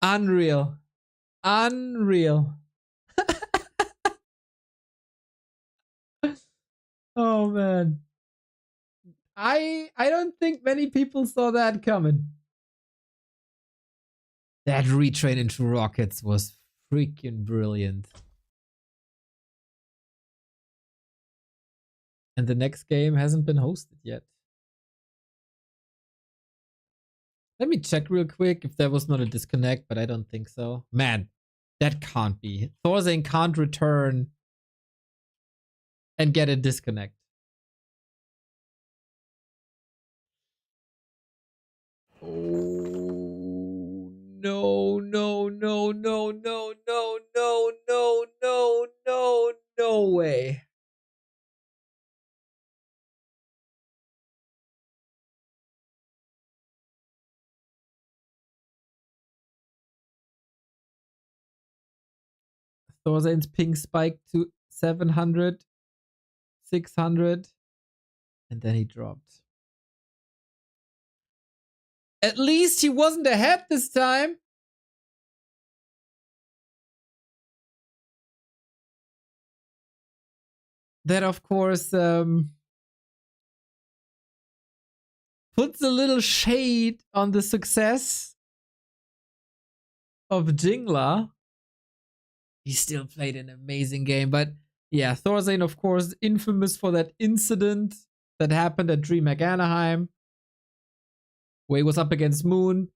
Unreal. Unreal. Oh man. I don't think many people saw that coming. That retrain into Rockets was freaking brilliant. And the next game hasn't been hosted yet. Let me check real quick if there was not a disconnect, but I don't think so. Man, that can't be. ThorZaIN can't return and get a disconnect. Oh, no, no, no, no, no, no, no, no, no, no, no way. ThorZaIN's ping spiked to 700, 600, and then he dropped. At least he wasn't ahead this time. That, of course, puts a little shade on the success of Jingla. He still played an amazing game, but yeah, ThorZaIN, of course, infamous for that incident that happened at DreamHack Anaheim, where he was up against Moon,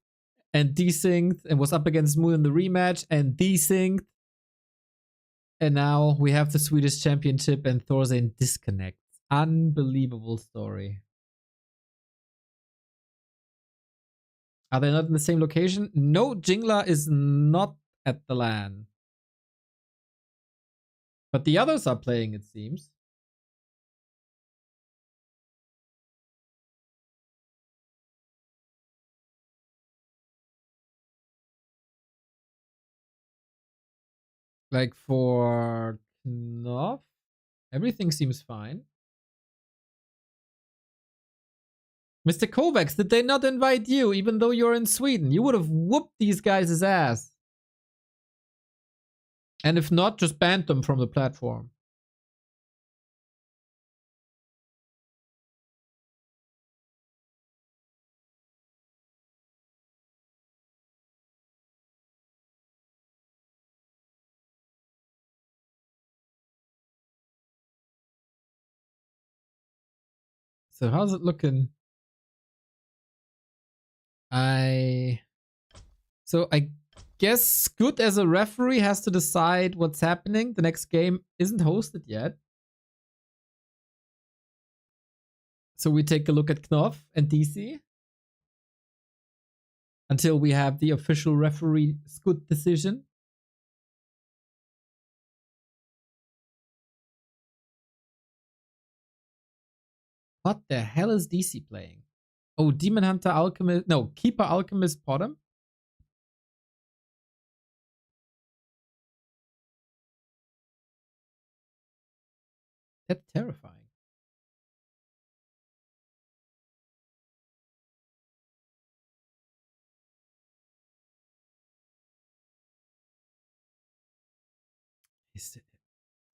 and desynced and was up against Moon in the rematch and desynced. And now we have the Swedish Championship and ThorZaIN disconnects. Unbelievable story. Are they not in the same location? No, Jingla is not at the LAN. But the others are playing, it seems. Like for Knoff, everything seems fine. Mr. Kovacs, did they not invite you, even though you're in Sweden? You would have whooped these guys' ass. And if not, just banned them from the platform. So how's it looking? So I guess Good as a referee has to decide what's happening. The next game isn't hosted yet. So we take a look at Knoff and DC until we have the official referee Good decision. What the hell is DC playing? Oh, Demon Hunter Alchemist. No, Keeper Alchemist Bottom. That's terrifying.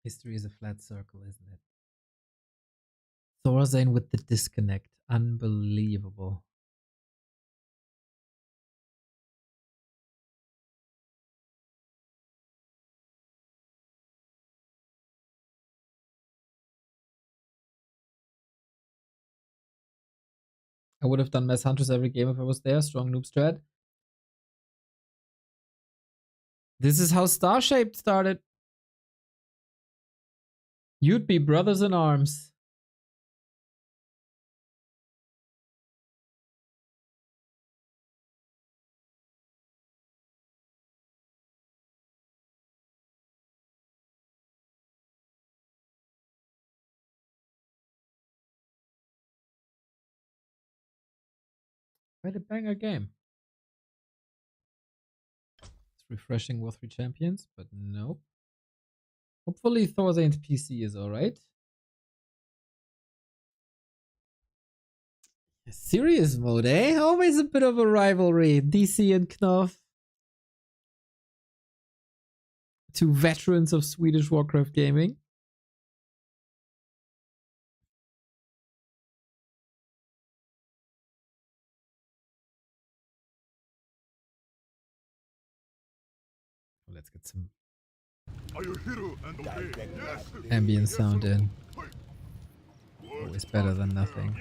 History is a flat circle, isn't it? ThorZaIN with the disconnect. Unbelievable. I would have done Mass Huntress every game if I was there. Strong noob strat. This is how Starshaped started. You'd be brothers in arms. Quite a banger game. It's refreshing War 3 Champions, but nope. Hopefully ThorZaIN's PC is alright. Serious mode, eh? Always a bit of a rivalry. DC and Knoff. Two veterans of Swedish Warcraft gaming. Let's get some ambient sound in. Always better than nothing.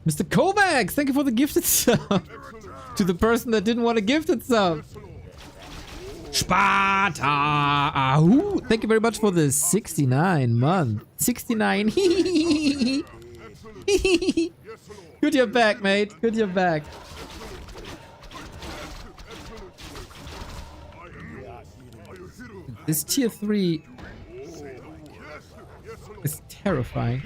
Mr. Kovacs, thank you for the gifted sub. To the person that didn't want a gifted sub. Sparta! Ahoo! Thank you very much for the 69 month. 69. Good you're back, mate. Good you're back. This tier 3 is terrifying.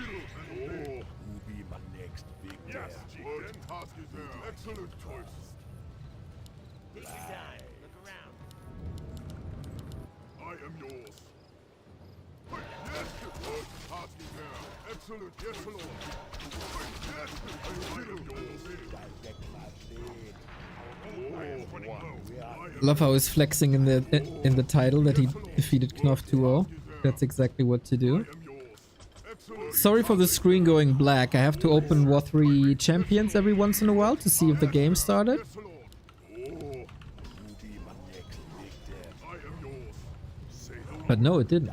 Love how he's flexing in the title that he defeated Knoff 2-0. That's exactly what to do. Sorry for the screen going black. I have to open War 3 Champions every once in a while to see if the game started. But no, it didn't.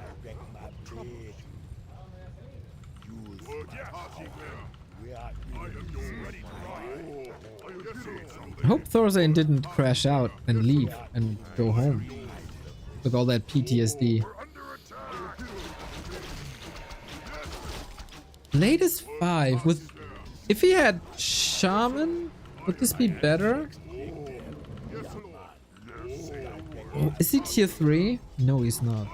I hope ThorZaIN didn't crash out and leave and go home with all that PTSD. Latest 5 with... If he had Shaman, would this be better? Oh, is he tier 3? No, he's not.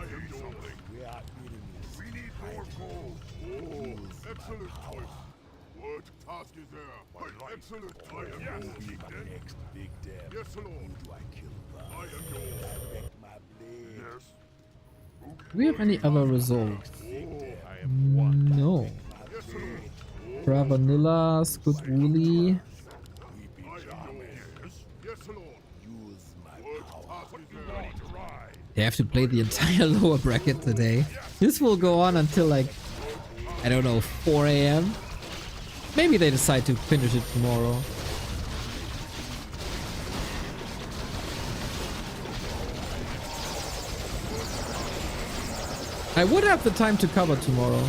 Do we have any other results? No. Vanilla, Scoot Woolly. They have to play the entire lower bracket today. This will go on until like, I don't know, 4 AM. Maybe they decide to finish it tomorrow. I would have the time to cover tomorrow.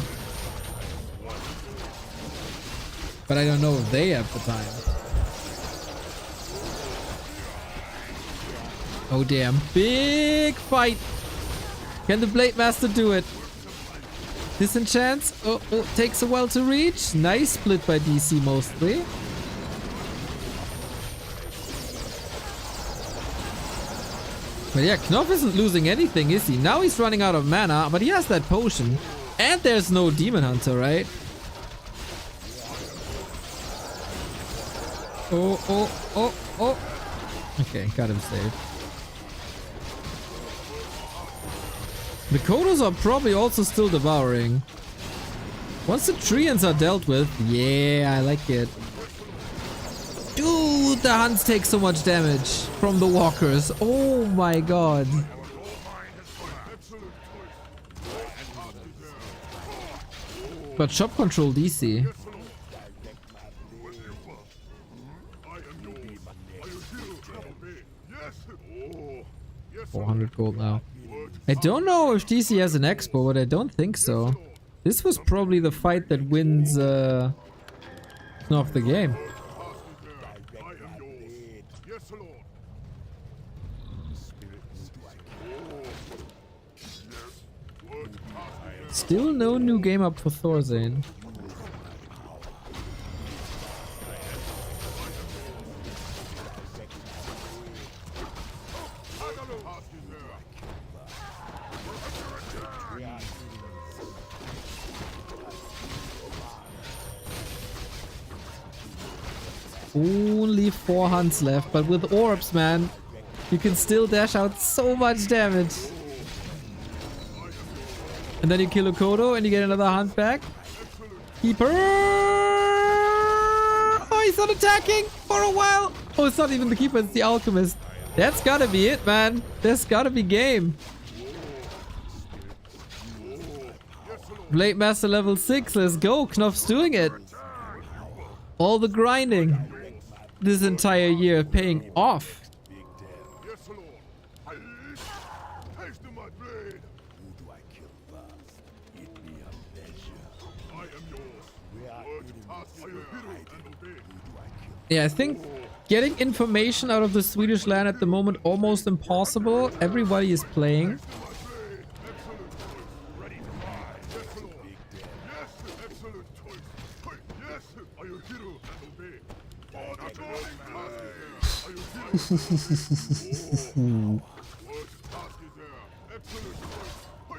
But I don't know if they have the time. Oh damn, big fight! Can the Blade Master do it? Disenchants? Oh, takes a while to reach. Nice split by DC mostly. But yeah, Knoff isn't losing anything, is he? Now he's running out of mana, but he has that potion. And there's no Demon Hunter, right? Oh. Okay, got him saved. The Kodos are probably also still devouring. Once the Treants are dealt with, yeah, I like it. Dude, the Hunts take so much damage from the Walkers. Oh my god. But shop control DC. 400 gold now. I don't know if DC has an expo, but I don't think so. This was probably the fight that wins Knoff the game. Still no new game up for ThorZaIN. Only 4 hunts left, but with orbs, man, you can still dash out so much damage. And then you kill a Kodo and you get another hunt back. Keeper! Oh, he's not attacking for a while. Oh, it's not even the Keeper, it's the Alchemist. That's gotta be it, man. That's gotta be game. Blade Master level 6, let's go. Knoff's doing it. All the grinding this entire year paying off. Yeah, I think getting information out of the Swedish land at the moment almost impossible. Everybody is playing.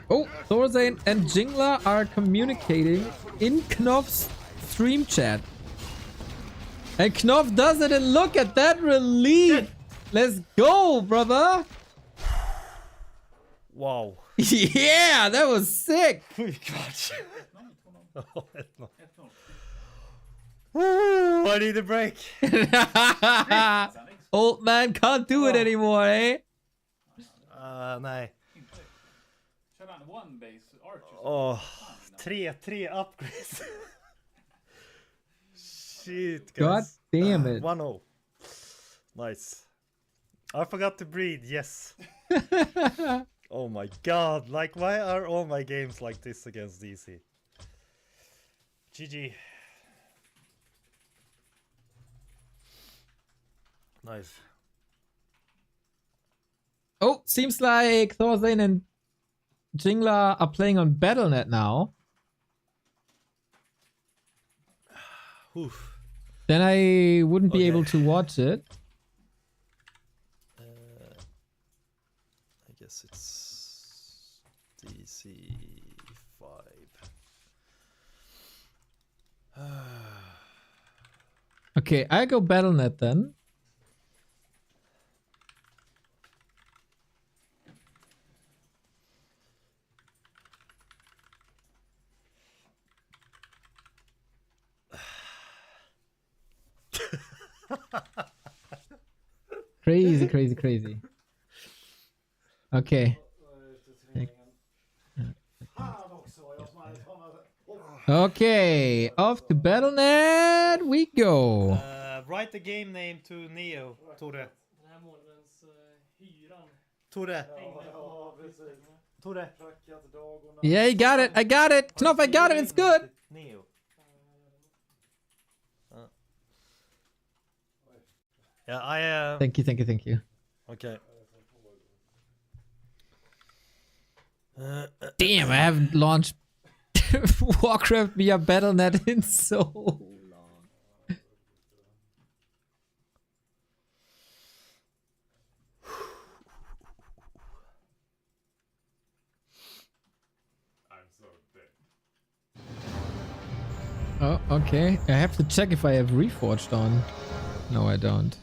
Oh, ThorZaIN and Jingla are communicating in Knoff's stream chat. And Knoff does it, and look at that relief! Let's go, brother! Wow. Yeah, that was sick! Woo, I need a break. Old man can't do it anymore, eh? Nej. Kör han one base archer? Åh, 3 upgrades. Shit, God guys. damn it. 1-0. Nice. I forgot to breathe, yes. Oh my god, like why are all my games like this against DC? GG. Nice. Oh, seems like ThorZaIN and Jingla are playing on Battle.net now. Oof. Then I wouldn't be Okay. able to watch it. I guess it's DC5. Okay, I go Battle.net then. Crazy, crazy, crazy. Okay. Okay, off to Battle.net we go. Write the game name to Neo, Tore. Den här månadens hyran. Tore. Tore. Yeah, you got it. I got it. Knoff, I got it. It's good. Neo. Yeah, Thank you, thank you, thank you. Okay. Damn, I haven't launched Warcraft via Battle.net in so long. I'm so dead. Oh, okay. I have to check if I have Reforged on. No, I don't.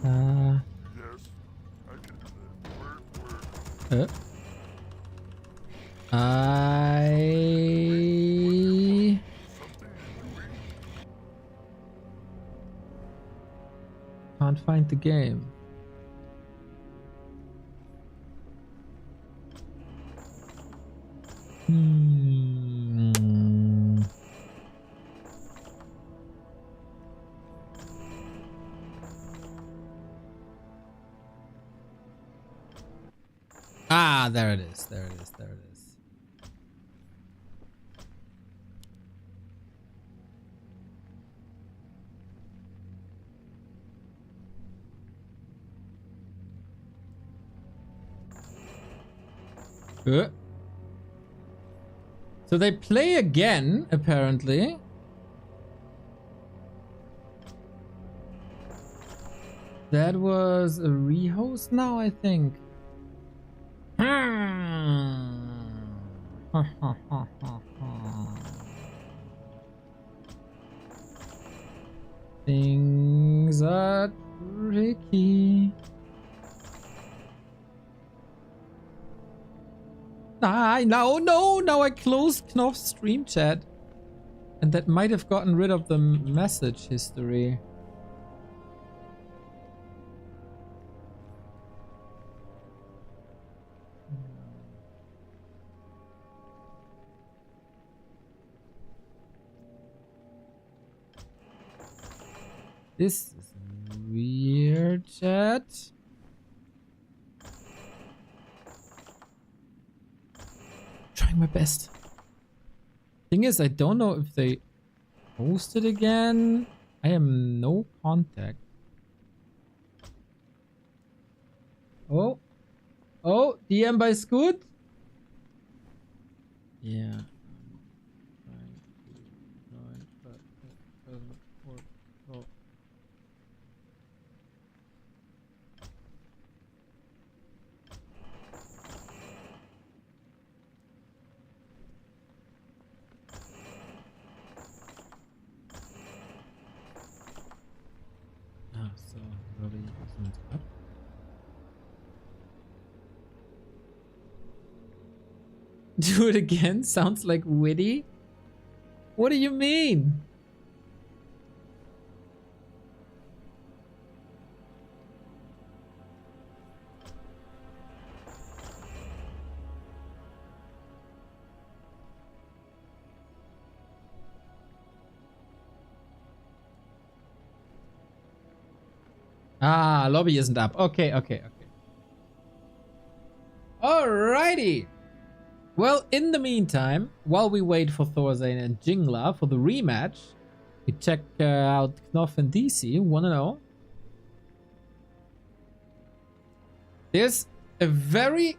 I can't find the game. Ah, there it is. There it is. There it is. So they play again, apparently. That was a rehost now, I think. Things are tricky. Now I closed Knoff's stream chat. And that might have gotten rid of the message history. This is weird, chat. Trying my best. Thing is, I don't know if they posted again. I have no contact. Oh. Oh, DM by Scoot? Yeah. Do it again? Sounds like witty. What do you mean? Ah, lobby isn't up. Okay. Alrighty. Well, in the meantime, while we wait for ThorZaIN and Jingla for the rematch, we check out Knoff and DC. Wanna know? There's a very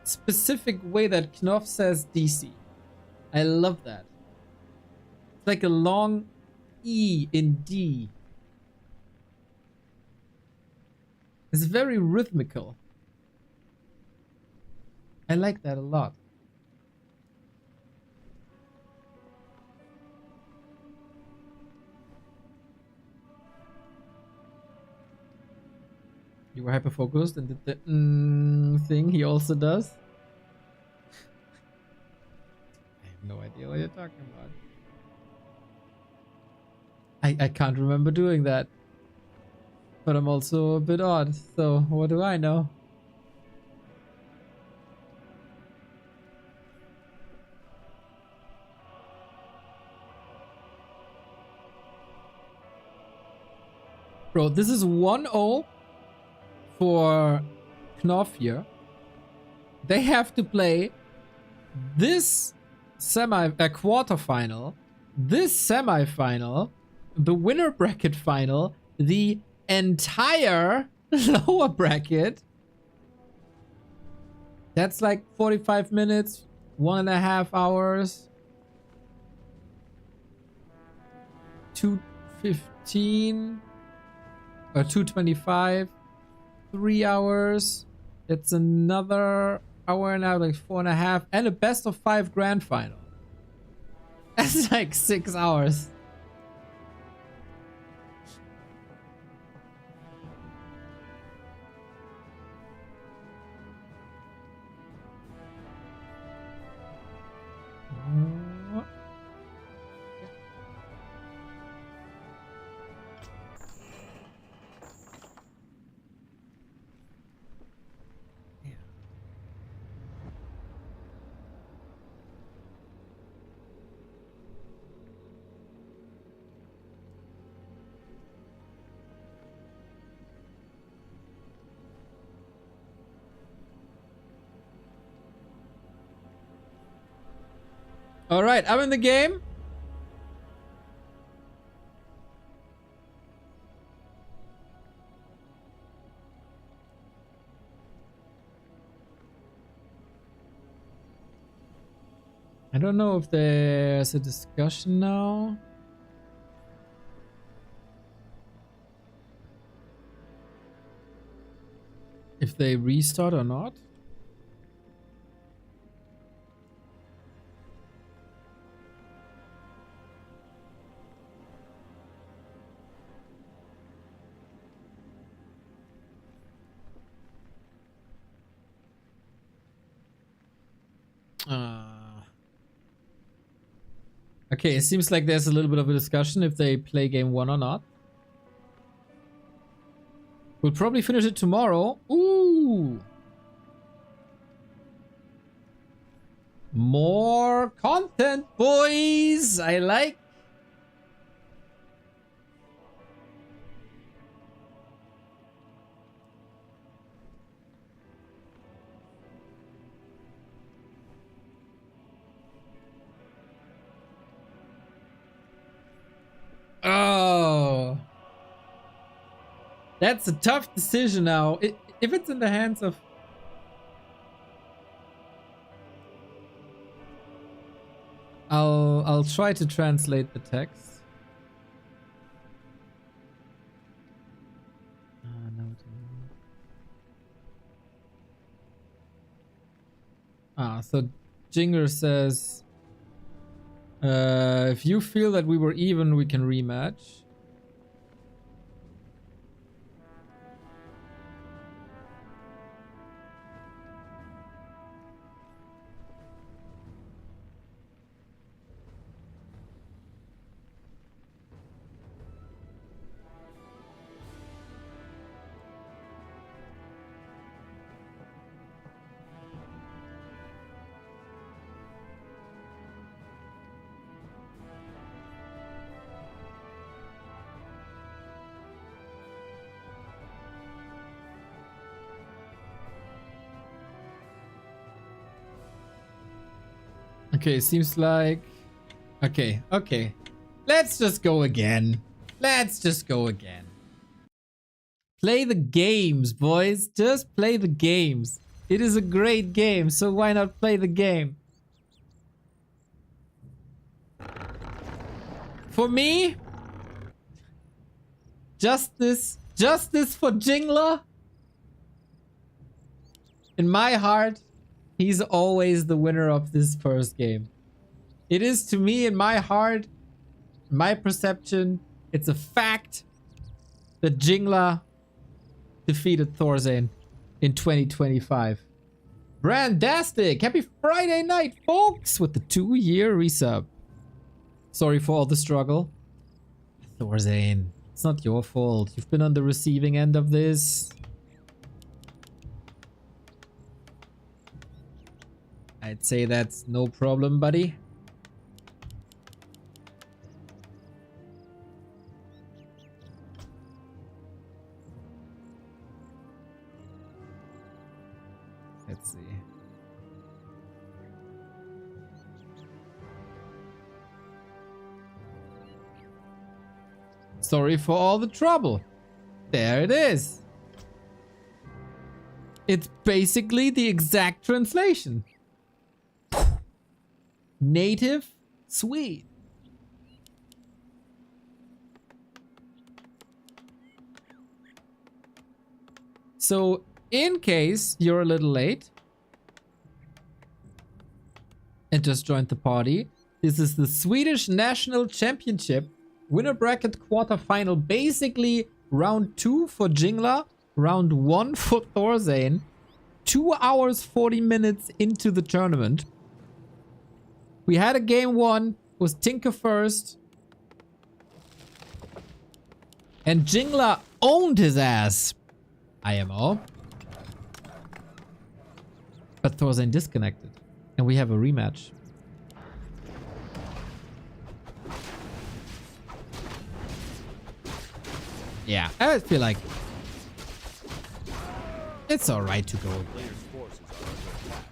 specific way that Knoff says DC. I love that. It's like a long E in D. It's very rhythmical. I like that a lot. You were hyper focused and did the thing he also does. I have no idea what you're talking about. I can't remember doing that. But I'm also a bit odd, so what do I know? Bro, this is 1-0 for Knoff here. They have to play this quarterfinal, this semifinal, the winner bracket final, the entire lower bracket. That's like 45 minutes, 1.5 hours, 2:15 or 2:25, 3 hours. It's another hour and a half, like 4.5, and a best of 5 grand final. That's like 6 hours. All right, I'm in the game. I don't know if there's a discussion now. If they restart or not. Okay, it seems like there's a little bit of a discussion if they play game 1 or not. We'll probably finish it tomorrow. Ooh! More content, boys! I like. Oh, that's a tough decision now. If it's in the hands of... I'll try to translate the text. So Jinger says, if you feel that we were even, we can rematch. Okay, seems like... Okay, okay. Let's just go again. Let's just go again. Play the games, boys. Just play the games. It is a great game, so why not play the game? For me, justice for Jingler. In my heart, he's always the winner of this first game. It is to me, in my heart, my perception, it's a fact that Jingler defeated ThorZaIN in 2025. Brandastic! Happy Friday night, folks! With the 2-year resub. Sorry for all the struggle. ThorZaIN, it's not your fault. You've been on the receiving end of this. I'd say that's no problem, buddy. Let's see. Sorry for all the trouble. There it is. It's basically the exact translation. Native SWE. So, in case you're a little late and just joined the party, this is the Swedish National Championship winner bracket quarterfinal. Basically, round 2 for Jingler, round 1 for ThorZaIN. 2 hours 40 minutes into the tournament. We had a game 1, was Tinker first. And Jingler owned his ass. IMO. But ThorZaIN disconnected. And we have a rematch. Yeah, I feel like it's alright to go. Players' forces are under attack.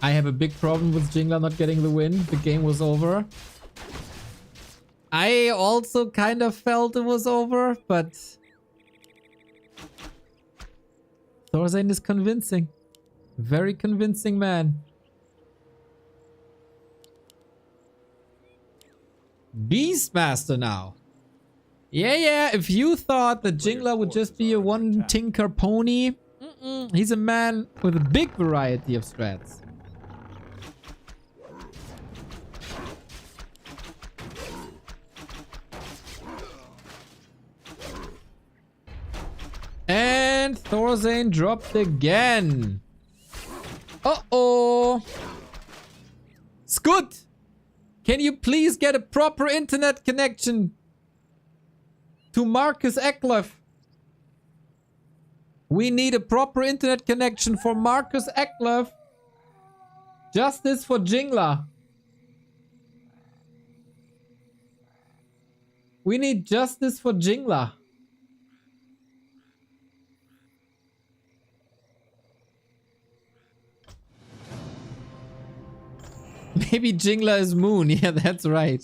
I have a big problem with Jingler not getting the win. The game was over. I also kind of felt it was over, but ThorZaIN is convincing. Very convincing man. Beastmaster now. Yeah, if you thought that Jingler would just be a one tinker pony, he's a man with a big variety of strats. And ThorZaIN dropped again. Uh-oh. Scoot! Can you please get a proper internet connection to Marcus Eckloff? We need a proper internet connection for Marcus Eckloff. Justice for Jingler. We need justice for Jingler. Maybe Jingler is Moon. Yeah, that's right.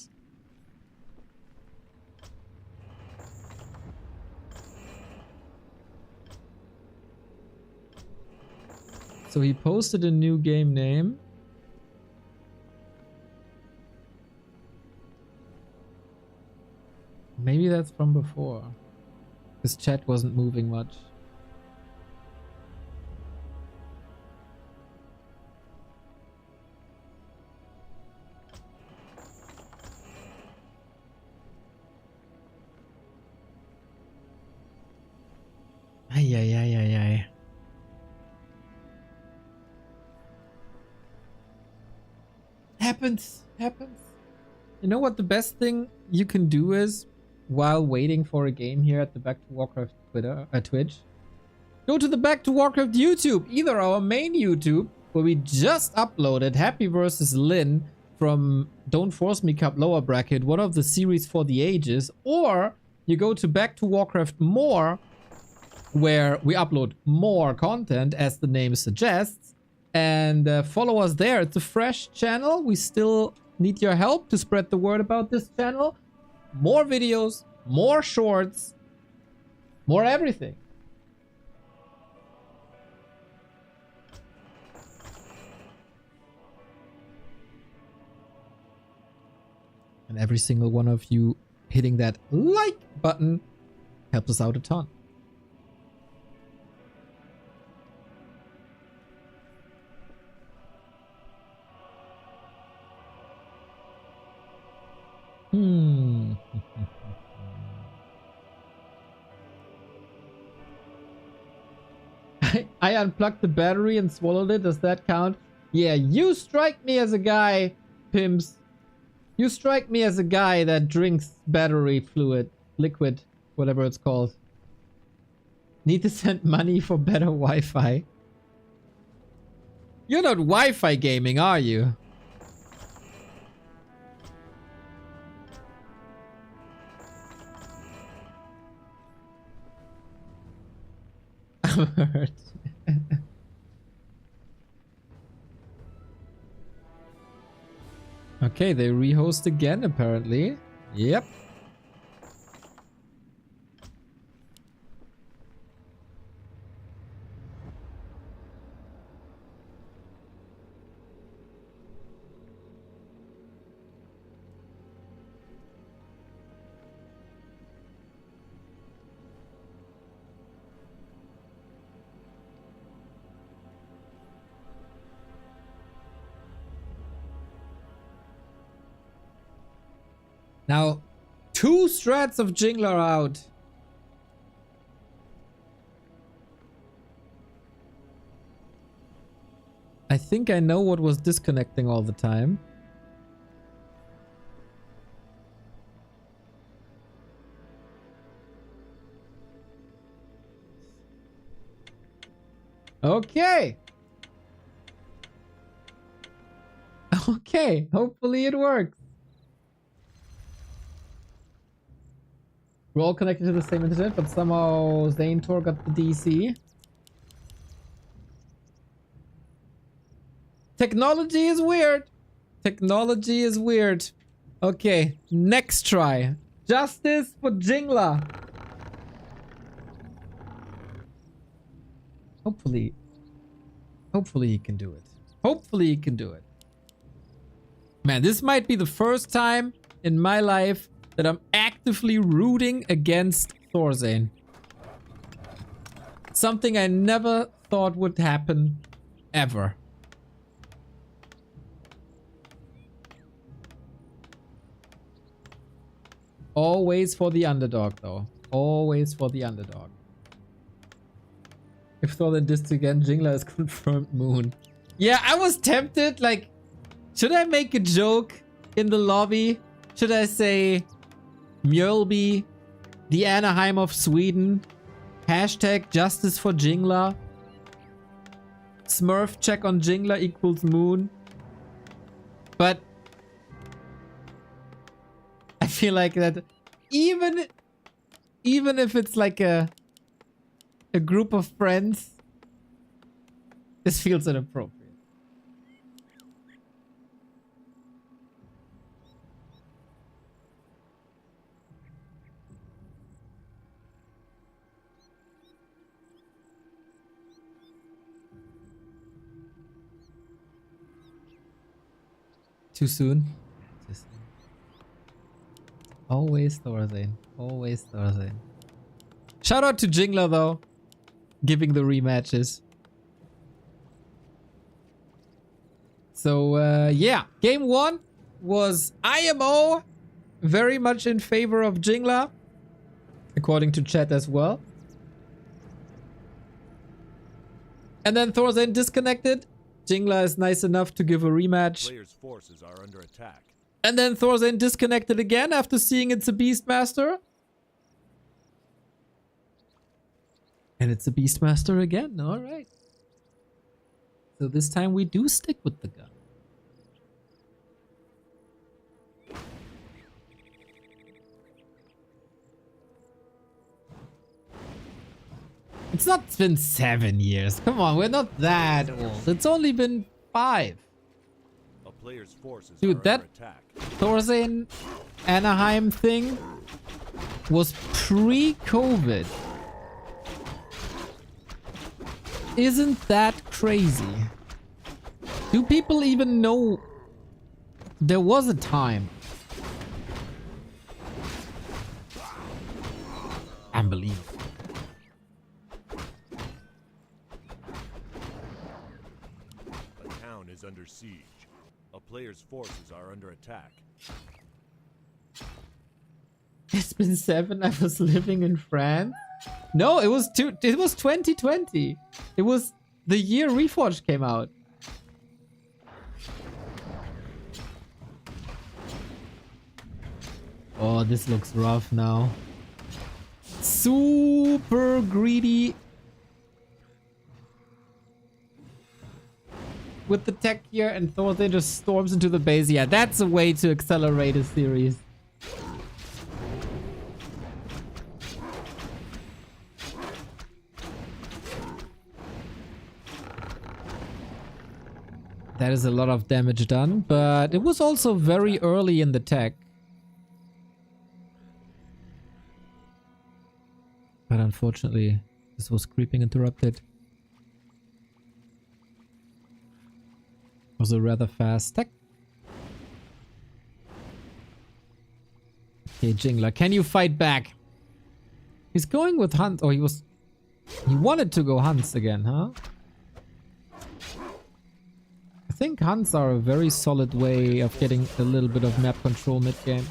So he posted a new game name. Maybe that's from before. His chat wasn't moving much. Ay. Happens. You know what the best thing you can do is, while waiting for a game here at the Back to Warcraft Twitch, go to the Back to Warcraft YouTube, either our main YouTube, where we just uploaded Happy vs. Lin from Don't Force Me Cup lower bracket, one of the series for the ages, or you go to Back to Warcraft More, where we upload more content, as the name suggests. And follow us there. It's a fresh channel. We still need your help to spread the word about this channel. More videos, more shorts, more everything. And every single one of you hitting that like button helps us out a ton. I unplugged the battery and swallowed it. Does that count? Yeah, you strike me as a guy, Pimps. You strike me as a guy that drinks battery fluid, liquid, whatever it's called. Need to send money for better Wi-Fi. You're not Wi-Fi gaming, are you? I'm hurt. Okay, they rehost again, apparently. Yep. Now, 2 strats of Jingler are out. I think I know what was disconnecting all the time. Okay. Okay, hopefully it works. We're all connected to the same internet, but somehow ThorZaIN got the DC. Technology is weird. Technology is weird. Okay, next try. Justice for Jingler. Hopefully he can do it. Hopefully he can do it. Man, this might be the first time in my life that I'm actively rooting against ThorZaIN. Something I never thought would happen, ever. Always for the underdog, though. Always for the underdog. If ThorZaIN dissed again, Jingler is confirmed moon. Yeah, I was tempted, like, should I make a joke in the lobby? Should I say Mjölby, the Anaheim of Sweden, hashtag justice for Jingler, Smurf check on Jingler equals moon? But I feel like that even if it's like a group of friends, this feels inappropriate. Too soon? Too soon. Always ThorZaIN. Always ThorZaIN. Shout out to Jingler though, giving the rematches. So yeah, game 1 was IMO, very much in favor of Jingler, according to chat as well. And then ThorZaIN disconnected. Jingler is nice enough to give a rematch. Players' forces are under attack. And then ThorZaIN disconnected again after seeing it's a Beastmaster. And it's a Beastmaster again. Alright. So this time we do stick with the gun. It's not been 7 years. Come on, we're not that old. It's only been 5. A player's forces Dude, are that under attack. ThorZaIN Anaheim thing was pre-COVID. Isn't that crazy? Do people even know there was a time? Unbelievable. A town is under siege. A player's forces are under attack. It's been 7. I was living in France. No, it was 2020. It was the year Reforged came out. Oh, this looks rough now. Super greedy. With the tech here, and ThorZaIN just storms into the base. Yeah, that's a way to accelerate a series. That is a lot of damage done, but it was also very early in the tech. But unfortunately, this was creeping interrupted. Was a rather fast tech. Okay, Jingler, can you fight back? He's going with Hunt. Oh, he wanted to go Hunts again, huh? I think Hunts are a very solid way of getting a little bit of map control mid-game.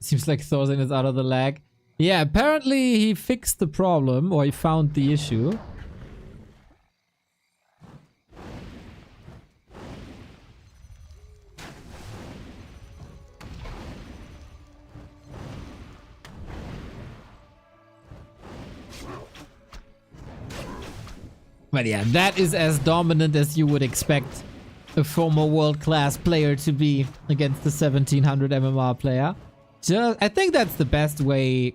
Seems like ThorZaIN is out of the lag. Yeah, apparently he fixed the problem, or he found the issue. But yeah, that is as dominant as you would expect a former world-class player to be against the 1700 MMR player. I think that's the best way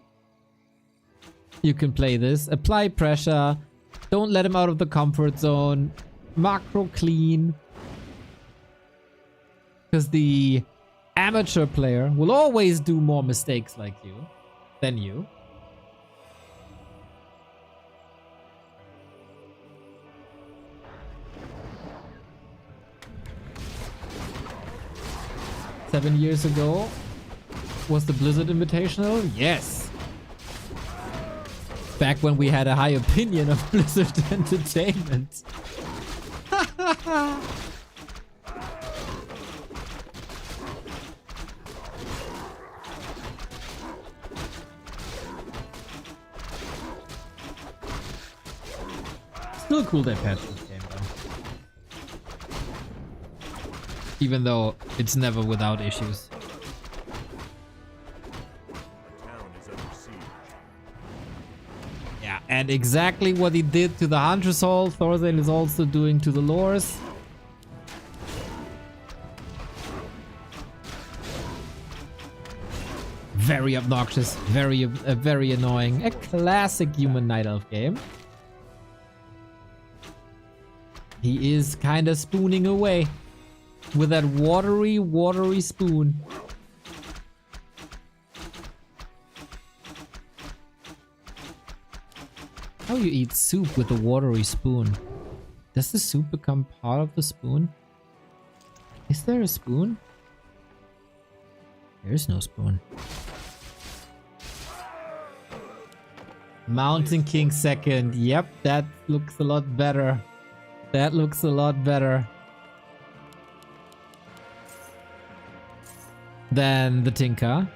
you can play this. Apply pressure. Don't let him out of the comfort zone. Macro clean. Because the amateur player will always do more mistakes like you than you. Seven years ago was the Blizzard Invitational? Yes. Back when we had a high opinion of Blizzard Entertainment. Still cool they patched this game though. Even though it's never without issues. Yeah, and exactly what he did to the Huntress Hall, ThorZaIN is also doing to the Lores. Very obnoxious, very annoying. A classic human Night Elf game. He is kind of spooning away with that watery spoon. How you eat soup with a watery spoon? Does the soup become part of the spoon? Is there a spoon? There is no spoon. Mountain King second. Yep, that looks a lot better. That looks a lot better than the Tinker.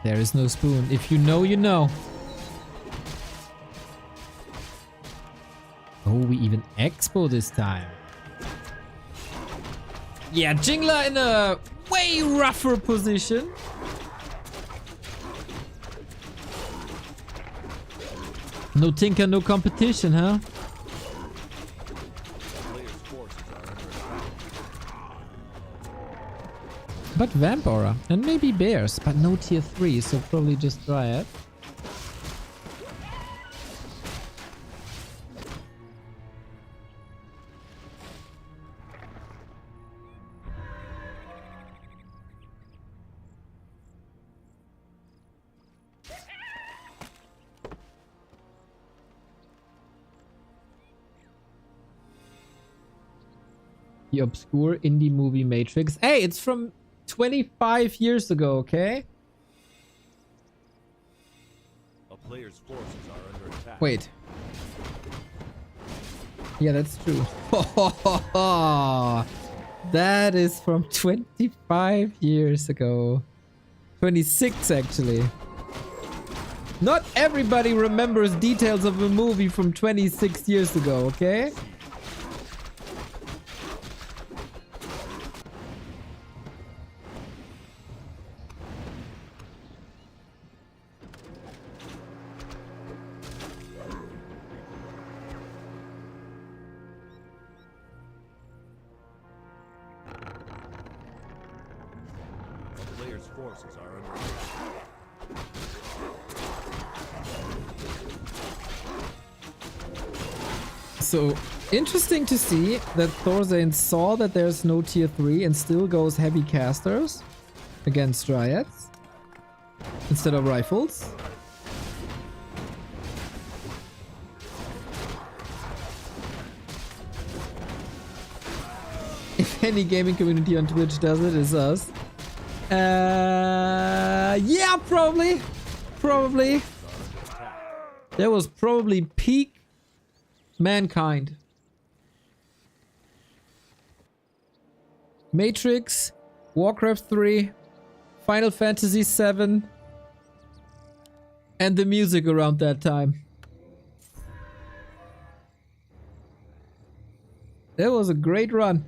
There is no spoon. If you know, you know. Oh, we even expo this time. Yeah, Jingler in a way rougher position. No Tinker, no competition, huh? Player's forces are But Vamp Aura. And maybe Bears, but no tier 3, so probably just Dryad. The obscure indie movie Matrix. Hey, it's from 25 years ago, okay? A player's forces are under attack. Wait. Yeah, that's true. That is from 25 years ago. 26 actually. Not everybody remembers details of a movie from 26 years ago, okay? A player's forces are under attack. So, interesting to see that ThorZaIN saw that there's no tier 3 and still goes heavy casters against Dryads instead of rifles. If any gaming community on Twitch does it, it's us. Yeah, probably. Probably. That was probably peak mankind. Matrix, Warcraft 3, Final Fantasy 7, and the music around that time. That was a great run.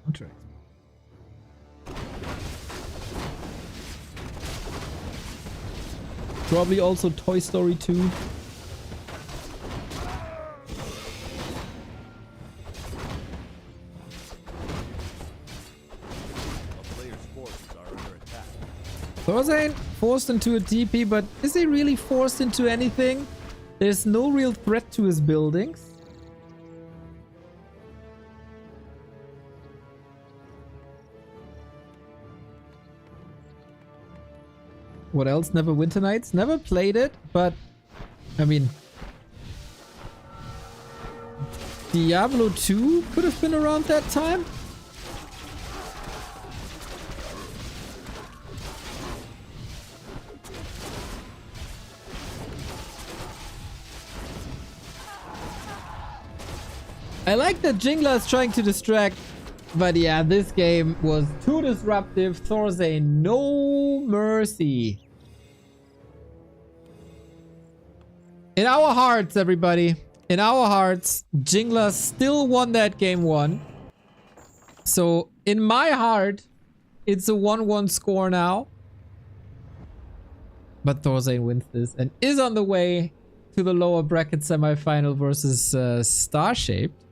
Contract. Probably also Toy Story 2. A player's forces are under attack. ThorZaIN forced into a TP, but is he really forced into anything? There's no real threat to his buildings. What else? Never Winter Nights? Never played it, but I mean, Diablo 2 could have been around that time. I like that Jingla is trying to distract, but yeah, this game was too disruptive. ThorZaIN, no mercy. In our hearts, everybody. In our hearts, Jingla still won that game 1. So, in my heart, it's a 1-1 score now. But ThorZaIN wins this and is on the way to the lower bracket semifinal versus Starshaped,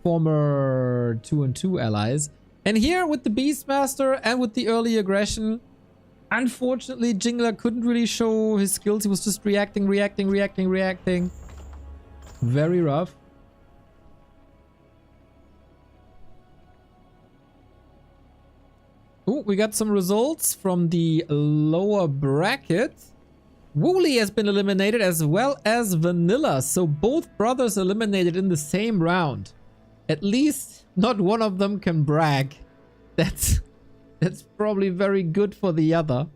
former 2-2 allies. And here with the Beastmaster and with the early aggression, unfortunately Jingla couldn't really show his skills. He was just reacting. Very rough. Oh, we got some results from the lower bracket. Wooly has been eliminated as well as Vanilla. So both brothers eliminated in the same round. At least not one of them can brag. That's probably very good for the other.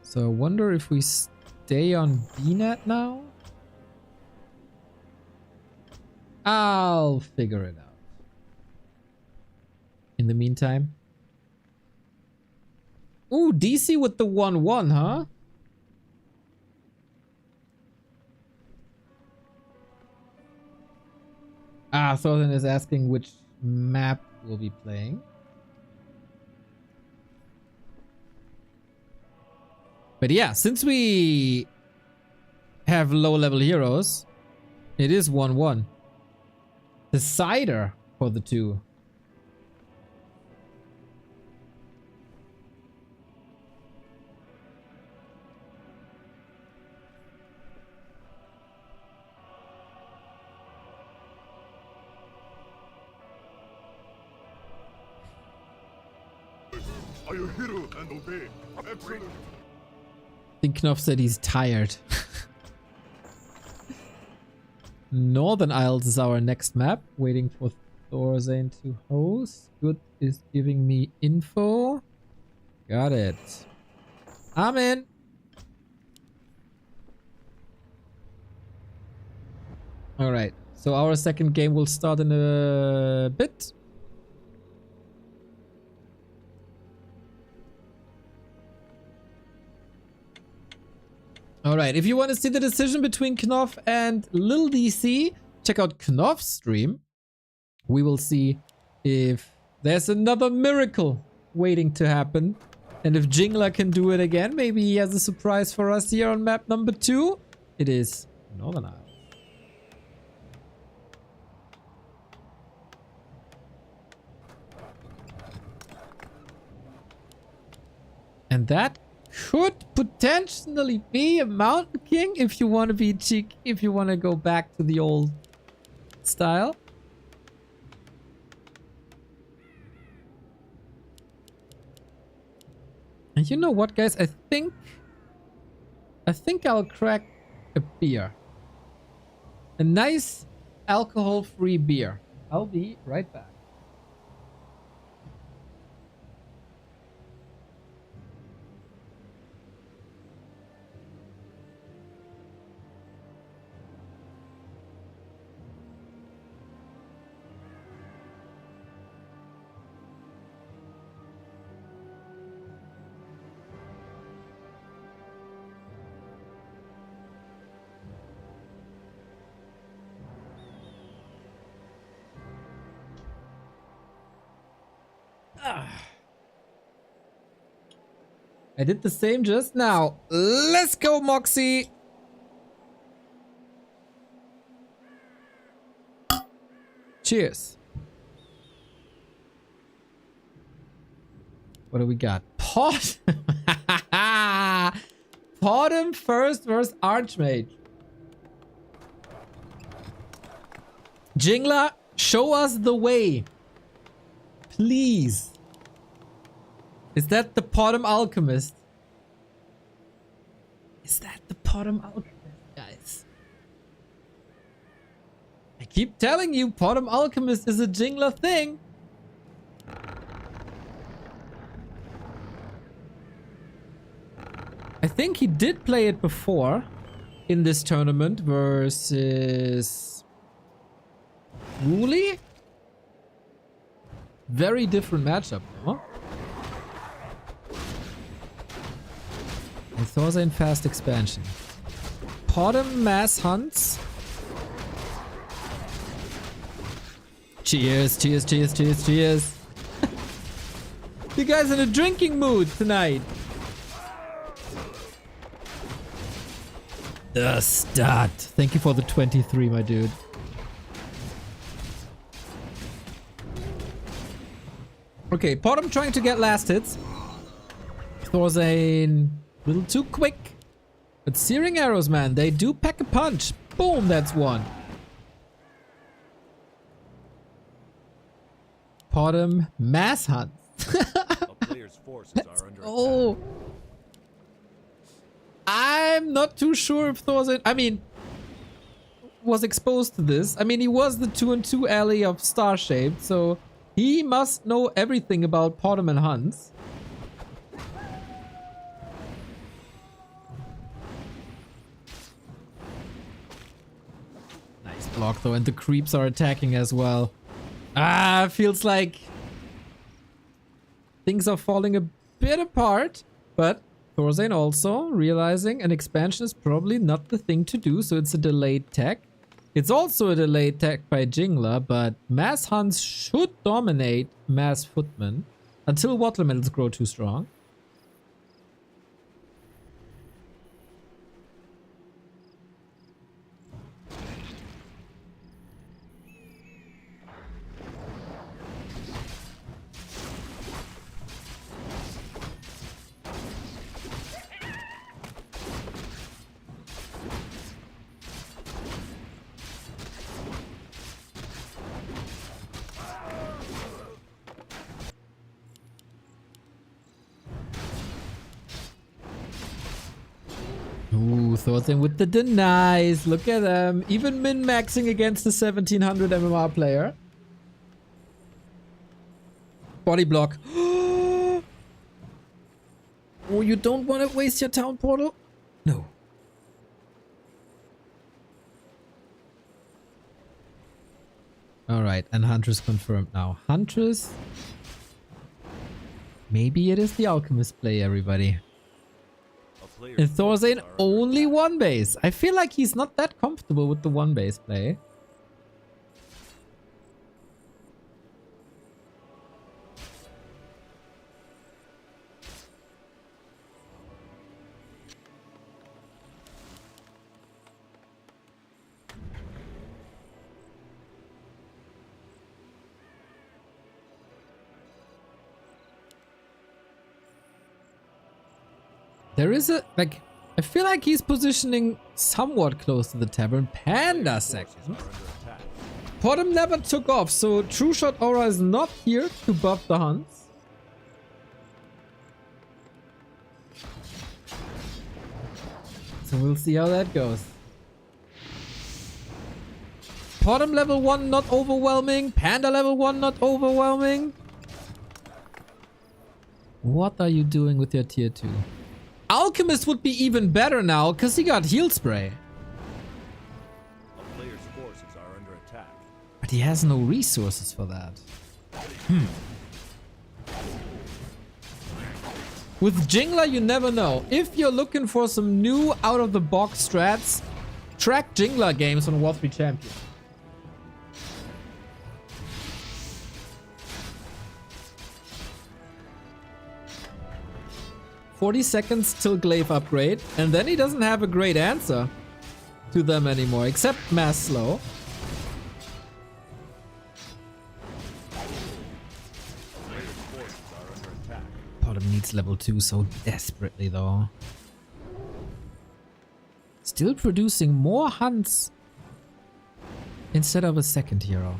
So I wonder if we stay on BNet now? I'll figure it out. In the meantime. Ooh, DC with the 1-1, huh? Ah, ThorZaIN is asking which map we'll be playing. But yeah, since we have low-level heroes, it is 1-1. Decider for the two. Are you hero and obey? Excellent. I think Knoff said he's tired. Northern Isles is our next map. Waiting for ThorZaIN to host. Good is giving me info. Got it. I'm in. Alright. So our second game will start in a bit. Alright, if you want to see the decision between Knoff and LiiLDC, check out Knoff's stream. We will see if there's another miracle waiting to happen. And if Jingler can do it again, maybe he has a surprise for us here on map number 2. It is Northern Isles. And that could potentially be a Mountain King if you want to be cheeky, if you want to go back to the old style. And you know what, guys? I think I'll crack a beer. A nice alcohol-free beer. I'll be right back. I did the same just now. Let's go, Moxie. Cheers. What do we got? Pot. Potem first versus Archmage. Jingler, show us the way. Please. Is that the Potem Alchemist? Is that the Potem Alchemist, guys? I keep telling you, Potem Alchemist is a Jingler thing. I think he did play it before in this tournament versus Wooly. Very different matchup, huh? And ThorZaIN fast expansion. Potem mass hunts. Cheers, cheers, cheers, cheers, cheers. You guys in a drinking mood tonight. The stat. Thank you for the 23, my dude. Okay, Potem trying to get last hits. ThorZaIN a little too quick. But Searing Arrows, man, they do pack a punch. Boom, that's one. Potem mass hunt. A player's forces are under Oh. I'm not too sure if ThorZaIN, I mean, was exposed to this. I mean, he was the 2-2 ally of Starshaped, so he must know everything about Potem and hunts. Nice block though, and the creeps are attacking as well. Ah, feels like things are falling a bit apart, but ThorZaIN also realizing an expansion is probably not the thing to do, so it's a delayed tech. It's also a delayed tech by Jingler, but mass hunts should dominate mass footmen until watermelons grow too strong. ThorZaIN with the denies. Look at them. Even min-maxing against the 1700 MMR player. Body block. Oh, you don't want to waste your town portal? No. Alright, and Huntress confirmed now. Huntress. Maybe it is the Alchemist play, everybody. And ThorZaIN only one base. I feel like he's not that comfortable with the one base play. There is a, like, I feel like he's positioning somewhat close to the tavern. Panda second. Bottom never took off, so True Shot Aura is not here to buff the hunts. So we'll see how that goes. Bottom level 1 not overwhelming. Panda level 1 not overwhelming. What are you doing with your tier 2? Alchemist would be even better now, because he got heal spray. A player's forces are under attack. But he has no resources for that. With Jingler, you never know. If you're looking for some new out-of-the-box strats, track Jingler games on Warcraft 3 Champion. "40 seconds till Glaive upgrade," and then he doesn't have a great answer to them anymore, except Mass Slow. Bottom needs level 2 so desperately though. Still producing more hunts instead of a second hero.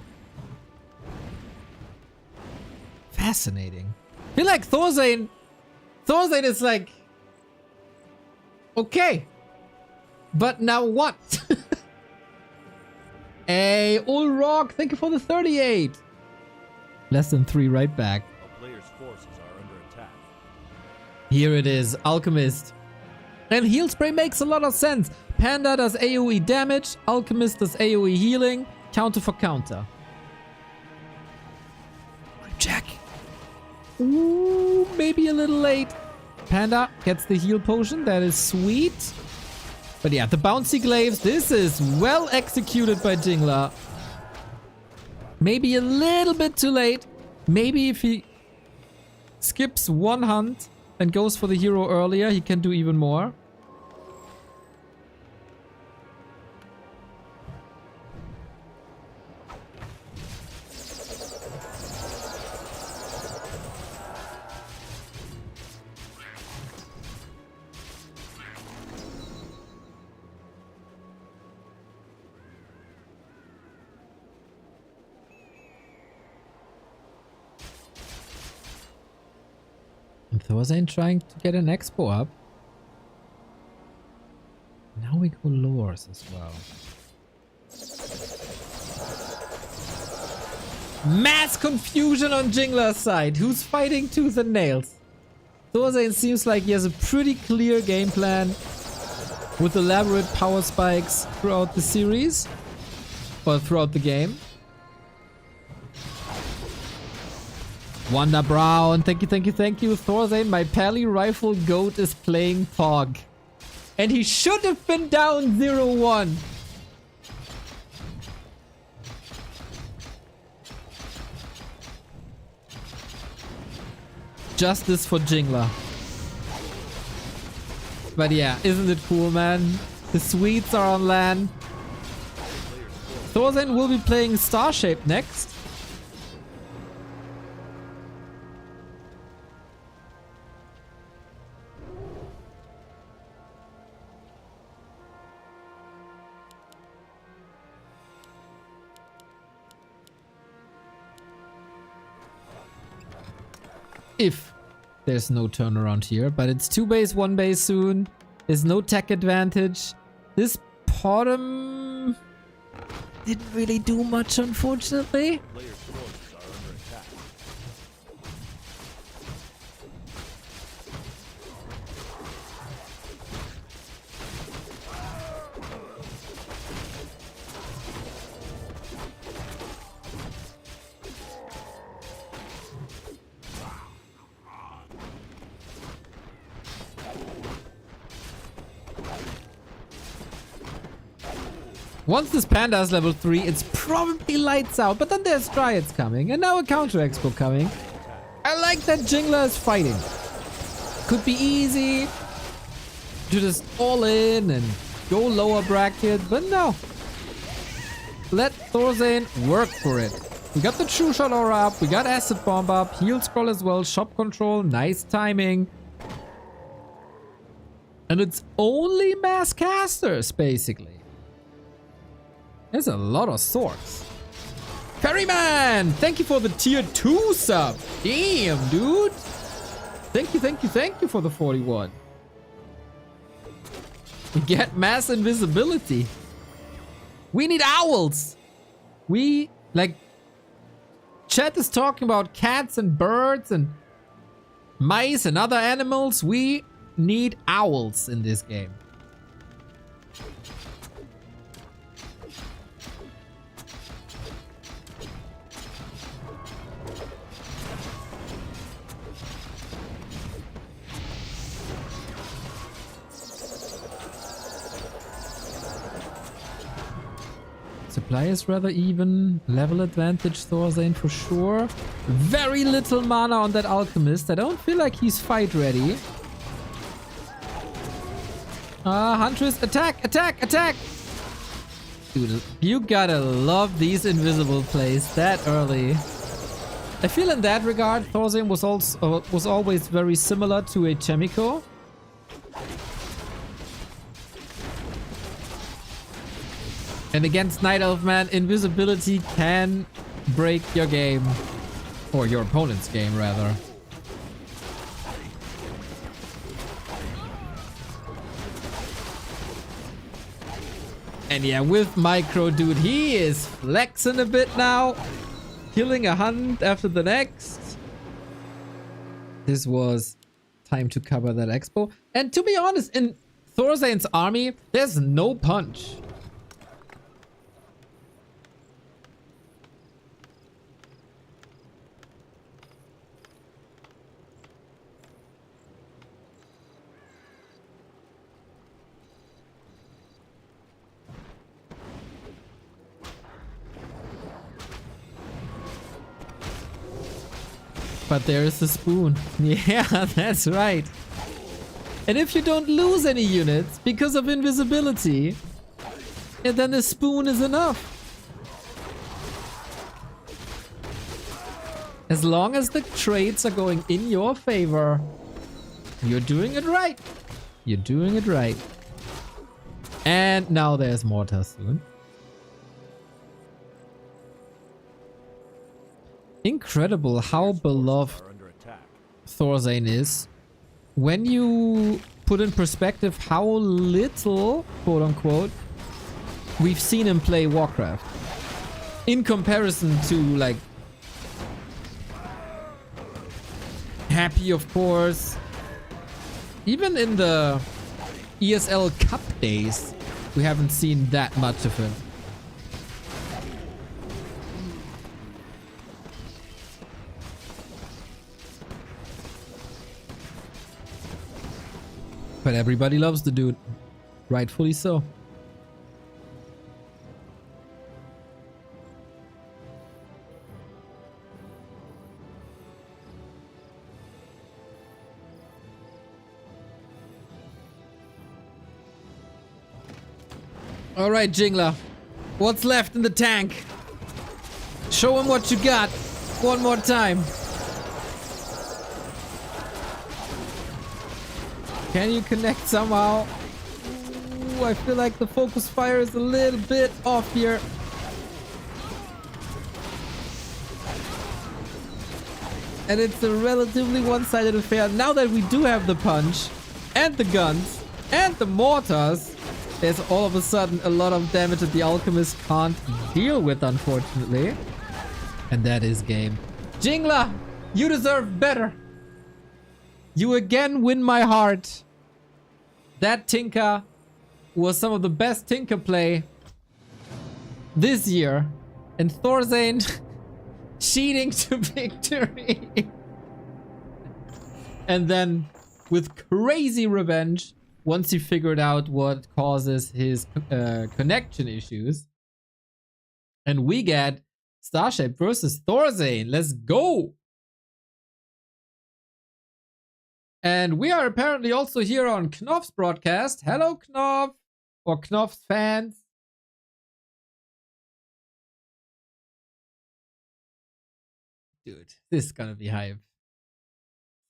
Fascinating. I feel like ThorZaIN is like, okay, but now what? Hey, Ulrock, thank you for the 38. Less than 3 right back. A player's forces are under attack. Here it is, Alchemist. And heal spray makes a lot of sense. Panda does AoE damage, Alchemist does AoE healing, counter for counter. Check. Ooh, maybe a little late. Panda gets the heal potion. That is sweet. But yeah, the bouncy glaives. This is well executed by Jingler. Maybe a little bit too late. Maybe if he skips one hunt and goes for the hero earlier, he can do even more. And ThorZaIN trying to get an expo up. Now we go lures as well. Mass confusion on Jingler's side. Who's fighting tooth and nails? ThorZaIN seems like he has a pretty clear game plan with elaborate power spikes throughout the series. Or throughout the game. Wanda Brown, thank you, thank you, thank you. ThorZaIN, my Pally Rifle Goat is playing Pog. And he should have been down 0-1. Justice for Jingler. But yeah, isn't it cool, man? The Swedes are on land. ThorZaIN will be playing Starshaped next. If there's no turnaround here, but it's 2 base, 1 base soon. There's no tech advantage. This bottom didn't really do much, unfortunately. Players' forces are under attack. Once this panda is level 3, it's probably lights out. But then there's Dryads coming, and now a counter expo coming. I like that Jingler is fighting. Could be easy to just all in and go lower bracket, but no. Let ThorZaIN work for it. We got the True Shot aura up, we got Acid Bomb up, Heal Scroll as well, Shop Control, nice timing. And it's only mass casters, basically. There's a lot of swords. Ferryman! Thank you for the tier 2 sub. Damn, dude. Thank you for the 41. We get mass invisibility. We need owls. We, like, chat is talking about cats and birds and mice and other animals. We need owls in this game. Supply is rather even. Level advantage ThorZaIN for sure. Very little mana on that Alchemist. I don't feel like he's fight ready. Huntress, attack, attack, attack! Dude, you gotta love these invisible plays that early. I feel in that regard, ThorZaIN was always very similar to a Chemico. And against Night Elf, man, invisibility can break your game. Or your opponent's game, rather. And yeah, with Micro, dude, he is flexing a bit now. Killing a hunt after the next. This was time to cover that expo. And to be honest, in ThorZaIN's army, there's no punch. But there is the spoon. Yeah, that's right. And if you don't lose any units because of invisibility, yeah, then the spoon is enough. As long as the trades are going in your favor, you're doing it right. You're doing it right. And now there's Mortar soon. Incredible how beloved ThorZaIN is. When you put in perspective how little, quote unquote, we've seen him play Warcraft. In comparison to, like, Happy, of course. Even in the ESL Cup days, we haven't seen that much of him. But everybody loves the dude. Rightfully so. Alright, Jingler. What's left in the tank? Show him what you got. One more time. Can you connect somehow? Ooh, I feel like the focus fire is a little bit off here. And it's a relatively one-sided affair. Now that we do have the punch and the guns, And the mortars, there's all of a sudden a lot of damage that the alchemist can't deal with, unfortunately. And that is game. Jingla, you deserve better. You again win my heart. That Tinker was some of the best Tinker play this year. And ThorZaIN cheating to victory. And then with crazy revenge, once he figured out what causes his connection issues. And we get Starshaped versus ThorZaIN. Let's go! And we are apparently also here on Knoff's broadcast. Hello, Knoff! Or Knoff's fans. Dude, this is gonna be hype.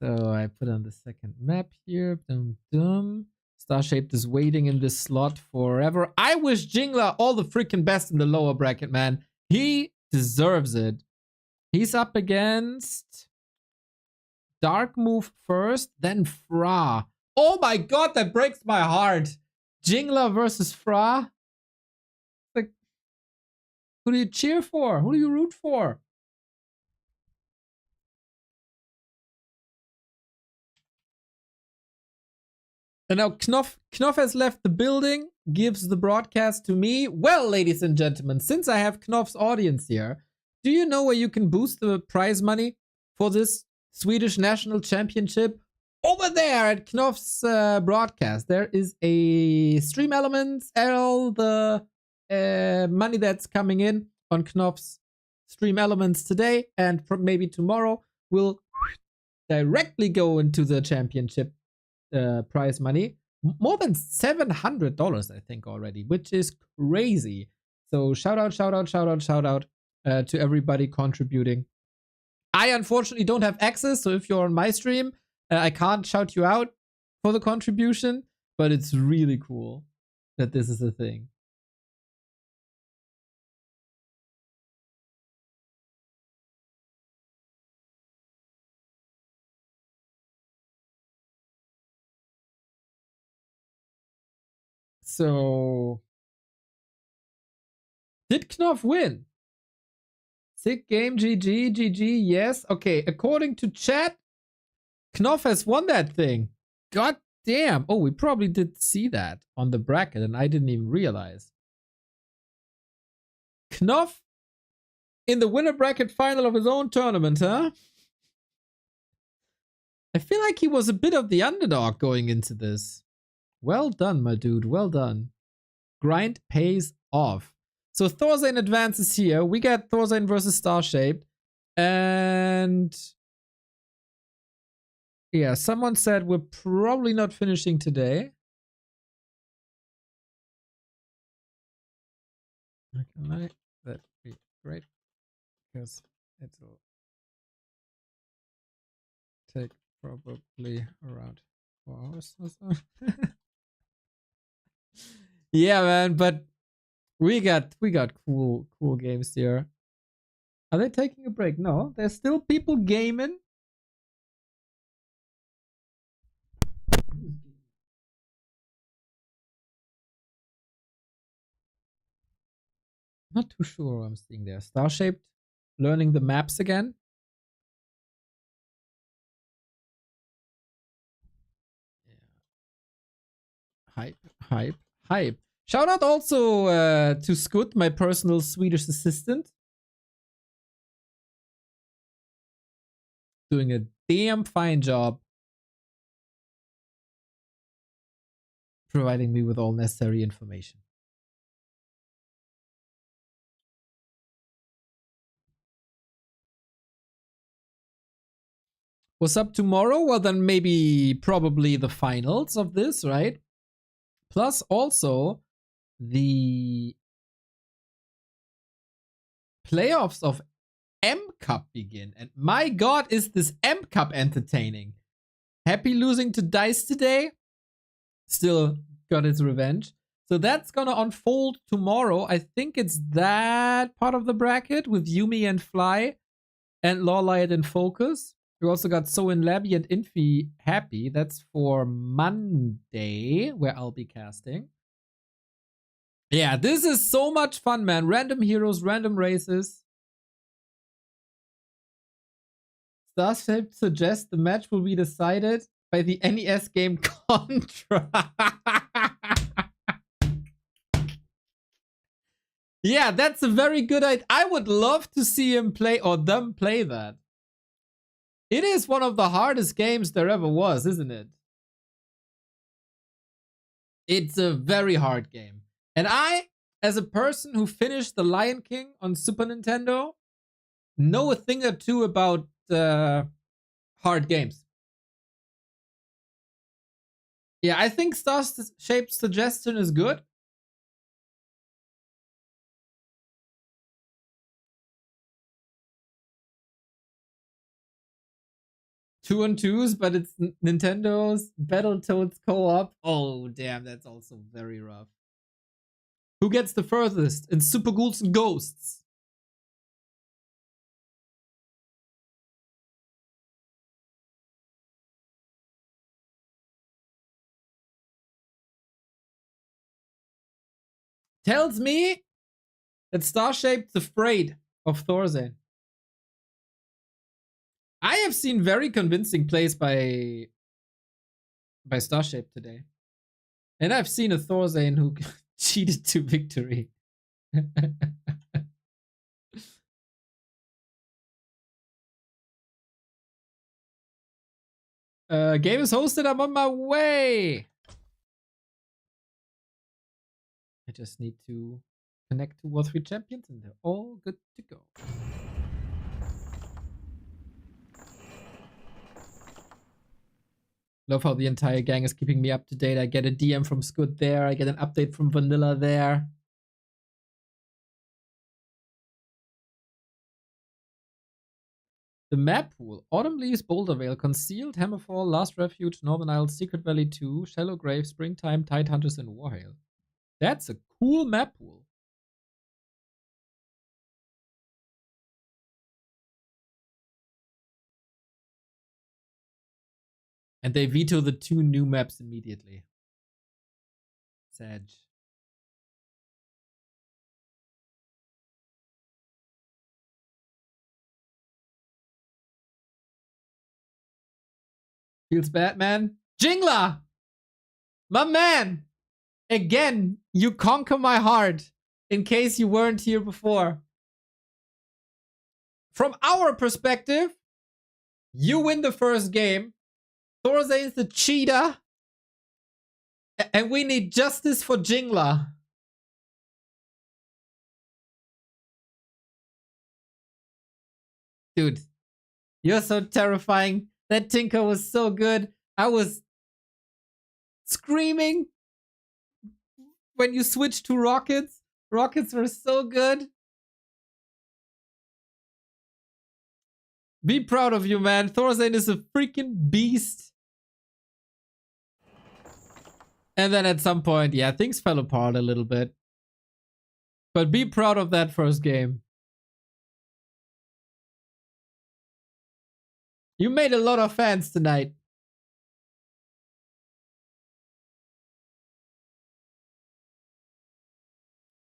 So I put on the second map here. Dum dum. Starshaped is waiting in this slot forever. I wish Jingla all the freaking best in the lower bracket, man. He deserves it. He's up against Dark Move first, then Fra. Oh my god, that breaks my heart. Jingla versus Fra. Like, who do you cheer for? Who do you root for? And now Knoff has left the building, gives the broadcast to me. Well, ladies and gentlemen, since I have Knoff's audience here, do you know where you can boost the prize money for this Swedish National Championship? Over there at Knoff's broadcast, there is a stream elements, all the money that's coming in on Knoff's stream elements today and maybe tomorrow will directly go into the championship prize money. More than $700, I think, already, which is crazy. So shout out to everybody contributing. I unfortunately don't have access, so if you're on my stream, I can't shout you out for the contribution, but it's really cool that this is a thing. So, did Knoff win? Sick game, GG, yes. Okay, according to chat, Knoff has won that thing. God damn. Oh, we probably did see that on the bracket and I didn't even realize. Knoff in the winner bracket final of his own tournament, huh? I feel like he was a bit of the underdog going into this. Well done, my dude. Well done. Grind pays off. So ThorZaIN advances here. We got ThorZaIN versus Starshaped. And yeah, someone said we're probably not finishing today. Okay, that'd be great. Because it'll take probably around 4 hours or so. Yeah, man, but we got cool games here. Are they taking a break? No, there's still people gaming. Not too sure what I'm seeing there. Starshaped learning the maps again. Yeah. Hype. Shout out also to Scud, my personal Swedish assistant. Doing a damn fine job providing me with all necessary information. What's up tomorrow? Well, then maybe probably the finals of this, right? Plus also the playoffs of M Cup begin. And my god, is this M Cup entertaining. Happy losing to DICE today. Still got his revenge. So that's gonna unfold tomorrow. I think it's that part of the bracket with Yumi and Fly and Lawlight and Focus. We also got So in Labby and Infi Happy. That's for Monday, where I'll be casting. Yeah, this is so much fun, man. Random heroes, random races. Starshaped suggests the match will be decided by the NES game Contra. Yeah, that's a very good idea. I would love to see him play or them play that. It is one of the hardest games there ever was, isn't it? It's a very hard game. And I, as a person who finished The Lion King on Super Nintendo, know a thing or two about hard games. Yeah, I think Starshaped suggestion is good. Two on twos, but it's Nintendo's Battletoads co-op. Oh, damn, that's also very rough. Who gets the furthest in Super Ghouls and Ghosts? Tells me that Starshaped's afraid of ThorZaIN. I have seen very convincing plays by Starshaped today. And I've seen a ThorZaIN who cheated to victory. Game is hosted. I'm on my way. I just need to connect to War 3 champions and they're all good to go. Love how the entire gang is keeping me up to date. I get a DM from Scud there. I get an update from Vanilla there. The map pool. Autumn Leaves, Boulder Vale, Concealed, Hammerfall, Last Refuge, Northern Isles, Secret Valley 2, Shallow Grave, Springtime, Tidehunters, and Warhail. That's a cool map pool. And they veto the 2 new maps immediately. Sag. Feels bad, man. Jingla! My man! Again, you conquer my heart. In case you weren't here before. From our perspective, you win the first game. ThorZaIN's the cheater. And we need justice for Jingla. Dude, you're so terrifying. That Tinker was so good. I was screaming when you switched to Rockets. Rockets were so good. Be proud of you, man. ThorZaIN is a freaking beast. And then at some point, yeah, things fell apart a little bit. But be proud of that first game. You made a lot of fans tonight.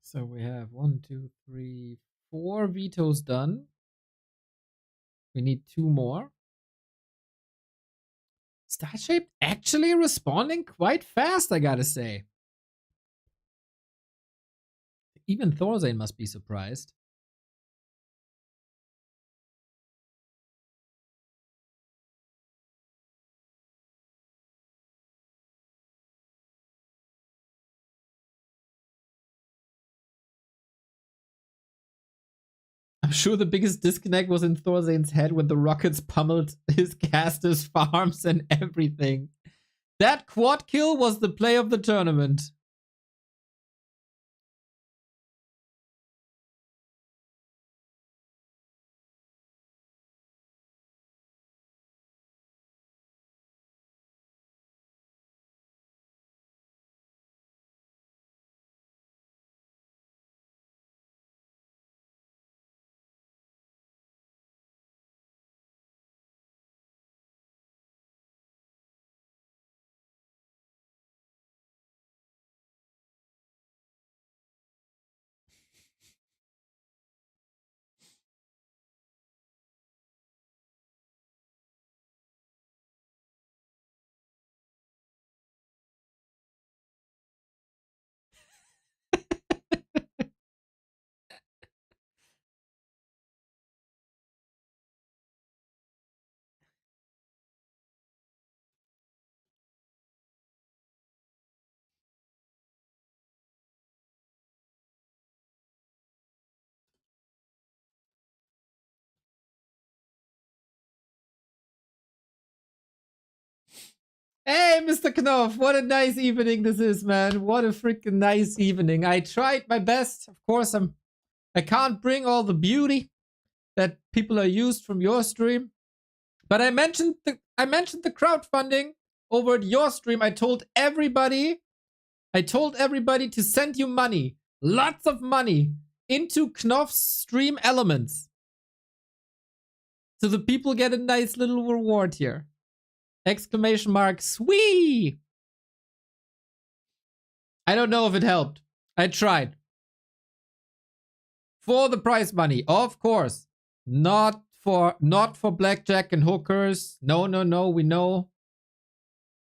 So we have 1, 2, 3, 4 vetoes done. We need 2 more. Starshaped actually responding quite fast, I gotta say. Even ThorZaIN must be surprised. I'm sure the biggest disconnect was in ThorZaIN's head when the Rockets pummeled his casters, farms, and everything. That quad kill was the play of the tournament. Hey, Mr. Knoff, what a nice evening this is, man. What a freaking nice evening. I tried my best. Of course, I can't bring all the beauty that people are used from your stream, but I mentioned the crowdfunding over at your stream. I told everybody to send you money, lots of money, into Knoff's stream elements, so the people get a nice little reward here. Exclamation mark, SWE! I don't know if it helped. I tried. For the prize money, of course. Not for blackjack and hookers. No, no, no, we know.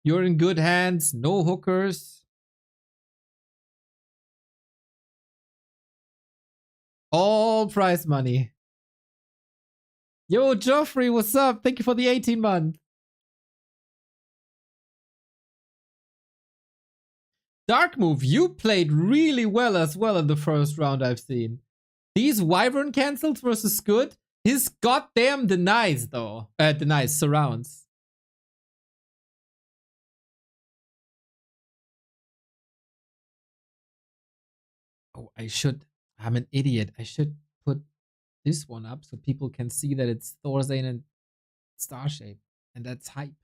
You're in good hands. No hookers. All prize money. Yo, Joffrey, what's up? Thank you for the 18 month. Dark Move, you played really well as well in the first round I've seen. These Wyvern cancels versus Good, his goddamn denies though. Denies, surrounds. Oh, I'm an idiot. I should put this one up so people can see that it's ThorZaIN and Starshaped. And that's hype.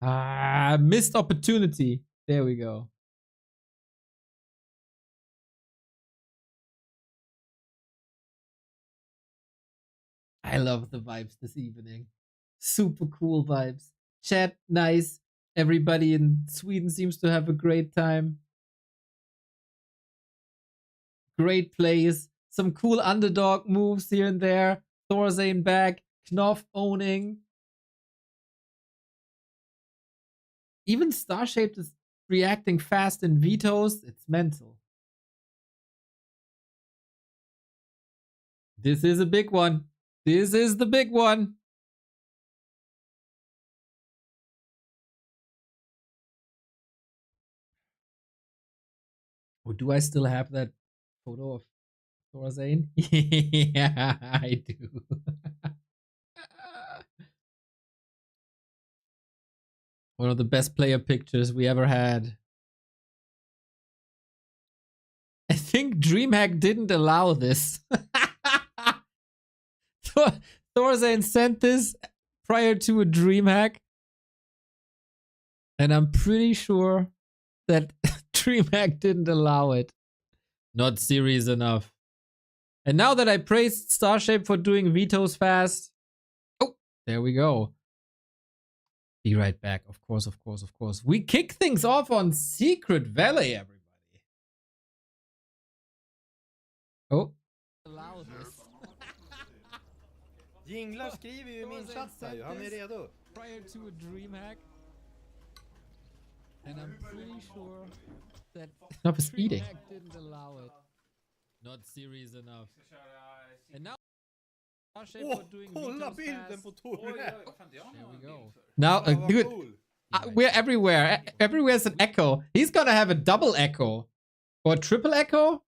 Ah, missed opportunity. There we go. I love the vibes this evening. Super cool vibes. Chat, nice. Everybody in Sweden seems to have a great time. Great plays. Some cool underdog moves here and there. ThorZaIN back. Knoff owning. Even Starshaped is reacting fast in vetoes. It's mental. This is a big one. This is the big one. Oh, do I still have that photo of ThorZaIN? Yeah, I do. One of the best player pictures we ever had. I think DreamHack didn't allow this. ThorZaIN sent this prior to a DreamHack. And I'm pretty sure that DreamHack didn't allow it. Not serious enough. And now that I praised Starshaped for doing vetoes fast. Oh, there we go. Be right back. Of course, of course, of course. We kick things off on Secret Valley, everybody. Oh. Allow this. Jinglar skriver ju i min chatt här ju. Han är redo. Prior to a DreamHack. And I'm pretty sure that Knoff is eating. Didn't allow it. Not serious enough. And now Kolla bilden på Tor. There we go. Now, dude, we're everywhere. Everywhere's an echo. He's gonna have a double echo. Or triple echo?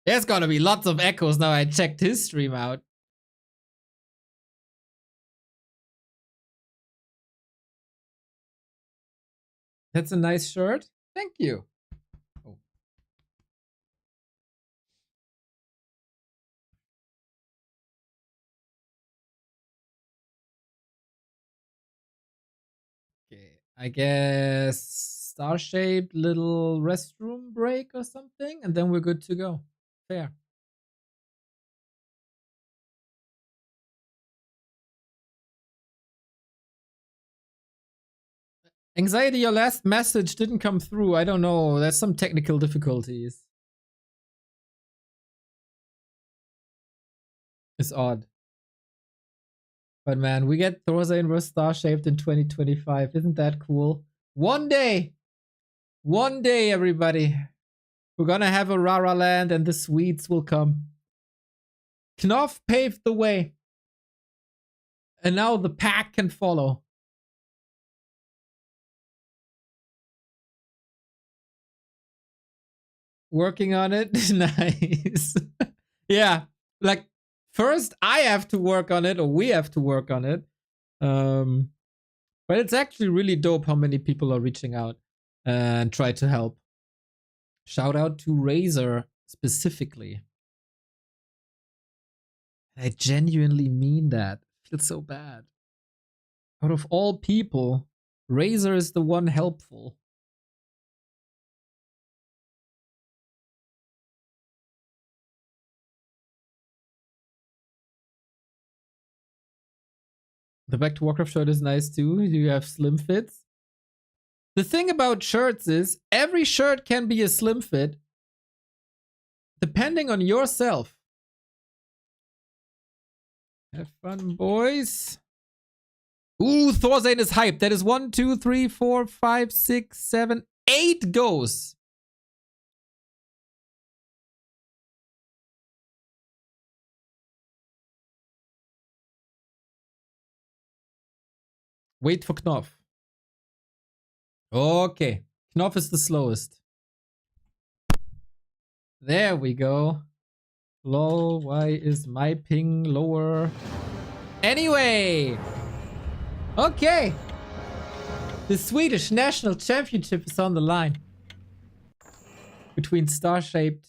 There's gonna be lots of echoes now I checked his stream out. That's a nice shirt. Thank you. Oh. Okay, I guess Starshaped little restroom break or something, and then we're good to go. Fair. Anxiety, your last message didn't come through. I don't know. There's some technical difficulties. It's odd. But man, we get ThorZaIN vs Starshaped in 2025. Isn't that cool? One day, everybody. We're gonna have a Rara land and the Swedes will come. Knoff paved the way. And now the pack can follow. Working on it. Nice. Yeah, like first I have to work on it, or we have to work on it. But But it's actually really dope how many people are reaching out and try to help. Shout out to Razer specifically. I genuinely mean that. I feel so bad. Out of all people, Razer is the one helpful. The Back to Warcraft shirt is nice too. You have slim fits. The thing about shirts is every shirt can be a slim fit depending on yourself. Have fun, boys. Ooh, ThorZaIN is hyped. That is 1, 2, 3, 4, 5, 6, 7, 8 goes. Wait for Knoff. Okay. Knoff is the slowest. There we go. Lol, why is my ping lower? Anyway. Okay. The Swedish National Championship is on the line. Between Starshaped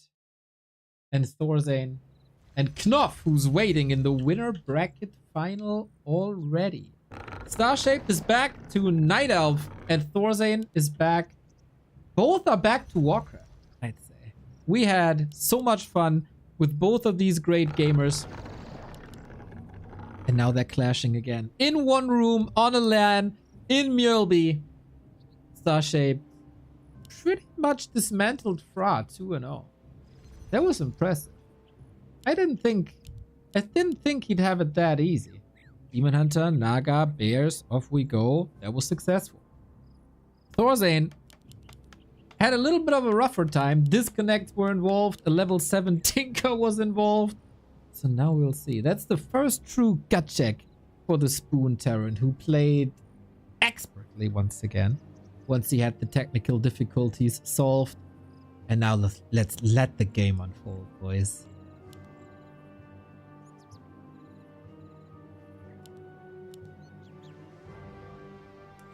and ThorZaIN. And Knoff, who's waiting in the winner bracket final already. Starshaped is back to Night Elf and ThorZaIN is back. Both are back to Warcraft, I'd say. We had so much fun with both of these great gamers. And now they're clashing again. In one room, on a LAN, in Mjölby. Starshaped pretty much dismantled Fra 2-0. That was impressive. I didn't think he'd have it that easy. Demon Hunter, Naga, Bears, off we go. That was successful. ThorZaIN had a little bit of a rougher time. Disconnects were involved. A level 7 Tinker was involved. So now we'll see. That's the first true gut check for the Spoon Terran, who played expertly once again. Once he had the technical difficulties solved. And now let's let the game unfold, boys.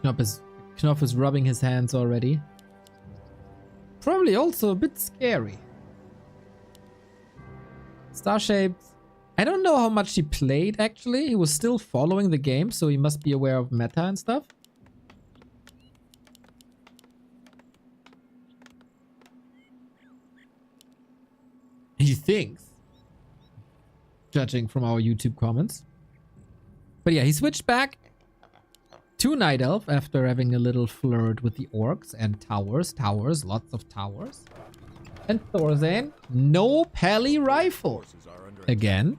Knoff is rubbing his hands already. Probably also a bit scary. Starshaped, I don't know how much he played actually. He was still following the game, so he must be aware of meta and stuff. He thinks, judging from our YouTube comments. But yeah, he switched back to Night Elf after having a little flirt with the orcs and towers, lots of towers. And ThorZaIN, no Pally rifle. Again,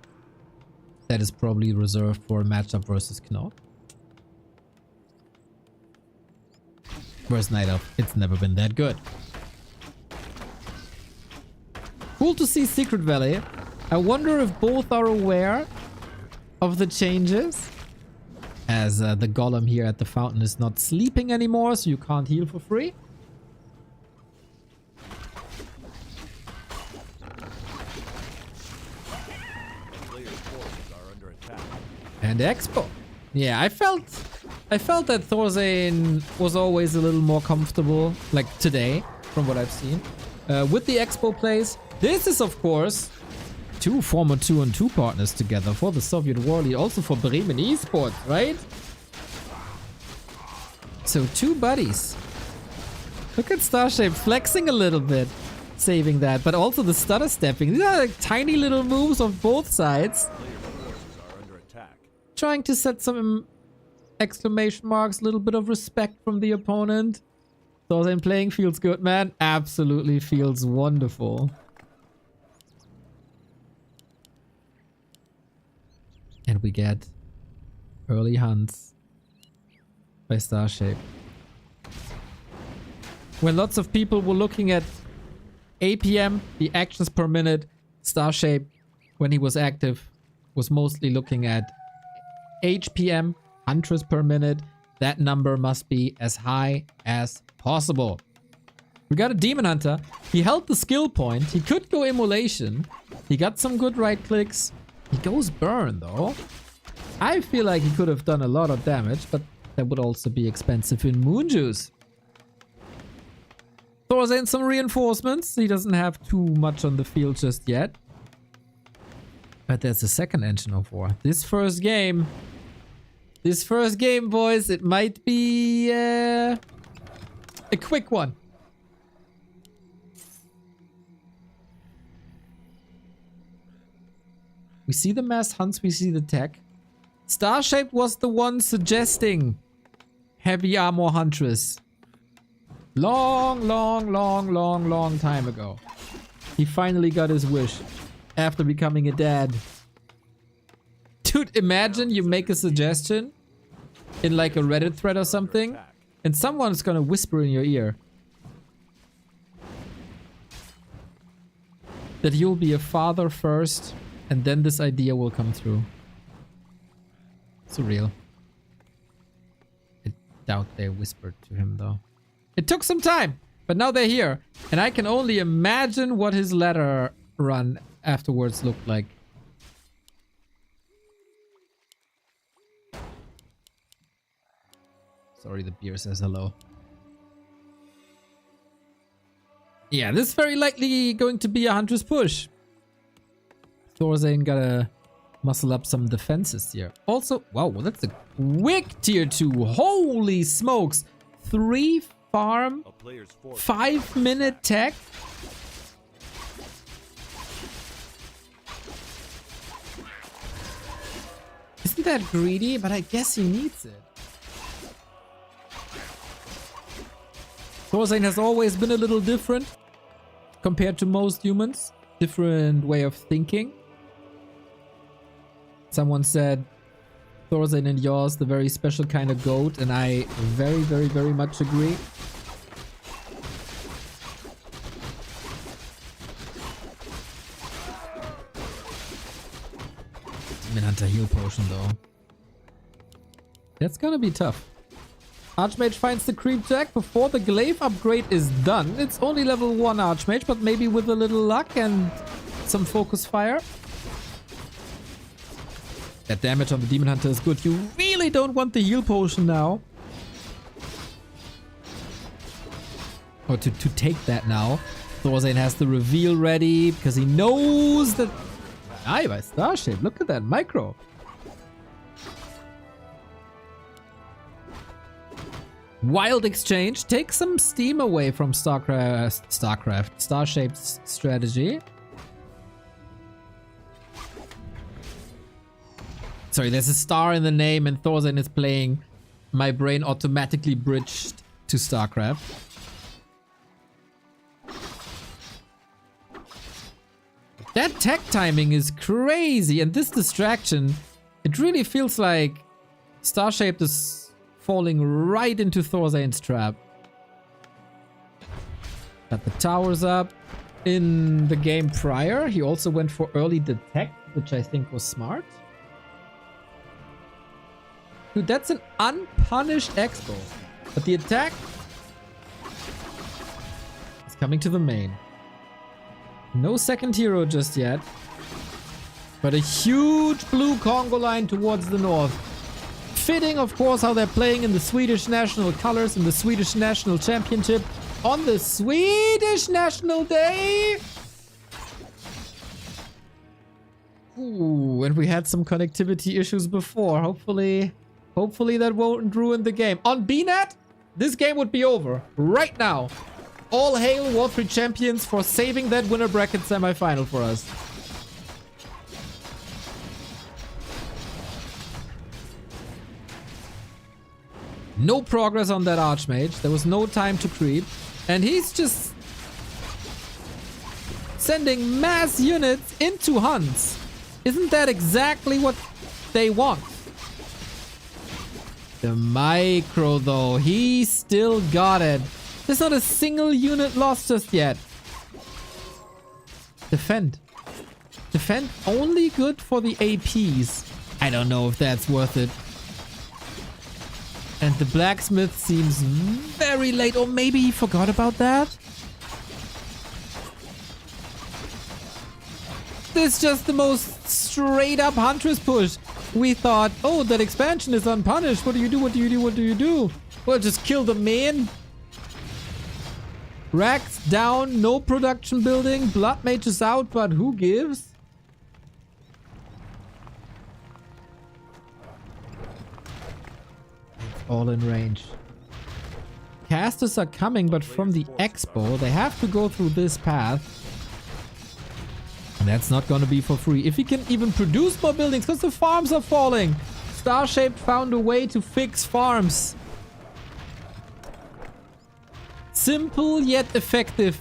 that is probably reserved for a matchup versus Knoff. Whereas Night Elf, it's never been that good. Cool to see Secret Valley. I wonder if both are aware of the changes. As the golem here at the fountain is not sleeping anymore, so you can't heal for free. And Expo. Yeah, I felt that ThorZaIN was always a little more comfortable, like today, from what I've seen. With the Expo plays, this is of course two former 2-on-2 partners together for the Soviet War League, also for Bremen Esports, right? So two buddies. Look at Starshaped flexing a little bit, saving that, but also the stutter stepping. These are like tiny little moves on both sides. Trying to set some exclamation marks, a little bit of respect from the opponent. ThorZaIN playing feels good, man. Absolutely feels wonderful. And we get early hunts by Starshaped. When lots of people were looking at APM, the actions per minute, Starshaped, when he was active, was mostly looking at HPM, hunters per minute. That number must be as high as possible. We got a Demon Hunter. He held the skill point. He could go Immolation. He got some good right clicks. He goes Burn though. I feel like he could have done a lot of damage, but That would also be expensive in Moon Juice. ThorZaIN some reinforcements. He doesn't have too much on the field just yet. But there's a second engine of war. This first game, boys, it might be a quick one. We see the mass hunts, we see the tech. Starshaped was the one suggesting heavy armor huntress. Long time ago. He finally got his wish after becoming a dad. Dude, imagine you make a suggestion in like a Reddit thread or something, and someone's gonna whisper in your ear that you'll be a father first, and then this idea will come through. Surreal. I doubt they whispered to him though. It took some time, but now they're here. And I can only imagine what his ladder run afterwards looked like. Sorry, the beer says hello. Yeah, this is very likely going to be a Hunter's push. ThorZaIN gotta muscle up some defenses here. Also, wow, that's a quick tier 2. Holy smokes. 3 farm, 5-minute tech. Isn't that greedy? But I guess he needs it. ThorZaIN has always been a little different compared to most humans. Different way of thinking. Someone said ThorZaIN and yours the very special kind of goat, and I very much agree. Demon Hunter heal potion though. That's gonna be tough. Archmage finds the creep jack before the glaive upgrade is done. It's only level 1 Archmage, but maybe with a little luck and some focus fire. That damage on the Demon Hunter is good. You really don't want the heal potion now. Or to take that now. ThorZaIN has the reveal ready because he knows that... Aye, by Starshaped. Look at that micro. Wild exchange. Take some steam away from Starshape's strategy. Sorry, there's a star in the name and ThorZaIN is playing. My brain automatically bridged to StarCraft. That tech timing is crazy, and this distraction, it really feels like Starshaped is falling right into ThorZaIN's trap. Got the towers up. In the game prior, he also went for early detect, which I think was smart. Dude, that's an unpunished expo. But the attack is coming to the main. No second hero just yet. But a huge blue Congo line towards the north. Fitting, of course, how they're playing in the Swedish national colors in the Swedish national championship on the Swedish National Day. Ooh, and we had some connectivity issues before. Hopefully that won't ruin the game. On BNet, this game would be over right now. All hail War 3 champions for saving that winner bracket semifinal for us. No progress on that Archmage. There was no time to creep. And he's just sending mass units into hunts. Isn't that exactly what they want? The micro though, he still got it. There's not a single unit lost just yet. Defend. Defend only good for the APs. I don't know if that's worth it. And the blacksmith seems very late, or maybe he forgot about that? This is just the most straight up Huntress push. we thought, oh, that expansion is unpunished. What do you do? What do you do? What do you do? Well, just kill the main. Racks down, no production building. Blood Mage is out, but who gives? It's all in range. Casters are coming, but from the expo, they have to go through this path. And that's not gonna be for free. If he can even produce more buildings, because the farms are falling. Starshaped found a way to fix farms. Simple yet effective.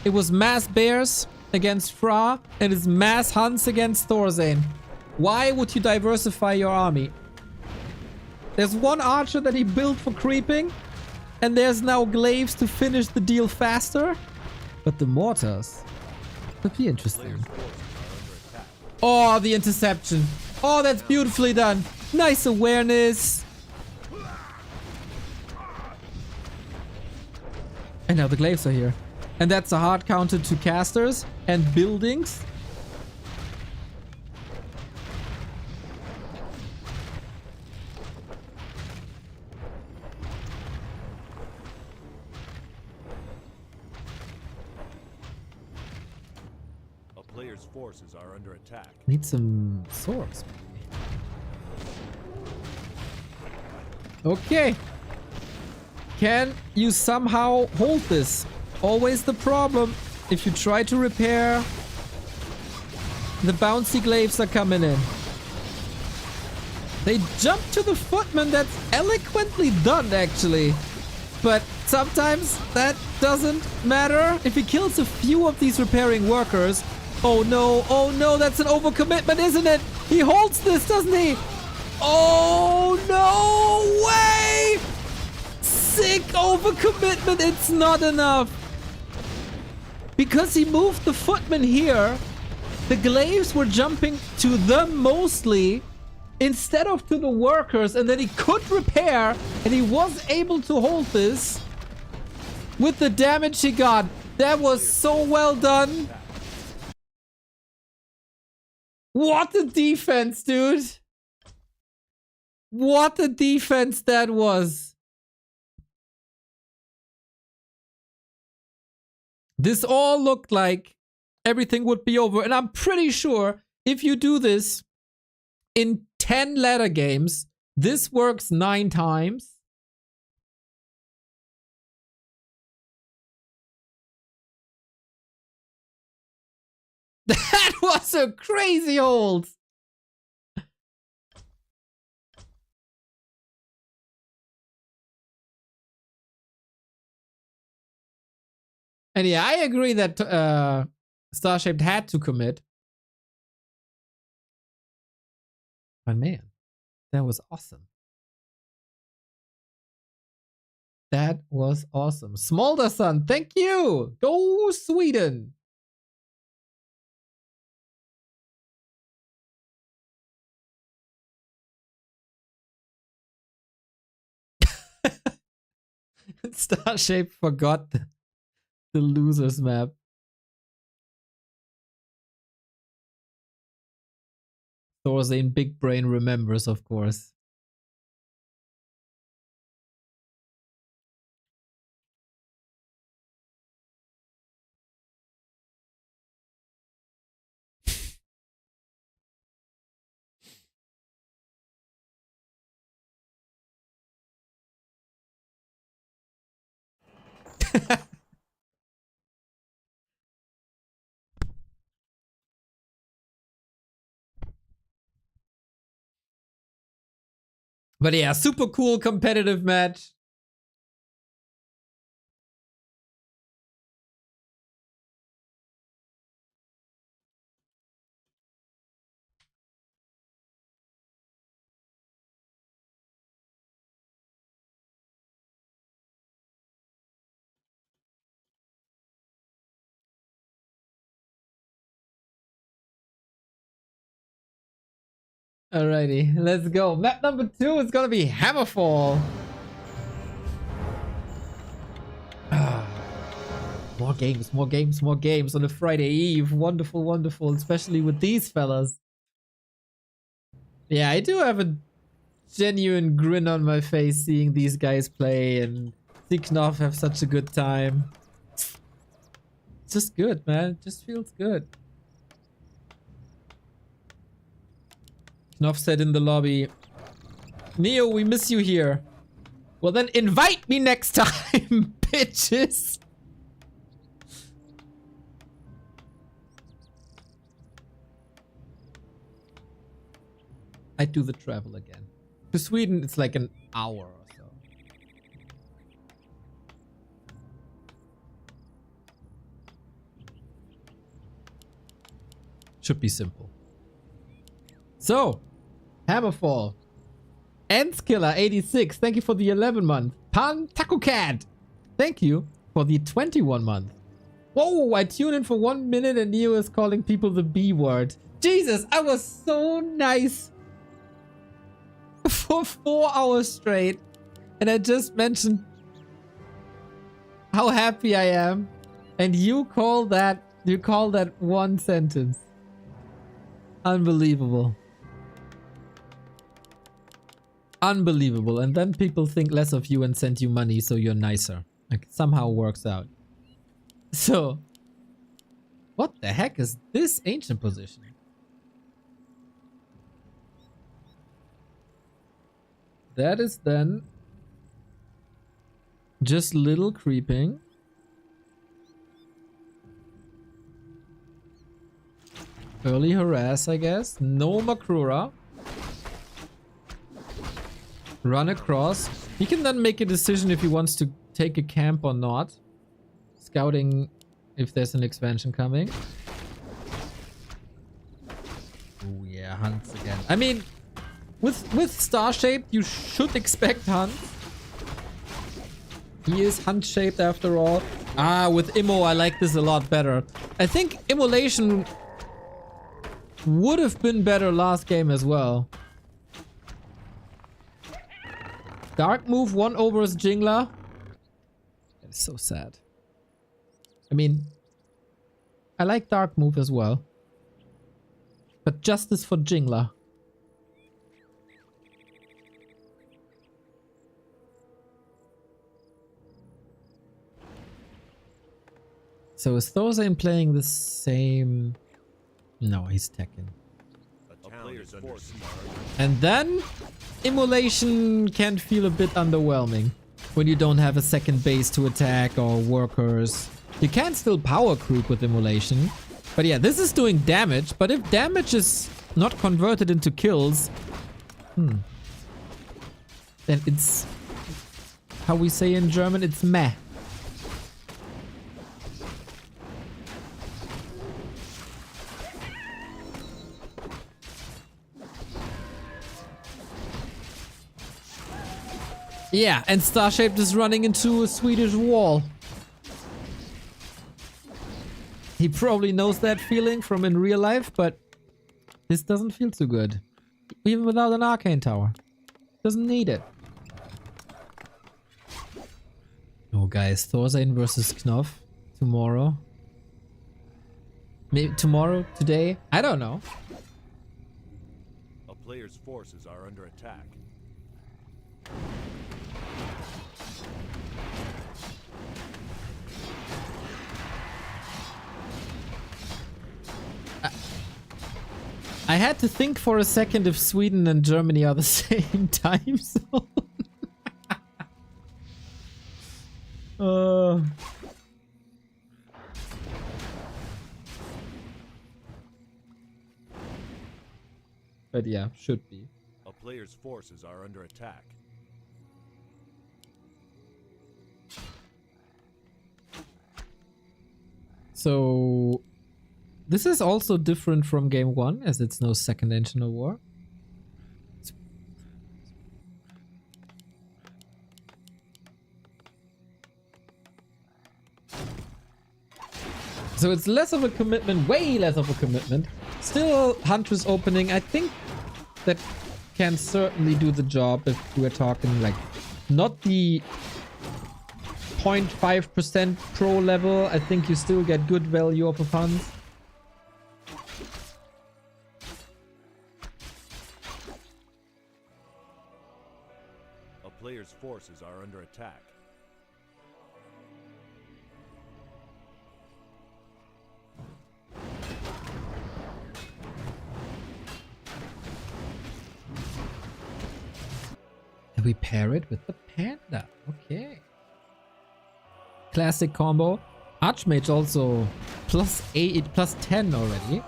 It was mass bears against Fra, and it's mass hunts against ThorZaIN. Why would you diversify your army? There's one archer that he built for creeping, and there's now glaives to finish the deal faster. But the mortars could be interesting. Oh, the interception. Oh, that's beautifully done. Nice awareness. And now the glaives are here. And that's a hard counter to casters and buildings. A player's forces are under attack. Need some swords, maybe. Okay. Can you somehow hold this? Always the problem. If you try to repair, the bouncy glaives are coming in. They jump to the footman. That's eloquently done, actually. But sometimes that doesn't matter. If he kills a few of these repairing workers... Oh no, that's an overcommitment, isn't it? He holds this, doesn't he? Oh, no way! Sick overcommitment, it's not enough. Because he moved the footman here, the glaives were jumping to them mostly instead of to the workers, and then he could repair, and he was able to hold this with the damage he got. That was so well done. What a defense, dude. What a defense that was. This all looked like everything would be over. And I'm pretty sure if you do this in 10 ladder games, this works 9 times. That was a crazy hold. And yeah, I agree that Starshaped had to commit. But man, that was awesome. That was awesome. Smolderson, thank you. Go Sweden. Starshaped forgot the losers map. ThorZaIN Big Brain remembers, of course. But yeah, super cool competitive match. Alrighty, let's go. Map number 2 is gonna be Hammerfall. More games, more games, more games on a Friday Eve. Wonderful, wonderful, especially with these fellas. Yeah, I do have a genuine grin on my face seeing these guys play and see Knoff have such a good time. It's just good, man. It just feels good. Knoff said in the lobby, Neo, we miss you here. Well, then invite me next time, bitches. I'd do the travel again. To Sweden, it's like an hour or so. Should be simple. So, Hammerfall. Endskiller 86, thank you for the 11 month. Pan Takukad, thank you for the 21 month. Whoa, I tune in for 1 minute and Neo is calling people the B word. Jesus, I was so nice for 4 hours straight. And I just mentioned how happy I am. And you call that one sentence. Unbelievable. Unbelievable. And then people think less of you and send you money so you're nicer. Like, it somehow works out. So, what the heck is this ancient position? That is then just little creeping. Early harass, I guess. No Makrura. Run across. He can then make a decision if he wants to take a camp or not. Scouting if there's an expansion coming. Oh yeah, hunts again. I mean, with Starshaped, you should expect hunts. He is hunt-shaped after all. Ah, with Immo, I like this a lot better. I think Immolation would have been better last game as well. Dark move, 1 over his Jingler. It's so sad. I mean, I like Dark move as well. But justice for Jingler. So is ThorZaIN playing the same? No, he's Tekken. And then Immolation can feel a bit underwhelming when you don't have a second base to attack or workers. You can still power creep with Immolation. But yeah, this is doing damage. But if damage is not converted into kills, then it's, how we say in German, it's meh. Yeah, and Starshaped is running into a Swedish wall. He probably knows that feeling from in real life, but this doesn't feel too good. Even without an arcane tower. Doesn't need it. Oh guys, ThorZaIN versus Knoff tomorrow. Maybe tomorrow? Today? I don't know. A player's forces are under attack. I had to think for a second if Sweden and Germany are the same time zone. But yeah, should be. A player's forces are under attack. So this is also different from game 1 as it's no second engine of war. So it's less of a commitment, way less of a commitment. Still Huntress opening, I think that can certainly do the job if we're talking like not the 0.5% pro level. I think you still get good value off of hunts. forces are under attack. And we pair it with the panda. Okay. Classic combo. Archmage also +8, +10 already.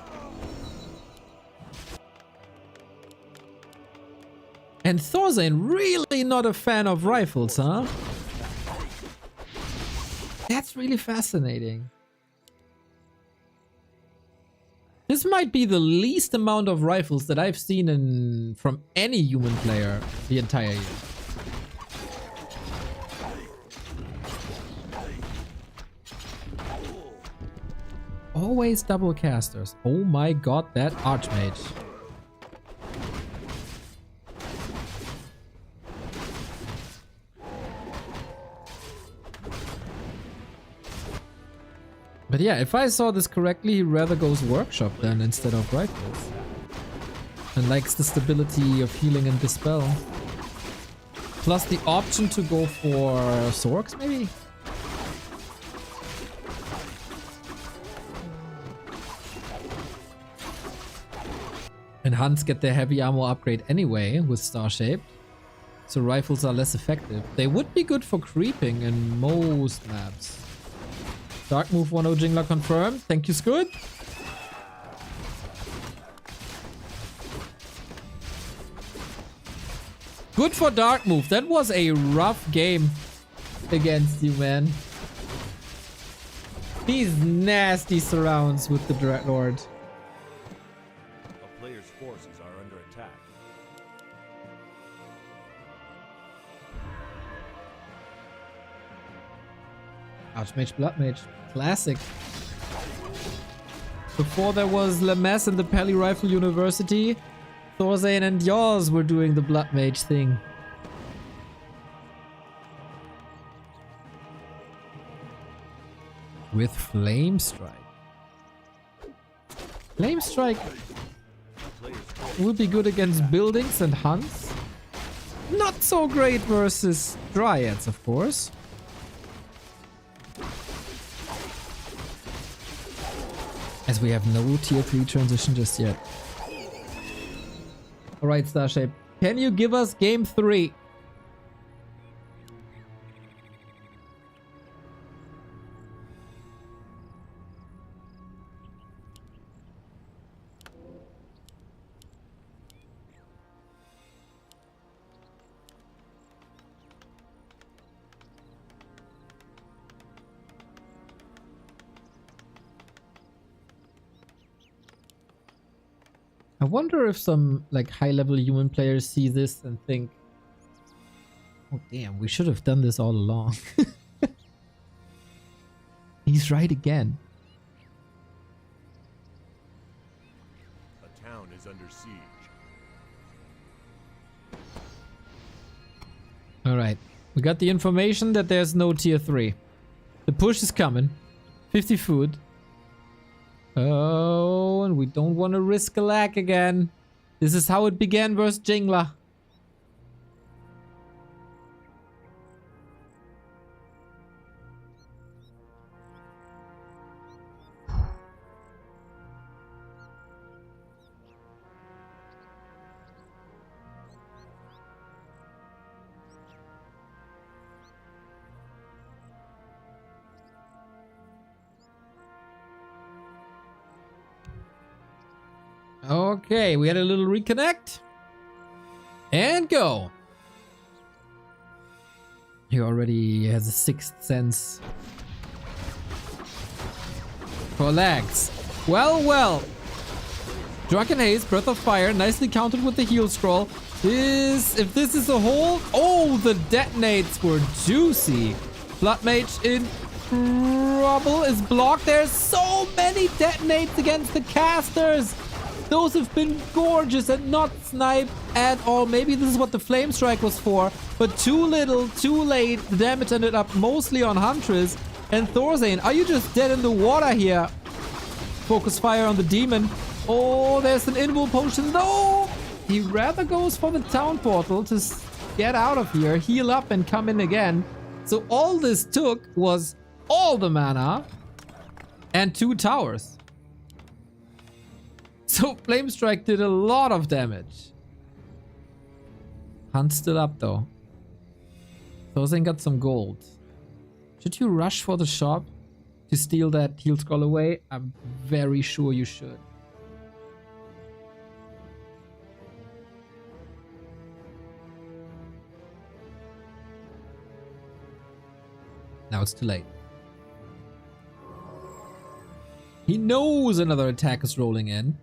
And ThorZaIN really not a fan of rifles, huh? That's really fascinating. This might be the least amount of rifles that I've seen from any human player the entire year. Always double casters. Oh my god, that Archmage. But yeah, if I saw this correctly, he rather goes Workshop then instead of rifles. And likes the stability of healing and dispel. Plus the option to go for Sorks maybe? And Hunts get their heavy ammo upgrade anyway with Starshaped. So rifles are less effective. They would be good for creeping in most maps. Dark move 1-0 Jingler confirmed. Thank you, Scoot. Good for dark move. That was a rough game against you, man. These nasty surrounds with the Dreadlord. A player's forces are under attack. Archmage, Bloodmage. Classic. Before there was Lemess in the Pally Rifle University, ThorZaIN and Yaws were doing the Bloodmage thing. With Flame Strike. Flame Strike would be good against buildings and hunts. Not so great versus Dryads, of course. As we have no tier 3 transition just yet. Alright, Starshaped. Can you give us game 3? I wonder if some like high-level human players see this and think, oh damn, we should have done this all along. He's right again. A town is under siege. Alright, we got the information that there's no tier 3. The push is coming. 50 food. Oh, and we don't want to risk a lag again. This is how it began versus Jingler. Okay, we had a little reconnect. And go. He already has a sixth sense for lags. Well, well. Drunken Haze, Breath of Fire, nicely countered with the heal scroll. If this is a hold, oh, the detonates were juicy. Bloodmage in trouble, is blocked. There's so many detonates against the casters. Those have been gorgeous and not sniped at all. Maybe this is what the Flame Strike was for, but too little, too late. The damage ended up mostly on Huntress. And ThorZaIN, are you just dead in the water here? Focus fire on the demon. Oh, there's an invul potion. No! He rather goes for the town portal to get out of here, heal up, and come in again. So all this took was all the mana and 2 towers. So Flame Strike did a lot of damage. Hunt's still up though. ThorZaIN got some gold. Should you rush for the shop to steal that heal scroll away? I'm very sure you should. Now it's too late. He knows another attack is rolling in.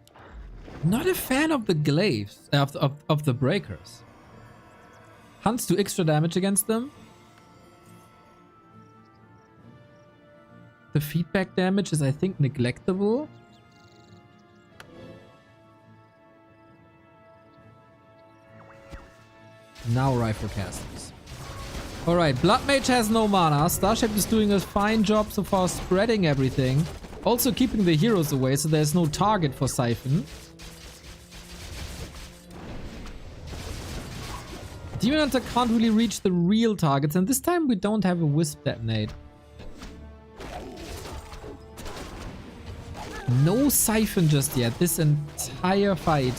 Not a fan of the glaives, of the breakers. Hunts do extra damage against them. The feedback damage is, I think, neglectable. Now rifle casters. Alright, Blood Mage has no mana. Starshaped is doing a fine job so far spreading everything. Also keeping the heroes away so there's no target for Siphon. Demon Hunter can't really reach the real targets, and this time we don't have a Wisp Detonate. No Siphon just yet, this entire fight.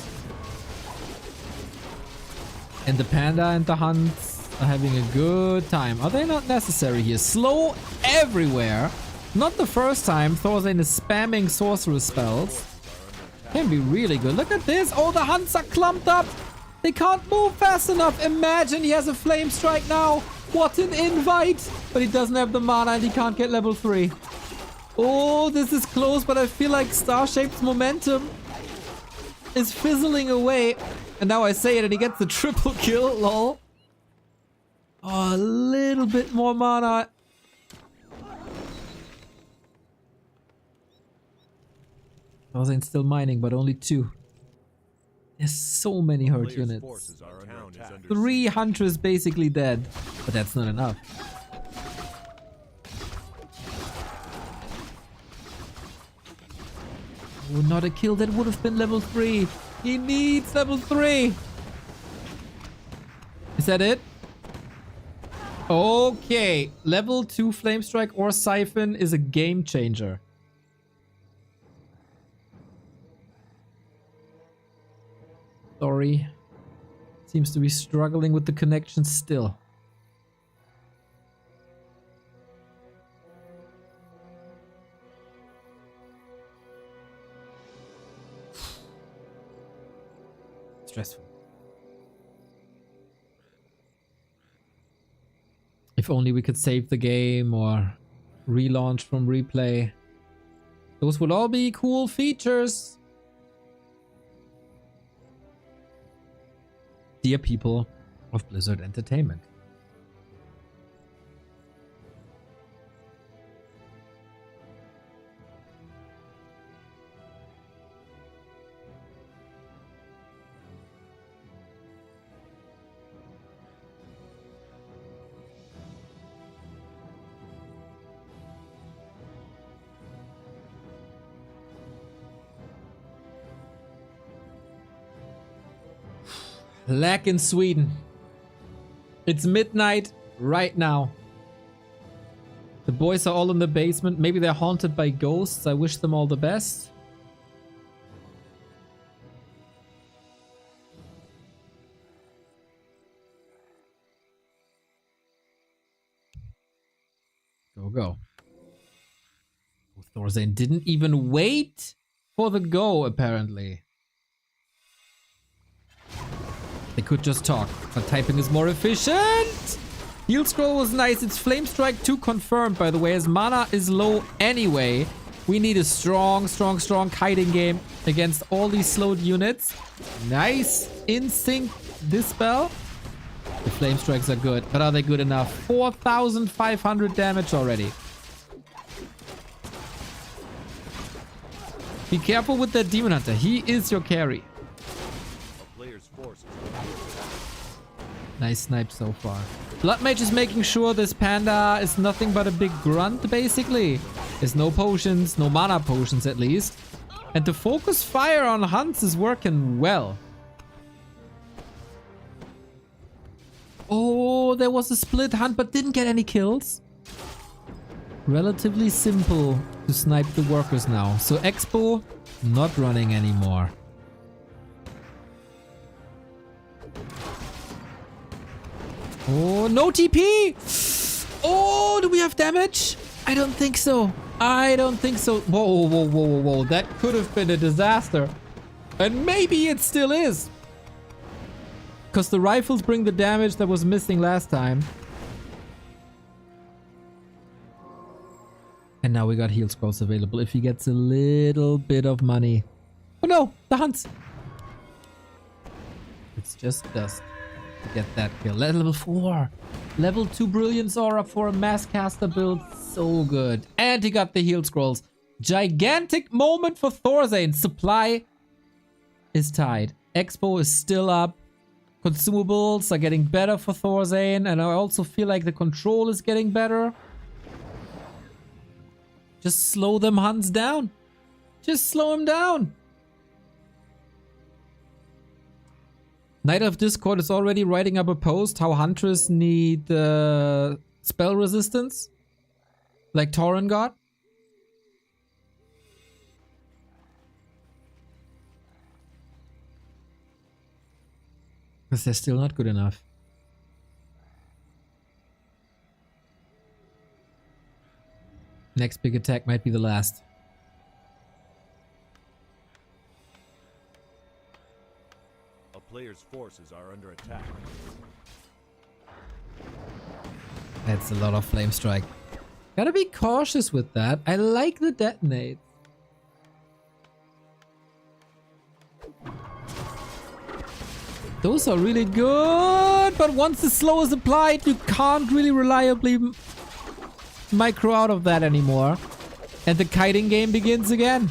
And the Panda and the Hunts are having a good time. Are they not necessary here? Slow everywhere. Not the first time ThorZaIN is spamming sorcerer spells. Can be really good. Look at this. Oh, the Hunts are clumped up. They can't move fast enough. Imagine he has a Flame Strike now. What an invite. But he doesn't have the mana and he can't get level 3. Oh, this is close, but I feel like Starshape's momentum is fizzling away. And now I say it and he gets the triple kill, lol. Oh, a little bit more mana. ThorZaIN's still mining, but only 2. There's so many hurt units. 3 Huntress basically dead, but that's not enough. Oh, not a kill. That would have been level 3. He needs level 3. Is that it? Okay. Level 2 Flame Strike or Siphon is a game changer. Sorry. Seems to be struggling with the connection still. Stressful. If only we could save the game or relaunch from replay. Those would all be cool features. Dear people of Blizzard Entertainment. Lag in Sweden. It's midnight right now. The boys are all in the basement. Maybe they're haunted by ghosts. I wish them all the best. Go. ThorZaIN didn't even wait for the go, apparently. They could just talk, but typing is more efficient. Heal scroll was nice. It's Flame Strike 2 confirmed, by the way, as mana is low anyway. We need a strong kiting game against all these slowed units. Nice in sync dispel. The Flame Strikes are good, but are they good enough? 4,500 damage already. Be careful with that Demon Hunter. He is your carry. Nice snipe so far. Blood Mage is making sure this Panda is nothing but a big grunt, basically. There's no potions, no mana potions at least. And the focus fire on Hunts is working well. Oh, there was a split hunt, but didn't get any kills. Relatively simple to snipe the workers now. So Expo not running anymore. Oh, no TP! Oh, do we have damage? I don't think so. I don't think so. Whoa, whoa, whoa, whoa, whoa. That could have been a disaster. And maybe it still is. Because the rifles bring the damage that was missing last time. And now we got heal scrolls available if he gets a little bit of money. Oh no, the hunts. It's just dust to get that kill. Level 4. Level 2 Brilliance Aura for a Mass Caster build. So good. And he got the heal scrolls. Gigantic moment for ThorZaIN. Supply is tied. Expo is still up. Consumables are getting better for ThorZaIN. And I also feel like the control is getting better. Just slow them hunts down. Just slow them down. Knight of Discord is already writing up a post how Huntress need spell resistance. Like Tauren got. Because they're still not good enough. Next big attack might be the last. A player's forces are under attack. That's a lot of flame strike. Gotta be cautious with that. I like the detonate. Those are really good, but once the slow is applied, you can't really reliably micro out of that anymore. And the kiting game begins again.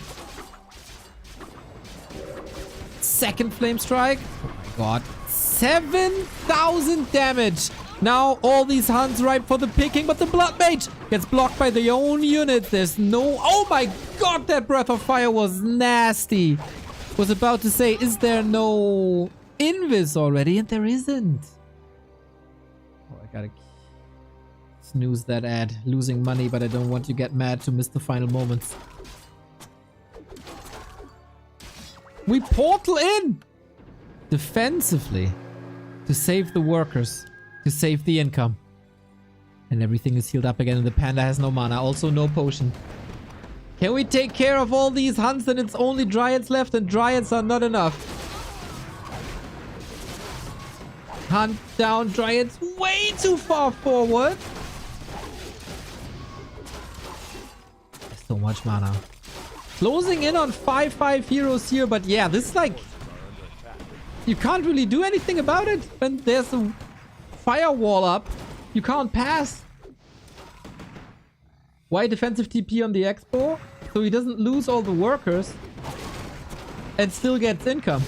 Second flame strike. Oh my god. 7,000 damage. Now all these hunts ripe for the picking, but the Blood Mage gets blocked by their own unit. There's no... Oh my god, that Breath of Fire was nasty. Was about to say, is there no Invis already? And there isn't. Oh, I gotta snooze that ad. Losing money, but I don't want you to get mad to miss the final moments. We portal in! Defensively. To save the workers. To save the income. And everything is healed up again and the panda has no mana. Also no potion. Can we take care of all these hunts and it's only dryads left and dryads are not enough? Hunt down dryads way too far forward. So much mana. Closing in on 5-5 heroes here, but yeah, this is like... You can't really do anything about it when there's a firewall up. You can't pass. Why defensive TP on the Expo? So he doesn't lose all the workers and still gets income.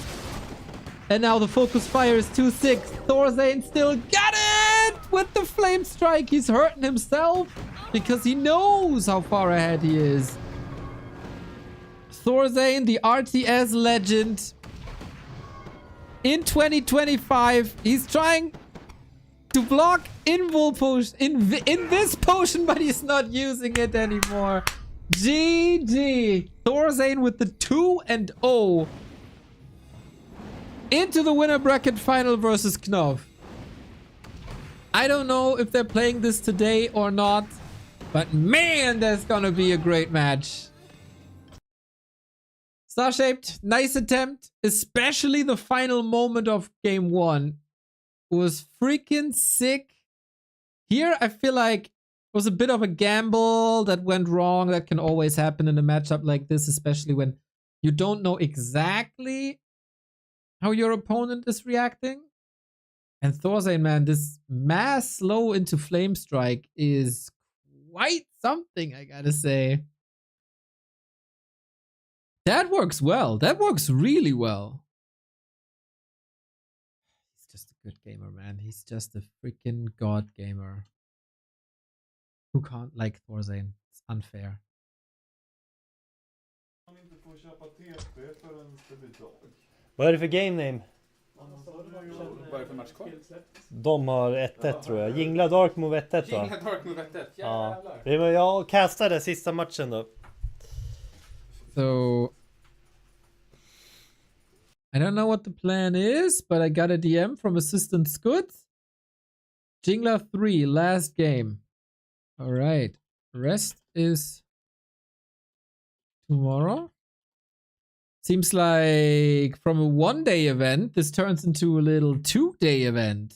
And now the focus fire is 2-6. ThorZaIN still got it with the flame strike. He's hurting himself because he knows how far ahead he is. ThorZaIN, the RTS legend. In 2025, he's trying to block invul potion in this potion, but he's not using it anymore. GG. ThorZaIN with the 2-0 into the winner bracket final versus Knoff. I don't know if they're playing this today or not, but man, that's gonna be a great match. Starshaped, nice attempt, especially the final moment of game 1 was freaking sick. Here, I feel like it was a bit of a gamble that went wrong. That can always happen in a matchup like this, especially when you don't know exactly how your opponent is reacting. And ThorZaIN, man, this mass slow into Flame Strike is quite something, I gotta say. That works well. That works really well. He's just a good gamer, man. He's just a freaking god gamer. Who can't like ThorZaIN? It's unfair. Vad är det för game name? Vad är det för match kvar? De har 1-1 tror jag. Jingla Dark move 1-1 va? Jingla Dark med vettet. Ja. Jävlar. Jag castade sista matchen då. So I don't know what the plan is, but I got a DM from Assistant Scud. Jingla 3, last game. All right. Rest is tomorrow. Seems like from a 1-day event, this turns into a little 2-day event.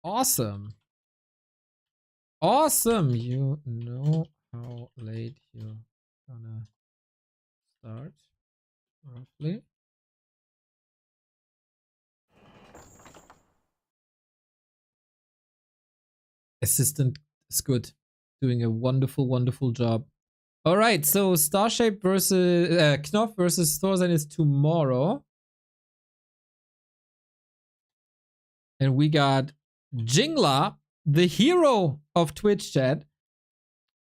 Awesome. Awesome. You know how late you're gonna start, roughly. Assistant Scud doing a wonderful, wonderful job. All right, so Starshaped versus Knoff versus ThorZaIN is tomorrow. And we got Jingla, the hero of Twitch chat,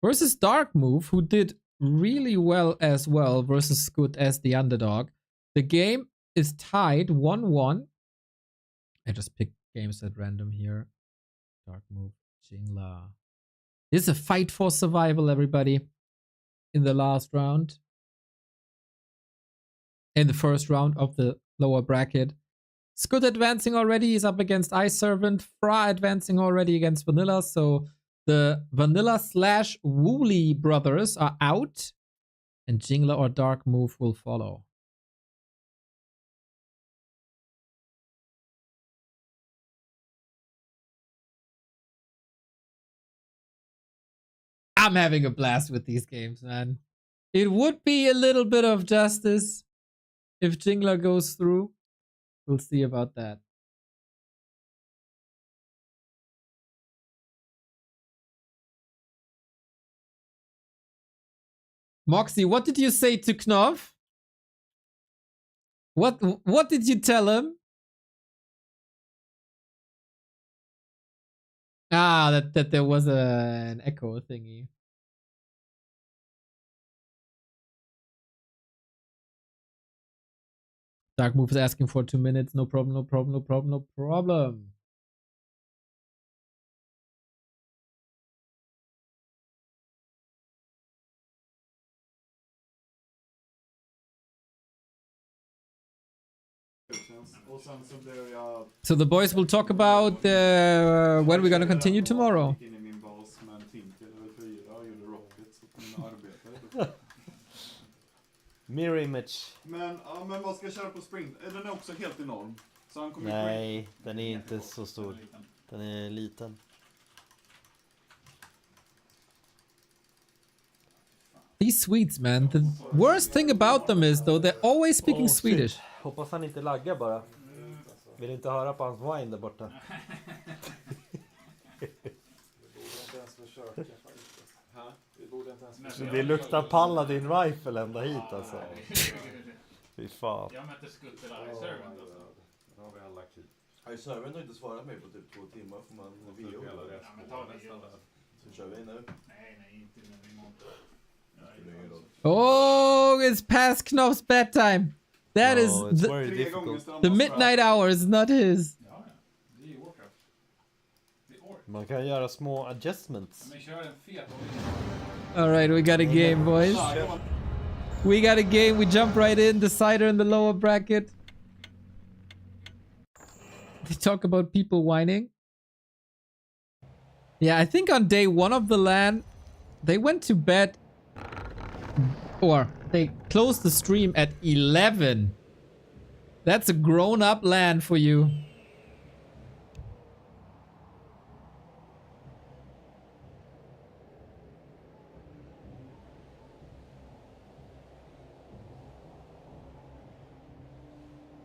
versus Dark Move, who did really well as well, versus Scud as the underdog. The game is tied 1-1. I just picked games at random here. Dark Move, Jingla. This is a fight for survival, everybody. In the last round. In the first round of the lower bracket. Scud advancing already. He's up against Ice Servant. Fra advancing already against Vanilla. So the Vanilla / Wooly brothers are out. And Jingla or Dark Move will follow. I'm having a blast with these games, man. It would be a little bit of justice if Jingla goes through. We'll see about that. Moxie, what did you say to Knoff? What did you tell him? Ah, that there was an echo thingy. Dark Move is asking for 2 minutes. No problem, no problem, no problem, no problem. So the boys will talk about when we're gonna continue tomorrow. Mirror image. Men vad ska jag köra på sprint? Den är också helt enorm. Så han kommer Nej, den är inte så stor. Den är liten. These Swedes, man. The worst thing about them is though they're always speaking Swedish. Hoppas han inte laggar bara. Vill inte höra på hans wine där borta. Det luktar Paladin Rifle ända hit alltså. Fy fan. Jag mötte Skutt eller Ice Servant alltså. Ja, vi har lagt hit. Ice Servant har inte svarat mig på typ 2 timmar. Får man VO? Ja, men ta det då. Så kör vi nu. Nej, inte nu imorgon. Oh, it's past Knoff's bedtime. That is it's very difficult. the midnight hour is not his. Ja, det är ju Warcraft. Det är Orc. Man kan göra små adjustments. Men kör en fet. All right, we got a game, boys. We got a game. We jump right in. Decider in the lower bracket. They talk about people whining. Yeah, I think on day 1 of the LAN, they went to bed, or they closed the stream at 11. That's a grown-up LAN for you.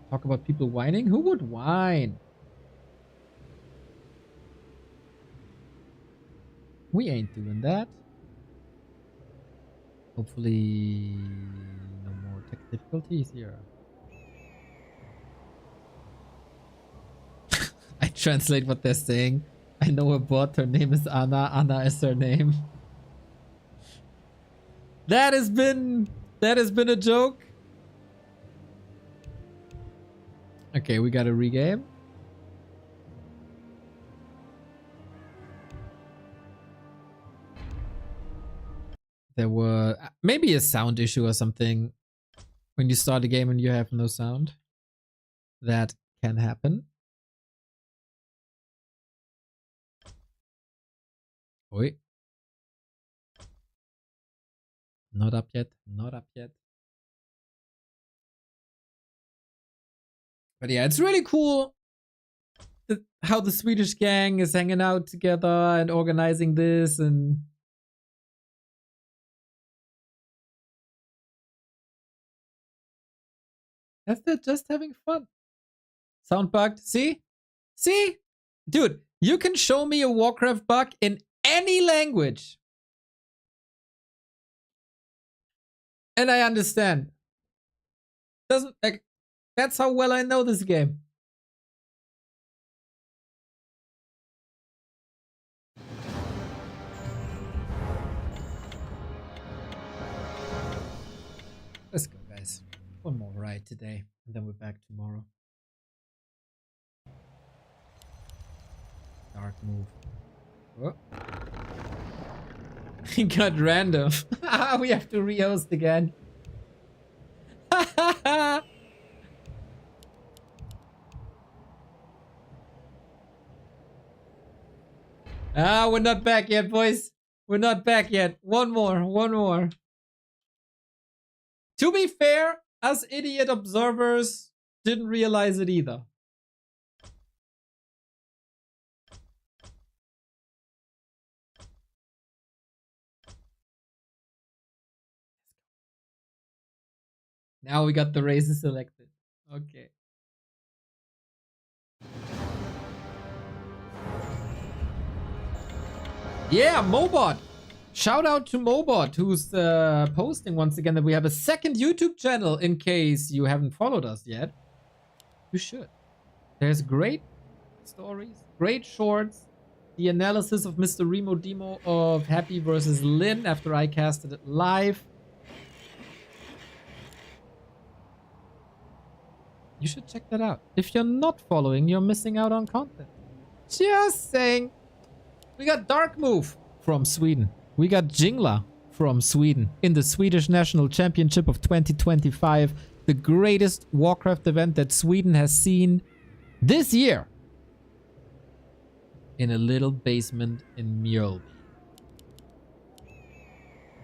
Talk about people whining? Who would whine? We ain't doing that. Hopefully no more tech difficulties here. I translate what they're saying. I know a bot, her name is Anna. Anna is her name. That has been a joke. Okay, we got a regame. There were maybe a sound issue or something when you start a game and you have no sound. That can happen. Oi. Not up yet. Not up yet. But yeah, it's really cool how the Swedish gang is hanging out together and organizing this and they're just having fun. Sound bugged. See? See? Dude, you can show me a Warcraft bug in any language. And I understand. Doesn't like that's how well I know this game. Let's go, guys. One more ride today, and then we're back tomorrow. Dark move. Oh. He got random. We have to re-host again. We're not back yet, boys. We're not back yet. One more. To be fair, us idiot observers didn't realize it either. Now we got the races selected. Okay. Yeah, Mobot. Shout out to Mobot, who's posting once again that we have a second YouTube channel in case you haven't followed us yet. You should. There's great stories, great shorts, the analysis of Mr. Remo Demo of Happy versus Lin after I casted it live. You should check that out. If you're not following, you're missing out on content. Just saying. We got Dark Move from Sweden. We got Jingla from Sweden in the Swedish National Championship of 2025. The greatest Warcraft event that Sweden has seen this year. In a little basement in Mjölby.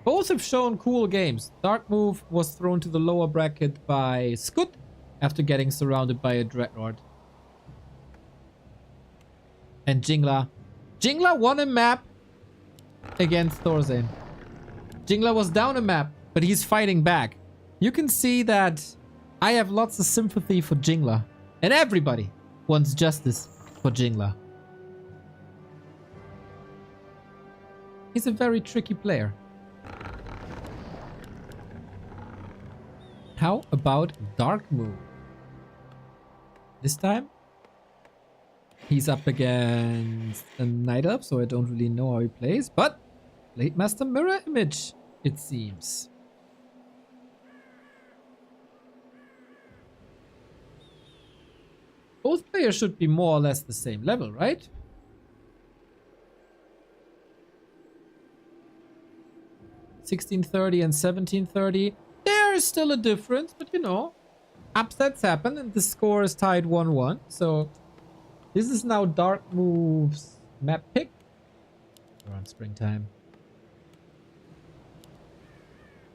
Both have shown cool games. Dark Move was thrown to the lower bracket by Skut after getting surrounded by a Dreadnought. And Jingla won a map against ThorZaIN. Jingla was down a map, but he's fighting back. You can see that I have lots of sympathy for Jingla. And everybody wants justice for Jingla. He's a very tricky player. How about Dark Move? This time, he's up against a Night Elf, so I don't really know how he plays. But Blade Master Mirror Image, it seems. Both players should be more or less the same level, right? $1630 and $1730. There is still a difference, but you know, upsets happen and the score is tied 1-1. So this is now Dark Move's map pick. Around springtime.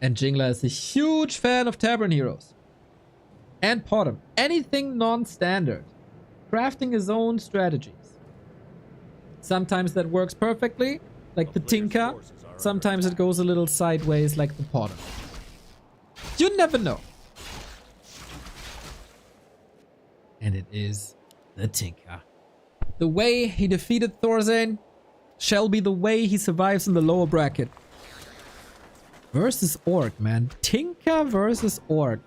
And Jingla is a huge fan of Tavern Heroes. And Potom. Anything non-standard. Crafting his own strategies. Sometimes that works perfectly, like the Tinka. Sometimes it goes a little sideways, like the Potom. You never know. And it is the Tinka. The way he defeated ThorZaIN shall be the way he survives in the lower bracket. Versus Orc, man. Tinka versus Orc.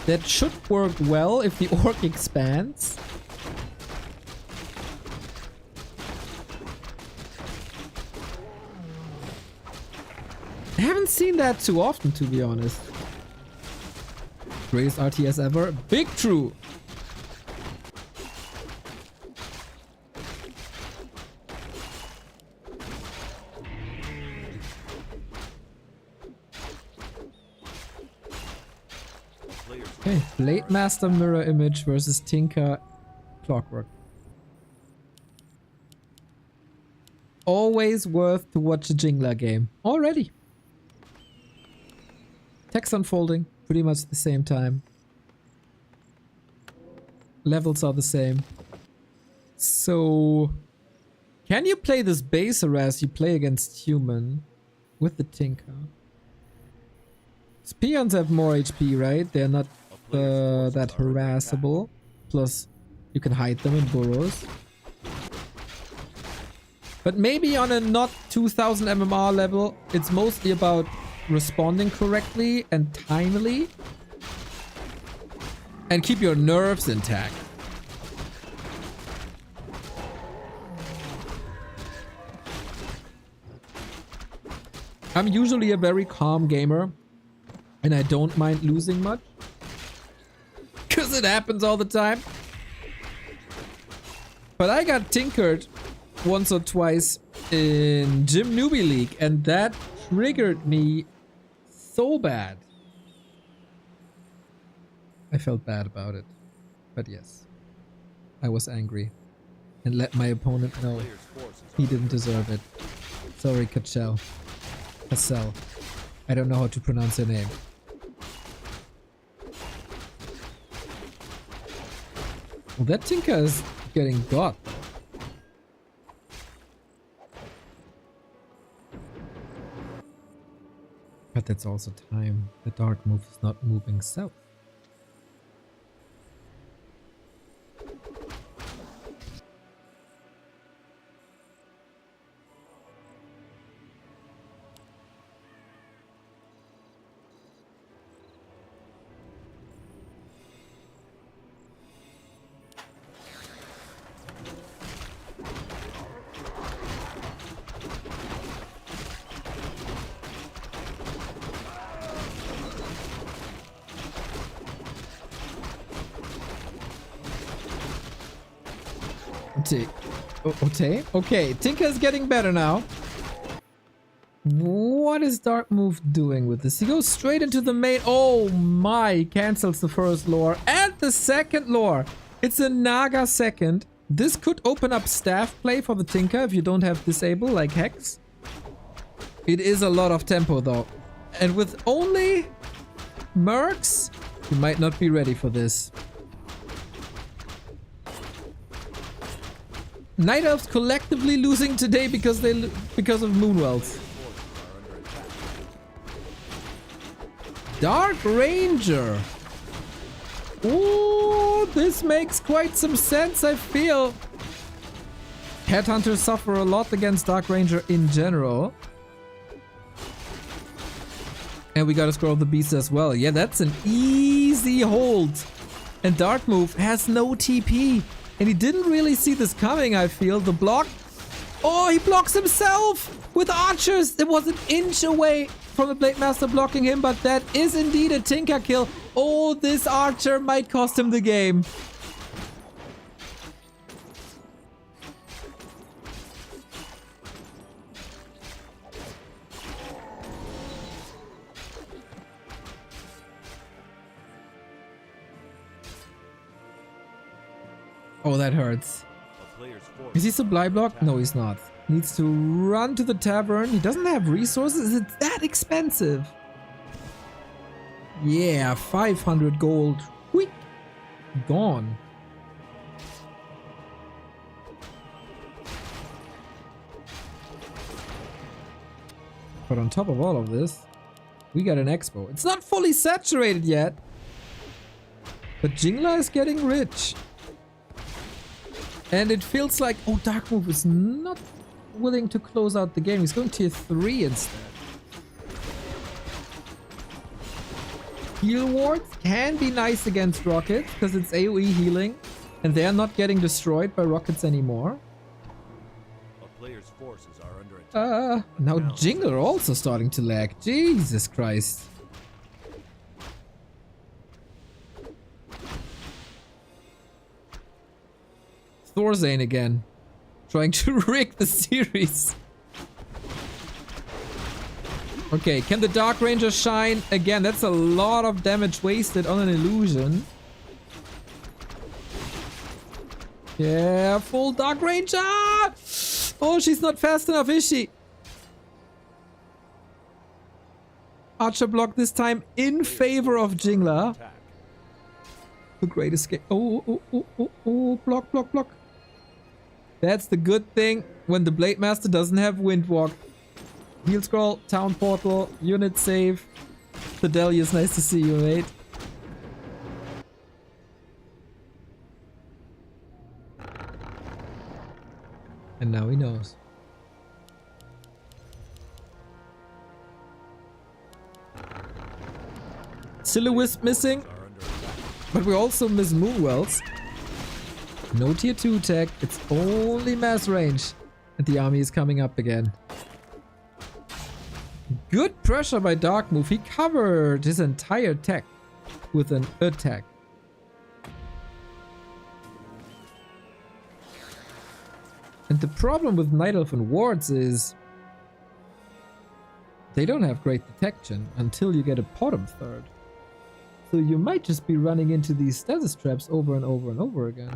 That should work well if the orc expands. I haven't seen that too often, to be honest. Greatest RTS ever? Big true! Okay, Blade Master Mirror Image versus Tinker Clockwork. Always worth to watch a Jingler game. Already. Text unfolding, pretty much the same time. Levels are the same. So... Can you play this base harass you play against human with the Tinker? Peons have more HP, right? They're not that harassable. Plus, you can hide them in burrows. But maybe on a not 2000 MMR level, it's mostly about responding correctly and timely. And keep your nerves intact. I'm usually a very calm gamer. And I don't mind losing much. Because it happens all the time. But I got tinkered once or twice in Gym Newbie League. And that triggered me so bad. I felt bad about it. But yes. I was angry. And let my opponent know he didn't deserve it. Sorry, Cassell. I don't know how to pronounce your name. Well, that Tinker is getting got. But that's also time. The dark move is not moving south. Okay, Tinker's getting better now. What is Dark Move doing with this? He goes straight into the main. Oh my, he cancels the first lore and the second lore. It's a Naga second. This could open up staff play for the Tinker if you don't have disable like Hex. It is a lot of tempo though. And with only Mercs, you might not be ready for this. Night Elves collectively losing today because of Moonwells. Dark Ranger. Ooh, this makes quite some sense, I feel. Headhunters suffer a lot against Dark Ranger in general. And we gotta scroll the beast as well. Yeah, that's an easy hold. And Dark Move has no TP. And he didn't really see this coming, I feel. The block. Oh, he blocks himself with archers. It was an inch away from the Blade Master blocking him, but that is indeed a Tinker kill. Oh, this archer might cost him the game. Oh, that hurts. Is he supply block? No, he's not. Needs to run to the tavern. He doesn't have resources. It's that expensive. Yeah, 500 gold. Quick. Gone. But on top of all of this, we got an expo. It's not fully saturated yet. But Jingla is getting rich. And it feels like, oh, Dark Move is not willing to close out the game. He's going tier 3 instead. heal wards can be nice against rockets because it's AoE healing and they're not getting destroyed by rockets anymore. A player's forces are under attack. Now Jingle also starting to lag. Jesus Christ. ThorZaIN again. Trying to rig the series. Okay, can the Dark Ranger shine? Again, that's a lot of damage wasted on an illusion. Yeah, full Dark Ranger! Oh, she's not fast enough, is she? Archer block this time in favor of Jingler. The great escape. Oh, block, block, block. That's the good thing when the Blade Master doesn't have Windwalk. Heal scroll, town portal, unit save. Fidelius, nice to see you, mate. And now he knows. Silhouette missing, but we also miss Moonwells. No tier 2 tech, it's only mass range. And the army is coming up again. Good pressure by Dark Move. He covered his entire tech with an attack. And the problem with Night Elf and wards is they don't have great detection until you get a bottom third. So you might just be running into these stasis traps over and over and over again.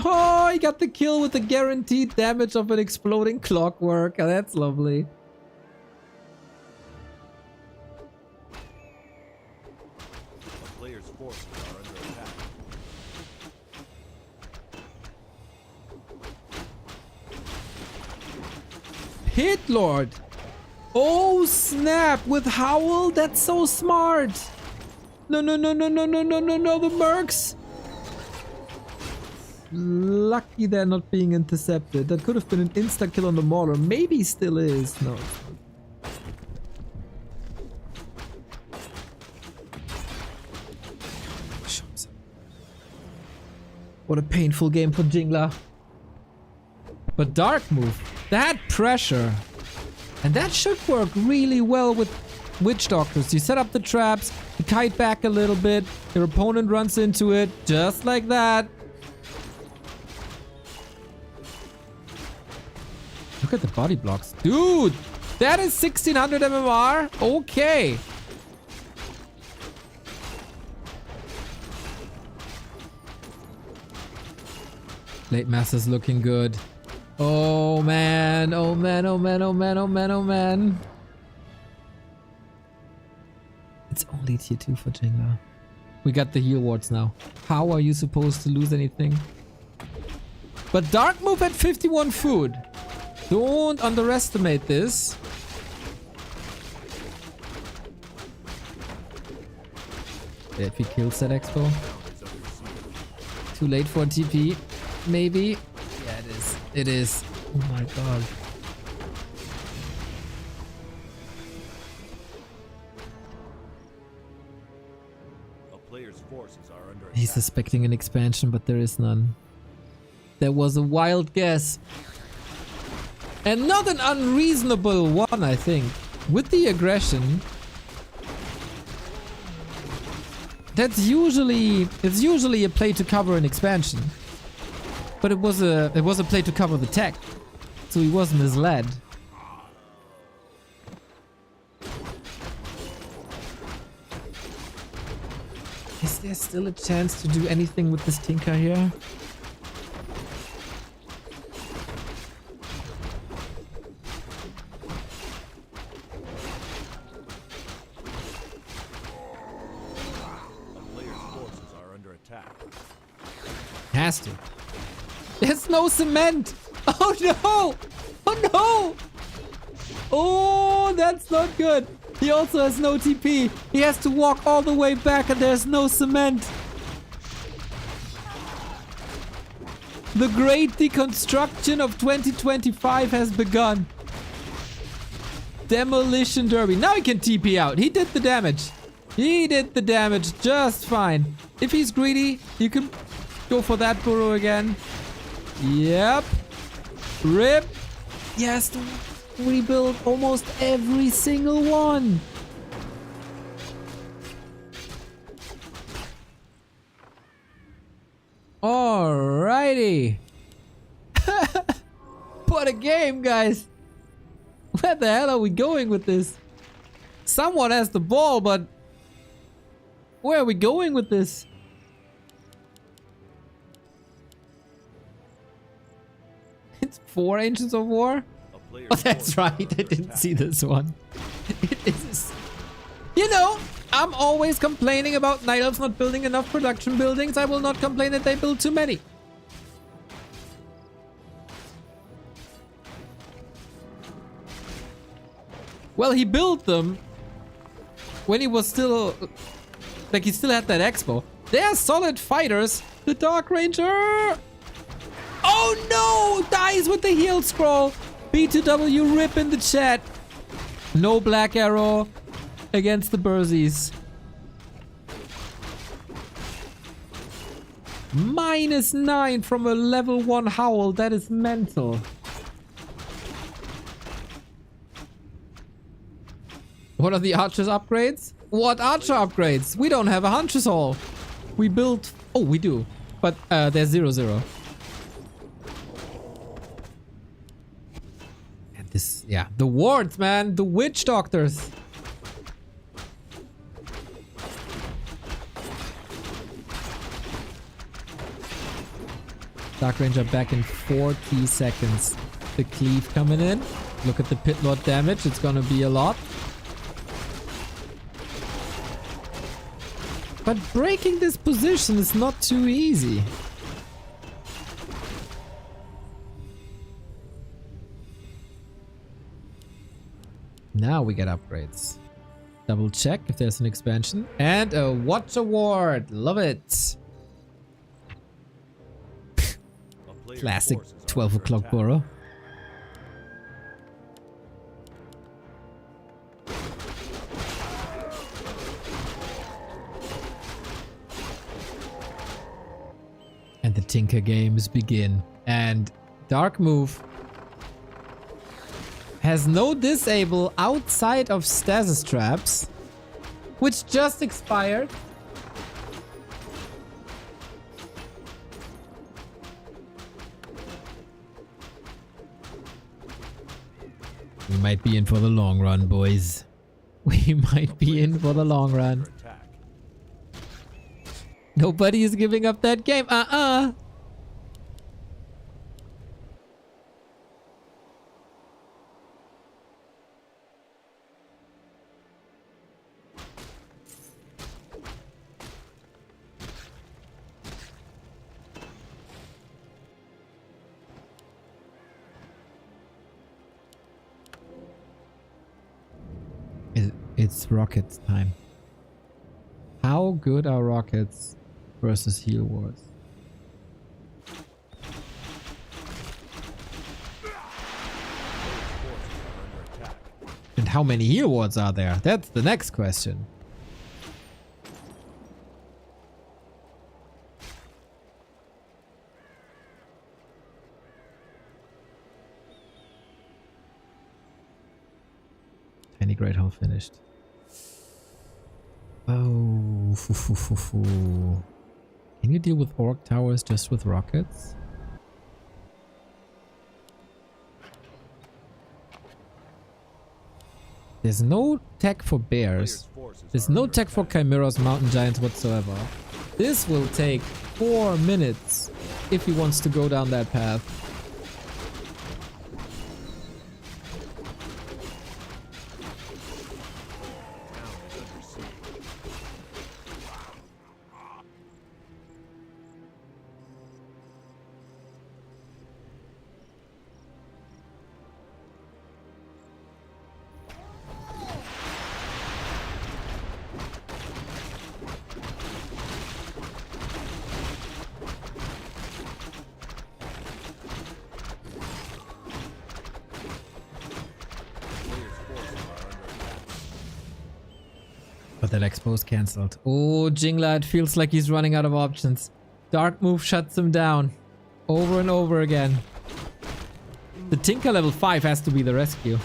Oh, he got the kill with the guaranteed damage of an exploding clockwork. Oh, that's lovely. A player's forces are under attack. Hit Lord! Oh snap! With Howl? That's so smart! No, no, no, no, no, no, no, no, no, the mercs! Lucky they're not being intercepted. That could have been an insta-kill on the Mauler. Maybe still is. No. What a painful game for Jingler. But Dark Move. That pressure. And that should work really well with Witch Doctors. You set up the traps, you kite back a little bit, your opponent runs into it, just like that. Look at the body blocks. Dude, that is 1600 MMR? Okay. Late Master's looking good. Oh man, oh man, oh man, oh man, oh man, oh man. It's only tier 2 for Jingler. We got the heal wards now. How are you supposed to lose anything? But Dark Move at 51 food. Don't underestimate this. Yeah, if he kills that expo. Too late for a TP. Maybe. Yeah, it is. It is. Oh my god. A player's forces are under He's attack. suspecting an expansion, but there is none. There was a wild guess. And not an unreasonable one, I think. With the aggression, it's usually a play to cover an expansion. But it was a play to cover the tech. So he was misled. Is there still a chance to do anything with this Tinker here? Has to. There's no cement! Oh no! Oh no! Oh, that's not good. He also has no TP. He has to walk all the way back and there's no cement. The great deconstruction of 2025 has begun. Demolition Derby. Now he can TP out. He did the damage. He did the damage just fine. If he's greedy, you can go for that burrow again. Yep. Rip. Yes, rebuild almost every single one. Alrighty. What a game, guys. Where the hell are we going with this? Someone has the ball, but where are we going with this? It's 4 Ancients of War? Oh, that's right. I didn't see this one. It is. You know, I'm always complaining about Night Elves not building enough production buildings. I will not complain that they build too many. Well, he built them when he was still... Like, he still had that expo. They're solid fighters. The Dark Ranger... Oh no! Dies with the heal scroll. B2W rip in the chat. No Black Arrow against the Bursies. -9 from a level 1 Howl. That is mental. What are the Archer's upgrades? What Archer upgrades? We don't have a Huntress Hall. We built... Oh, we do. But there's 0-0. And this... Yeah. The wards, man. The witch doctors. Dark Ranger back in 40 seconds. The cleave coming in. Look at the Pit Lord damage. It's gonna be a lot. But breaking this position is not too easy. Now we get upgrades. Double check if there's an expansion. And a Watch Award. Love it. Classic 12 o'clock burrow. And the Tinker games begin. And Dark Move has no disable outside of stasis traps, which just expired. We might be in for the long run, boys. We might be in for the long run. Nobody is giving up that game. It's Rockets time. How good are Rockets versus Heal Wars? And how many Heal Wards are there? That's the next question. Tiny Great Hall finished. Oh, Can you deal with Orc Towers just with rockets? There's no tech for bears. There's no tech for chimeras, mountain giants whatsoever. This will take 4 minutes if he wants to go down that path. But that expo is cancelled. Oh, Jingla, it feels like he's running out of options. Dark move shuts him down. Over and over again. The Tinker level 5 has to be the rescue.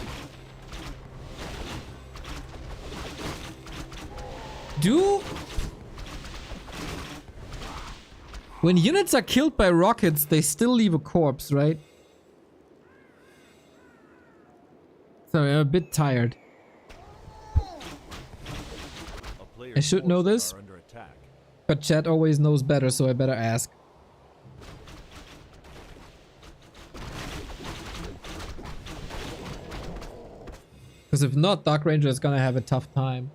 When units are killed by rockets, they still leave a corpse, right? Sorry, I'm a bit tired. I should know this, but chat always knows better, so I better ask. Because if not, Dark Ranger is gonna have a tough time.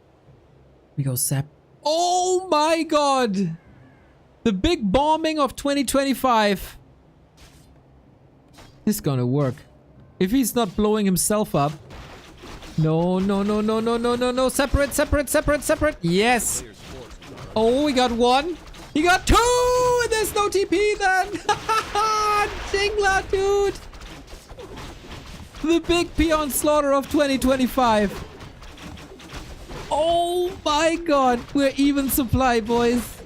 We go Sap. Oh my god! The big bombing of 2025. This is gonna work. If he's not blowing himself up. No, no, no, no, no, no, no, no. Separate, separate, separate, separate. Yes. Oh, we got one. He got two! And there's no TP then. Jingla, dude. The big peon slaughter of 2025. Oh my god. We're even supply, boys.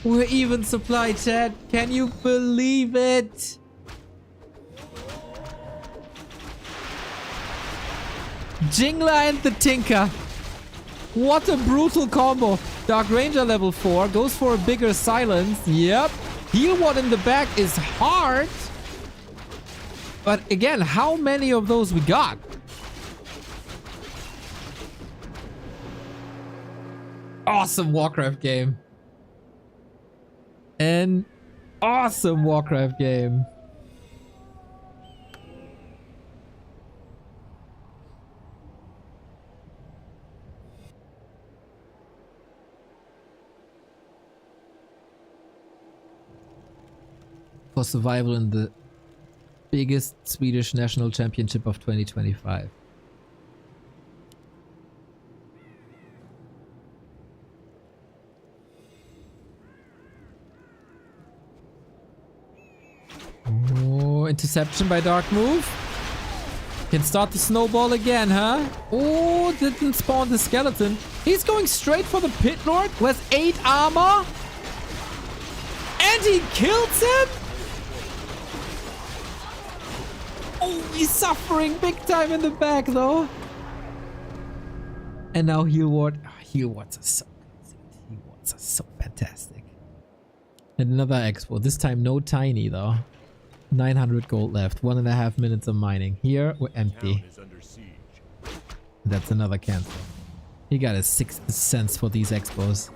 We're even supply, chat. Can you believe it? Jingla and the Tinker. What a brutal combo. Dark Ranger level 4 goes for a bigger silence. Yep. Heal one in the back is hard. But again, how many of those we got? Awesome Warcraft game. An awesome Warcraft game. For survival in the biggest Swedish national championship of 2025. Oh, interception by Dark Move. Can start the snowball again, huh? Oh, didn't spawn the skeleton. He's going straight for the Pit Lord who has 8 armor. And he kills him? Oh, he's suffering big time in the back, though. And now Heal Ward. Oh, Heal Wards are so good. Heal Wards are so fantastic. And another expo. This time no tiny, though. 900 gold left. 1.5 minutes of mining. Here, we're empty. That's another cancel. He got a 6th sense for these expos.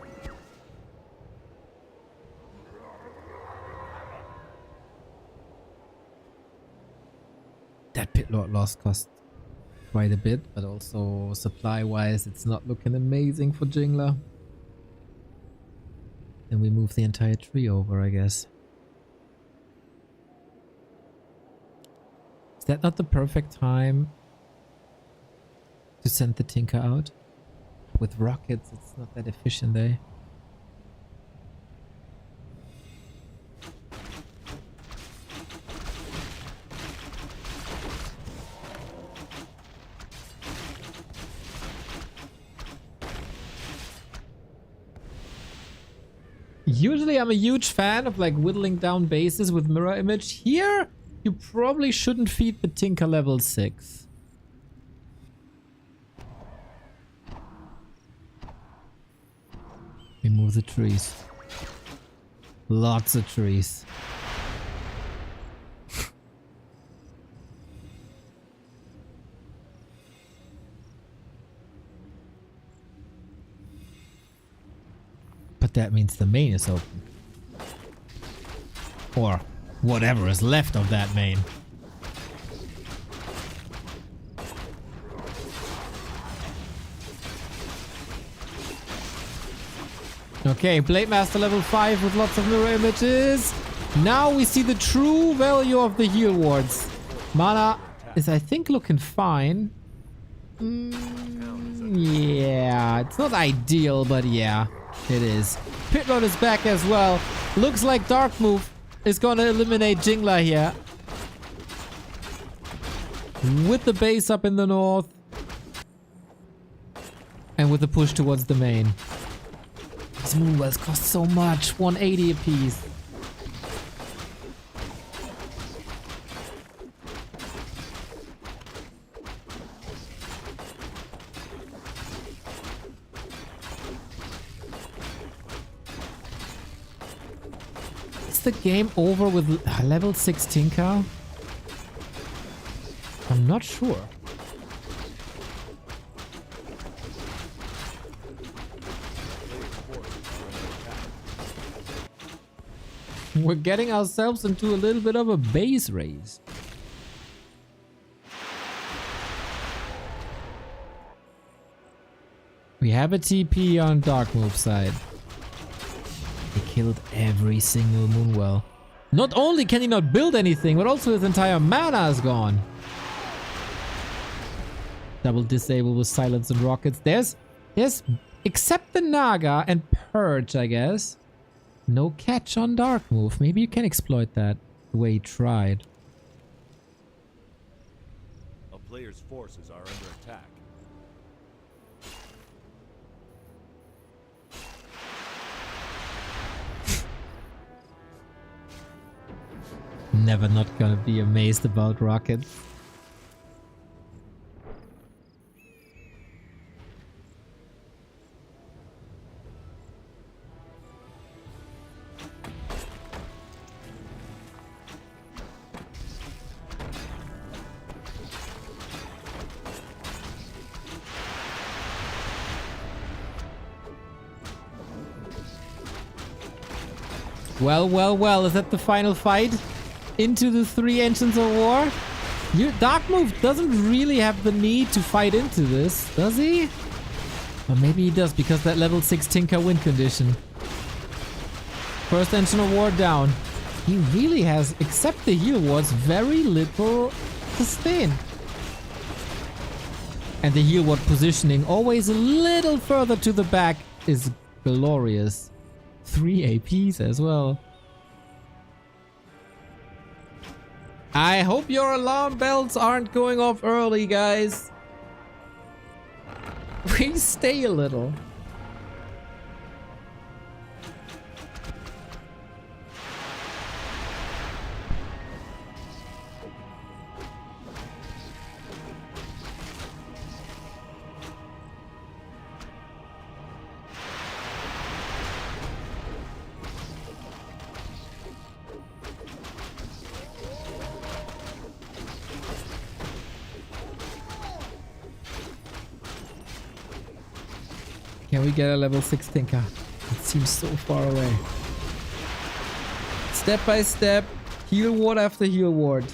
That Pit Lord loss cost quite a bit, but also supply-wise, it's not looking amazing for Jingla. And we move the entire tree over, I guess. Is that not the perfect time to send the Tinker out? With rockets, it's not that efficient, eh? Usually I'm a huge fan of like whittling down bases with mirror image. Here, you probably shouldn't feed the Tinker level 6. We move the trees. Lots of trees. But that means the main is open. Or whatever is left of that main. Okay, Blade Master level 5 with lots of mirror images. Now we see the true value of the heal wards. Mana is, I think, looking fine. Yeah, it's not ideal, but yeah, it is. Pit Lord is back as well. Looks like Dark Move is gonna eliminate Jingla here. with the base up in the north and with the push towards the main. These moonwells cost so much, 180 apiece. Is the game over with level 6 Tinker? I'm not sure. We're getting ourselves into a little bit of a base race. We have a TP on Dark Move side. He killed every single Moonwell. Not only can he not build anything, but also his entire mana is gone. Double disable with Silence and Rockets. There's except the Naga and Purge, I guess. No catch on Dark Move. Maybe you can exploit that the way he tried. A player's forces are under attack. Never not gonna be amazed about Rockets. Well, well, well, is that the final fight into the 3 Engines of War? Dark Move doesn't really have the need to fight into this, does he? Or maybe he does because that level 6 Tinker win condition. First Engine of War down. He really has, except the heal wards, very little sustain. And the heal ward positioning always a little further to the back is glorious. 3 APs as well. I hope your alarm bells aren't going off early, guys. We stay a little. Can we get a level 6 Tinker? It seems so far away. Step by step, heal ward after heal ward.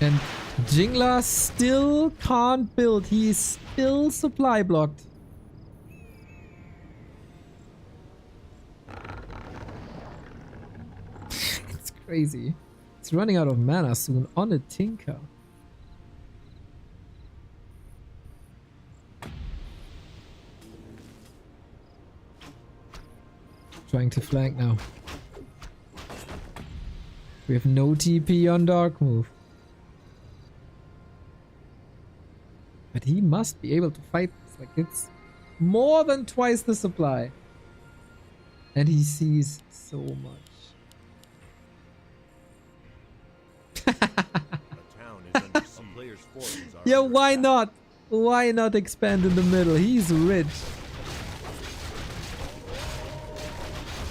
And Jingla still can't build. He is still supply blocked. Crazy. It's running out of mana soon on a Tinker. Trying to flank now. We have no TP on Dark Move. But he must be able to fight this. Like, it's more than twice the supply. And he sees so much. Yeah, why not? Why not expand in the middle? He's rich.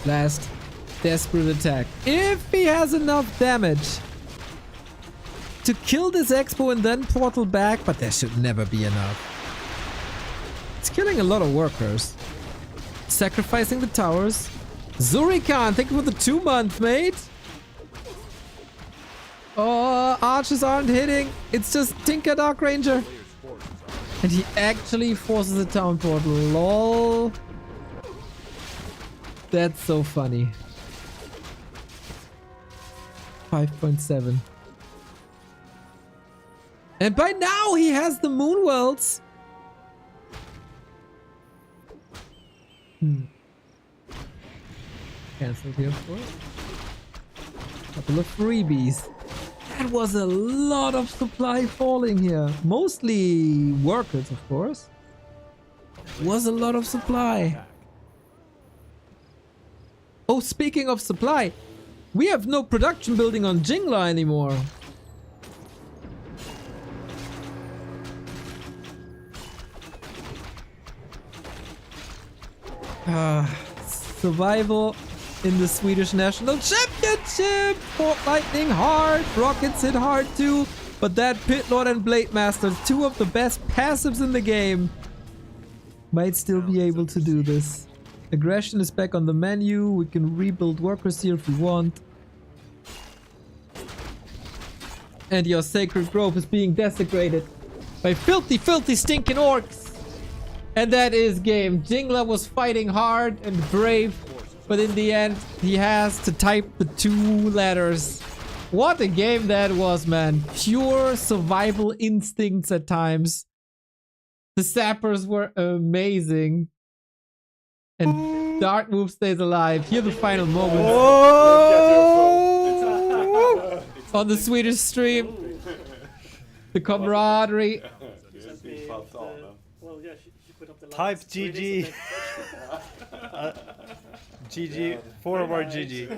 Last desperate attack. If he has enough damage to kill this Expo and then portal back, but there should never be enough. It's killing a lot of workers. Sacrificing the towers. Zurikan, thank you for the 2-month, mate. Oh, archers aren't hitting. It's just Tinker Dark Ranger. And he actually forces a town portal. Lol. That's so funny. 5.7. And by now he has the Moonwells. Cancelled here, of course. Couple of freebies. That was a lot of supply falling here. Mostly workers, of course. Was a lot of supply. Oh, speaking of supply, we have no production building on Jingla anymore. Survival in the Swedish National Championship. Fort Lightning hard, Rockets hit hard too, but that Pit Lord and Blade Master, two of the best passives in the game, might still be able to do this. Aggression is back on the menu. We can rebuild workers here if we want. And your sacred grove is being desecrated by filthy, filthy, stinking orcs. And that is game. Jingla was fighting hard and brave, but in the end, he has to type the 2 letters. What a game that was, man. Pure survival instincts at times. The sappers were amazing. And Dart Move stays alive. Here are the final moments. Oh! On the Swedish stream. The camaraderie. Type GG. GG. Forward GG.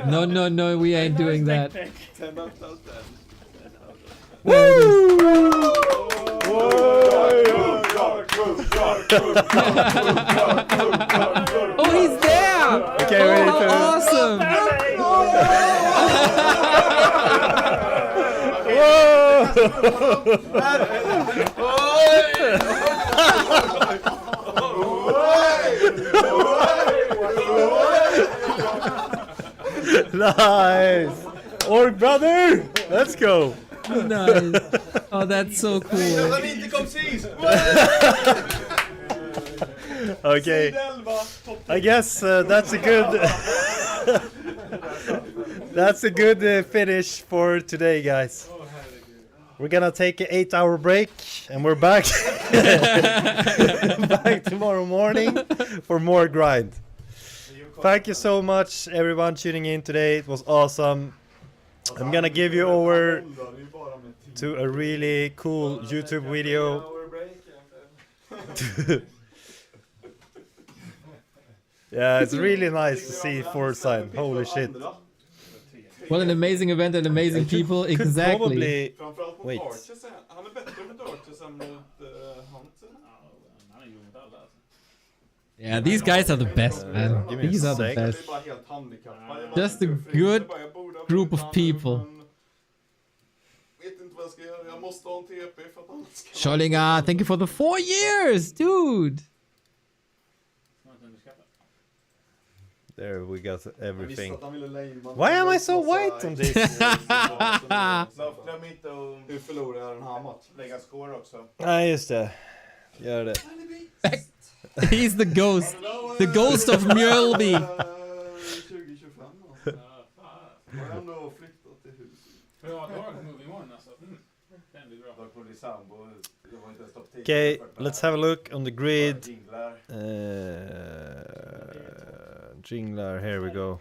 No, no, no, we ain't doing that. 10 out of 10. Oh, he's there! Okay, oh, ready how to... awesome! Nice! Orc brother! Let's go! Nice. Oh, that's so cool. Okay. I guess that's a good... that's a good finish for today, guys. We're gonna take an 8-hour break and we're back back tomorrow morning for more grind. Thank you so much everyone tuning in today. It was awesome. I'm gonna give you over to a really cool YouTube video. Yeah, it's really nice to see ThorZaIN. Holy shit. What an amazing event and amazing people. Exactly. Probably... Wait. Yeah, these guys are the best, man. These are the best. Just a good group of people. Schollinger, thank you for the 4 years, dude. There we got everything. Why am I so white on this? Just det. Gör det. He's the ghost. The ghost of Mjölby. Okay, let's have a look on the grid. Jingler, here we go.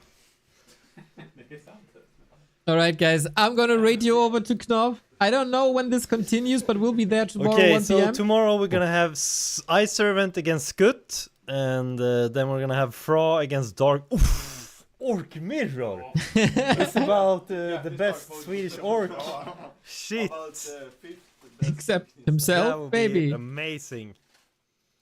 Alright guys, I'm gonna rate you over to Knoff. I don't know when this continues, but we'll be there tomorrow 1 p.m. So tomorrow we're gonna have Ice Servant against Skut, and then we're gonna have Fra against Dark. Oof, Orc Mirror! It's about the best Swedish orc. Shit! Except himself, baby. Amazing.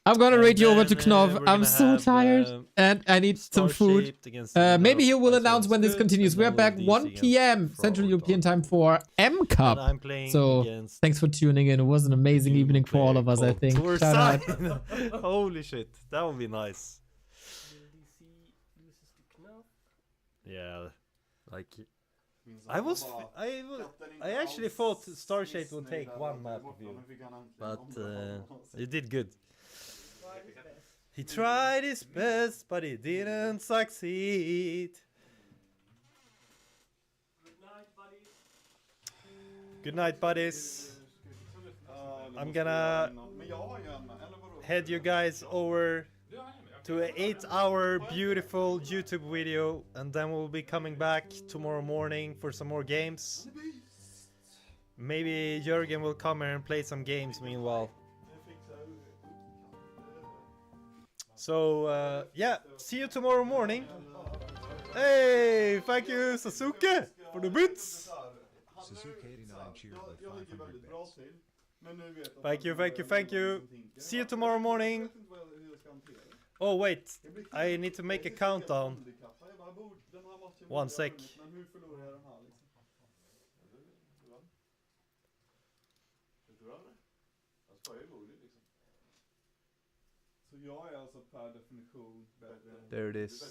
I'm gonna rate you over to Knoff. I'm so tired and I need some food. Maybe he will announce when this continues. We're back 1 p.m. Central European time for M Cup. So thanks for tuning in. It was an amazing evening for all of us, I think. Shout out. Holy shit, that would be nice. Yeah, like I actually thought Starshaped would take 1 map of you, but you did good. He tried his best, but he didn't succeed. Good night, buddies. I'm gonna head you guys over to an 8-hour beautiful YouTube video, and then we'll be coming back tomorrow morning for some more games. Maybe Jörgen will come here and play some games meanwhile. So yeah, see you tomorrow morning. Hey, thank you Sasuke for the bits. Sasuke89 cheered with 500 bits. Thank you. See you tomorrow morning. Oh wait, I need to make a countdown. 1 sec. Så jag är alltså per definition bättre. There it is.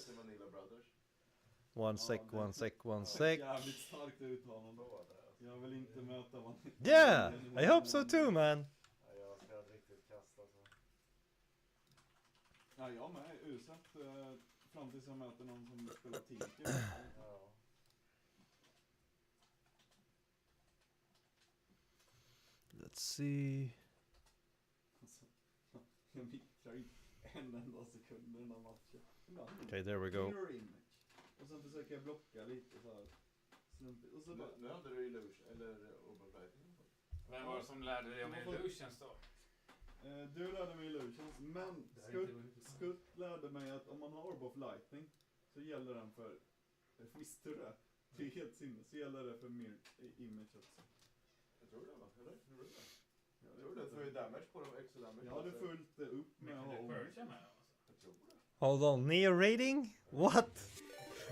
1 sec. Jävligt starkt uttalande. Jag vill inte möta Vanilla. Yeah, I hope so too, man. Jag ska riktigt kasta så. Ja, jag med. Ursäkt fram tills jag möter någon som spelar Tinker. Let's see. Jag mickrar inte en enda sekund i den här matchen. Okay, there we go. Och sen försöker jag blocka lite så här. Och så bara... Nu hade du illusion, eller overwriting. Vem var det som lärde dig om illusions då? Du lärde mig illusions, men Skutt lärde mig att om man har Orb of Lightning så gäller den för... Visste du det? Det är helt sinne, så gäller det för mer image också. Jag tror det va? Eller? Jag tror det, för damage på dem, extra damage. Jag hade fullt upp med att ha... Jag tror det. Hold on, Neo rating? What?